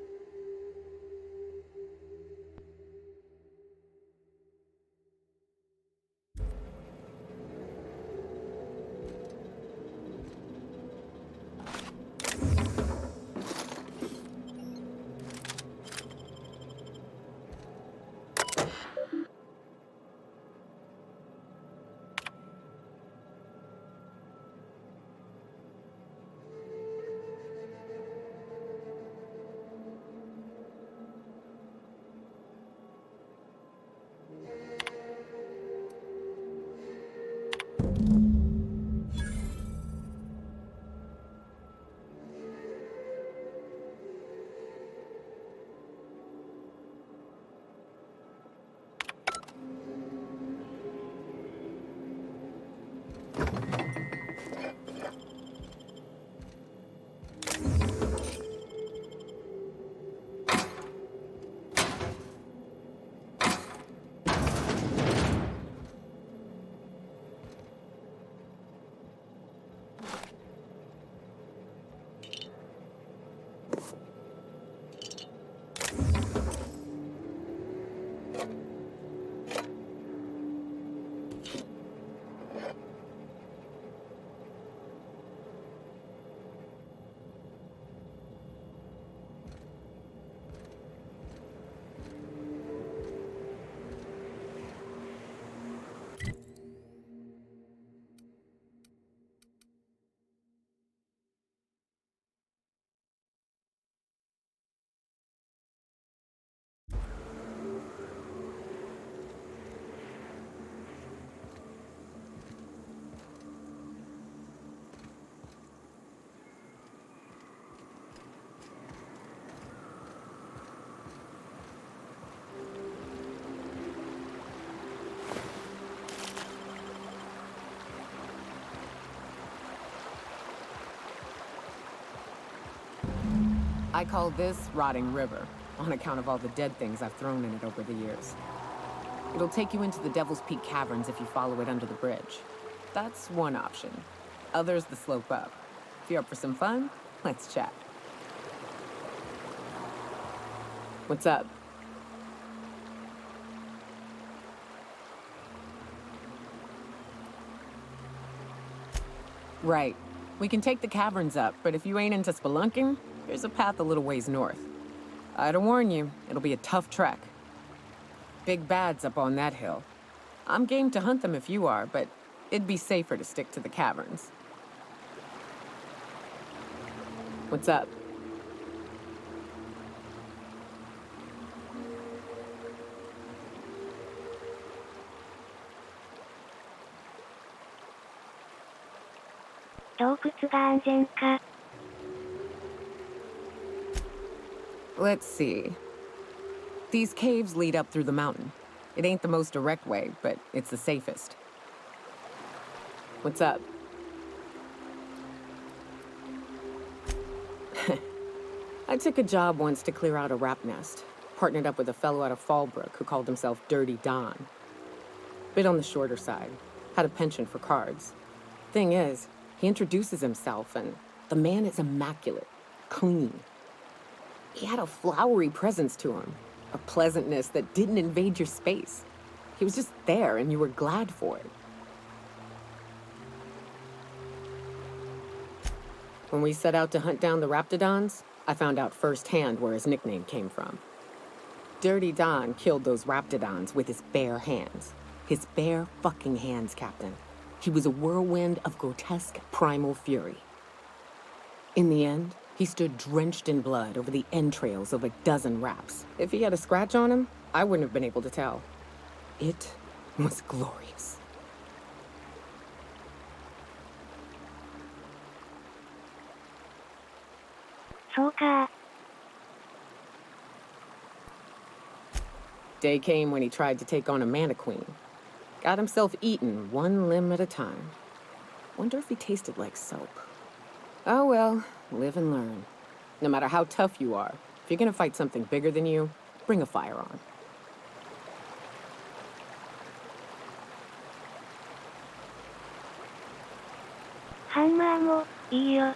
I call this Rotting River, on account of all the dead things I've thrown in it over the years. It'll take you into the Devil's Peak Caverns if you follow it under the bridge. That's one option. Other's the slope up. If you're up for some fun, let's chat. What's up? Right. We can take the caverns up, but if you ain't into spelunking, there's a path a little ways north. I'd warn you, it'll be a tough trek. Big bad's up on that hill. I'm game to hunt them if you are, but it'd be safer to stick to the caverns. What's up?洞窟が安全か。Let's see. These caves lead up through the mountain. It ain't the most direct way, but it's the safest. What's up? I took a job once to clear out a rap nest. Partnered up with a fellow out of Fallbrook who called himself Dirty Don. Bit on the shorter side. Had a penchant for cards. Thing is, he introduces himself and the man is immaculate. Clean. He had a flowery presence to him. A pleasantness that didn't invade your space. He was just there and you were glad for it. When we set out to hunt down the Raptidons, I found out firsthand where his nickname came from. Dirty Don killed those Raptidons with his bare hands. His bare fucking hands, Captain. He was a whirlwind of grotesque primal fury. In the end, he stood drenched in blood over the entrails of a dozen raps. If he had a scratch on him, I wouldn't have been able to tell. It was glorious.そうか。 Day came when he tried to take on a mannequin. Got himself eaten one limb at a time. Wonder if he tasted like soap. Oh well, live and learn. No matter how tough you are, if you're gonna fight something bigger than you, bring a firearm.ハンマーもいいよ。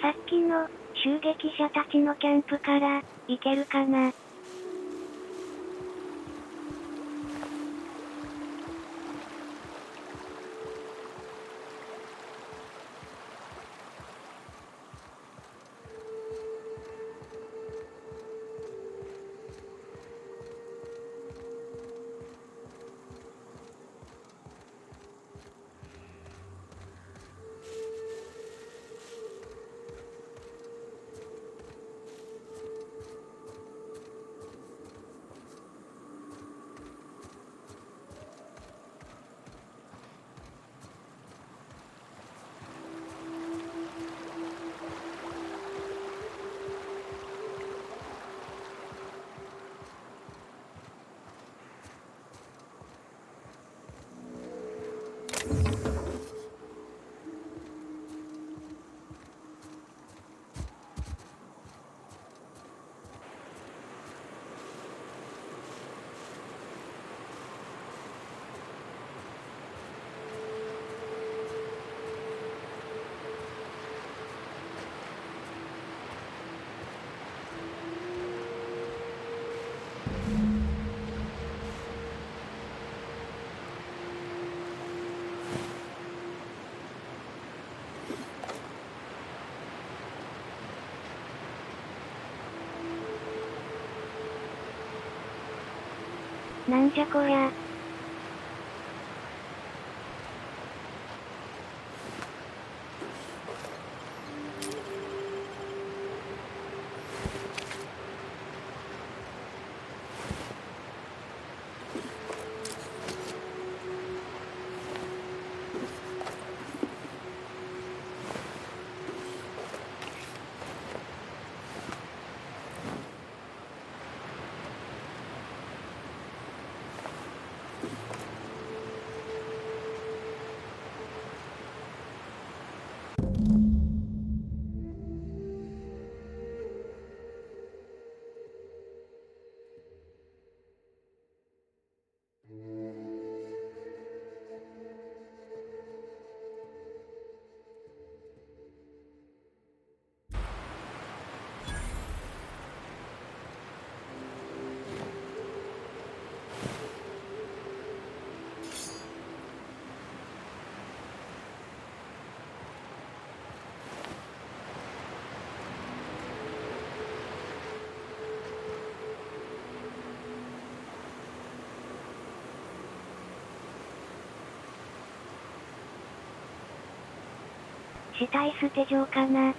さっきの襲撃者たちのキャンプから行けるかな。なんじゃこりゃ。死体捨て場かな。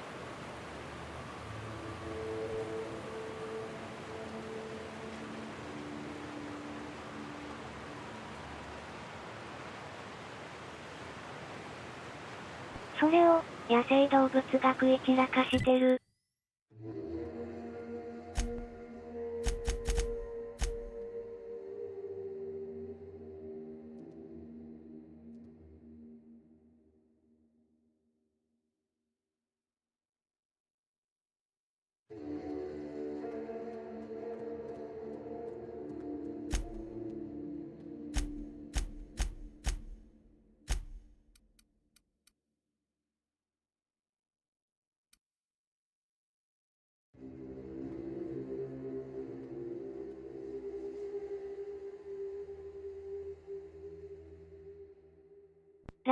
それを野生動物が食い散らかしてる。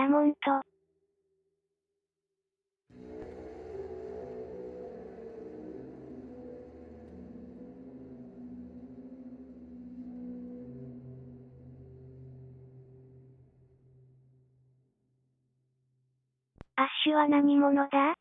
モント。アッシュは何者だ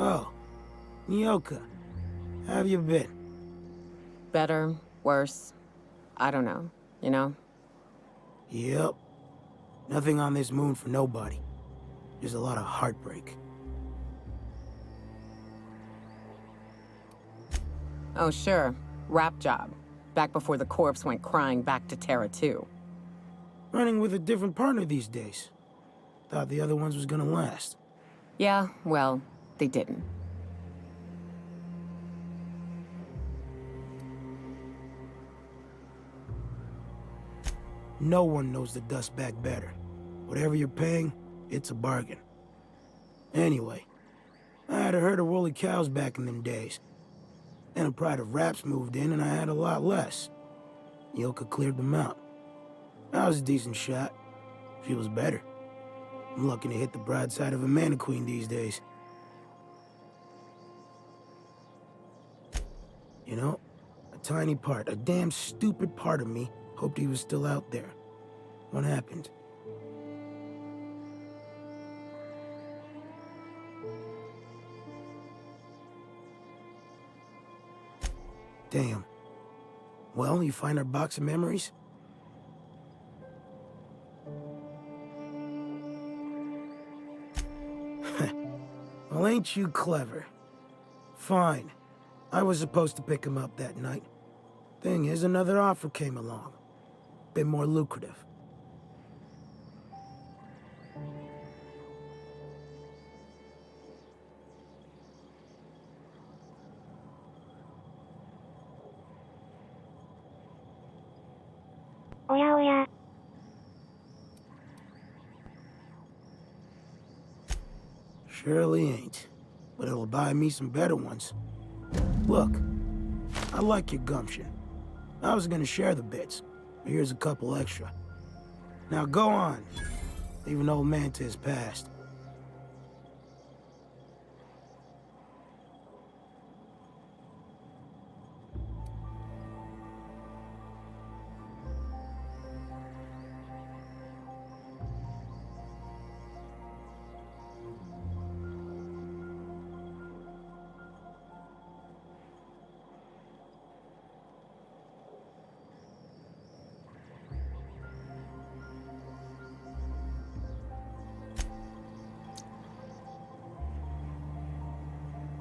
？Oh, Nyoka. How have you been? Better, worse. I don't know, you know? Yep. Nothing on this moon for nobody. Just a lot of heartbreak. Oh, sure. Rap job. Back before the corpse went crying back to Terra 2. Running with a different partner these days. Thought the other ones was gonna last. Yeah, well, they didn't. No one knows the dust bag better. Whatever you're paying, it's a bargain. Anyway, I had a herd of woolly cows back in them days. Then a pride of raps moved in and I had a lot less. Nyoka cleared them out. I was a decent shot. She was better. I'm lucky to hit the broadside of a mana queen these days. You know, a tiny part, a damn stupid part of me hoped he was still out there. What happened? Damn. Well, you find our box of memories? Well, ain't you clever? Fine. I was supposed to pick him up that night. Thing is, another offer came along. Bit more lucrative.おやおや。 Surely ain't. But it'll buy me some better ones. Look, I like your gumption. I was gonna share the bits, but here's a couple extra. Now go on. Leave an old man to his past.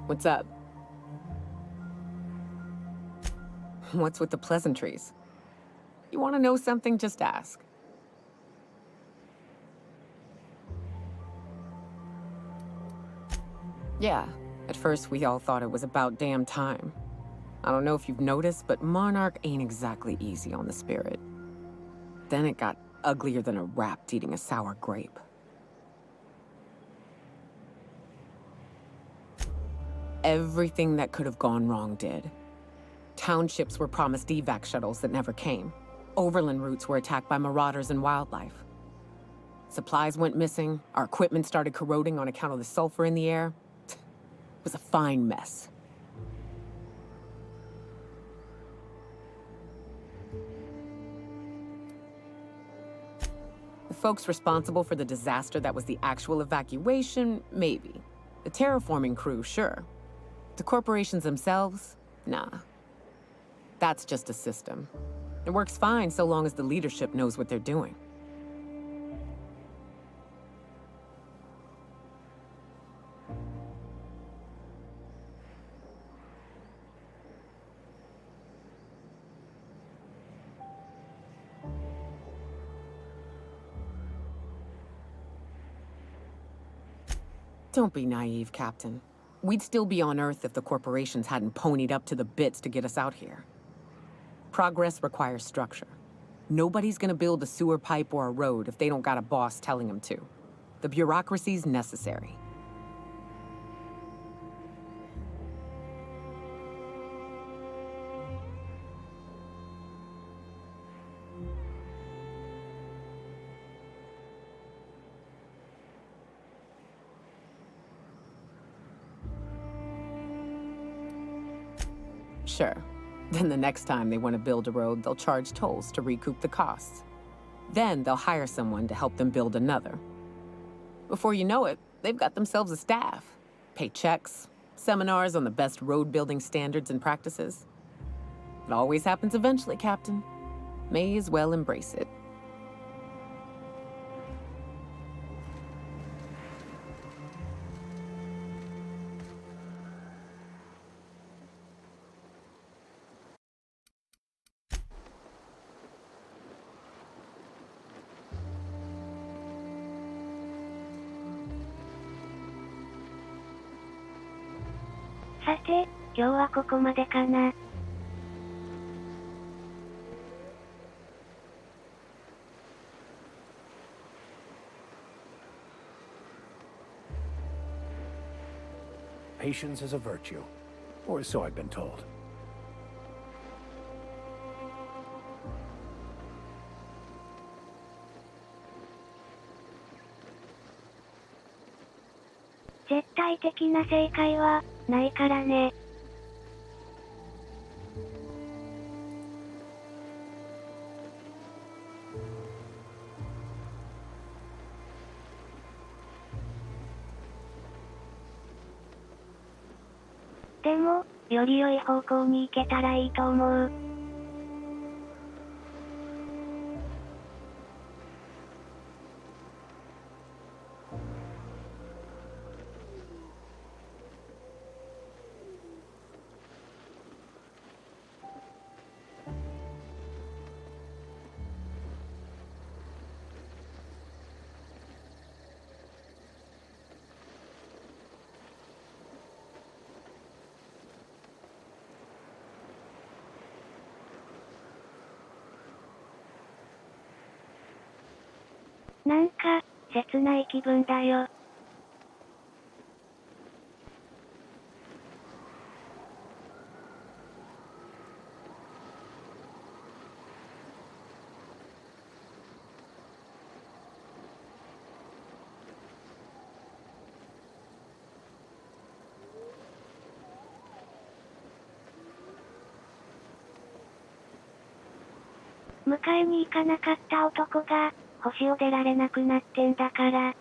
What's up? What's with the pleasantries? You want to know something? Just ask. Yeah, at first we all thought it was about damn time. I don't know if you've noticed, but Monarch ain't exactly easy on the spirit. Then it got uglier than a rat eating a sour grape. Everything that could have gone wrong did. Townships were promised evac shuttles that never came. Overland routes were attacked by marauders and wildlife. Supplies went missing, our equipment started corroding on account of the sulfur in the air. It was a fine mess. The folks responsible for the disaster that was the actual evacuation, maybe. The terraforming crew, sure. The corporations themselves? Nah. That's just a system. It works fine so long as the leadership knows what they're doing. Don't be naive, Captain. We'd still be on Earth if the corporations hadn't ponied up to the bits to get us out here. Progress requires structure. Nobody's gonna build a sewer pipe or a road if they don't got a boss telling them to. The bureaucracy's necessary. Sure. Then the next time they want to build a road, they'll charge tolls to recoup the costs. Then they'll hire someone to help them build another. Before you know it, they've got themselves a staff. Pay checks, seminars on the best road building standards and practices. It always happens eventually, Captain. May as well embrace it.さて、今日はここまでかな。Patience is a virtue, or so I've been told.「絶対的な正解はないからね」。でも、より良い方向に行けたらいいと思う。なんか、切ない気分だよ。迎えに行かなかった男が、星を出られなくなってんだから。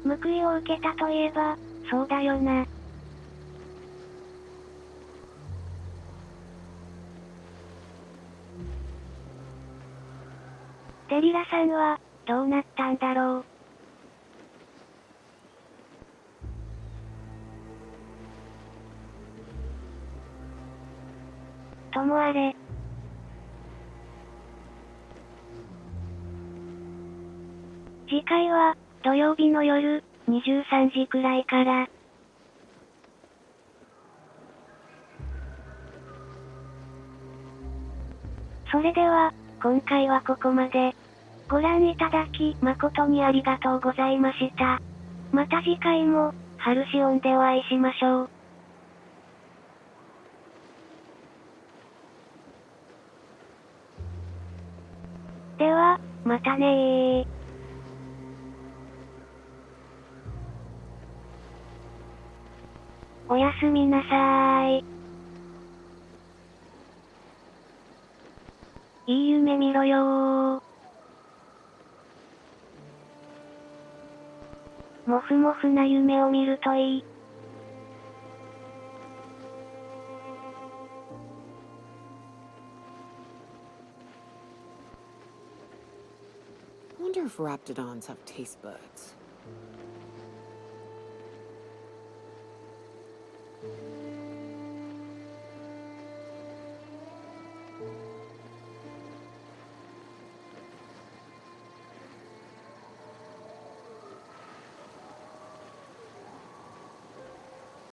報いを受けたといえば、そうだよな。デリラさんは、どうなったんだろう。ともあれ。次回は、土曜日の夜、23時くらいから。それでは、今回はここまで。ご覧いただき、誠にありがとうございました。また次回も、ハルシオンでお会いしましょう。では、またねー。おやすみなさーい。いい夢見ろよー。もふもふな夢を見るといい。Wonder if raptidons have taste buds.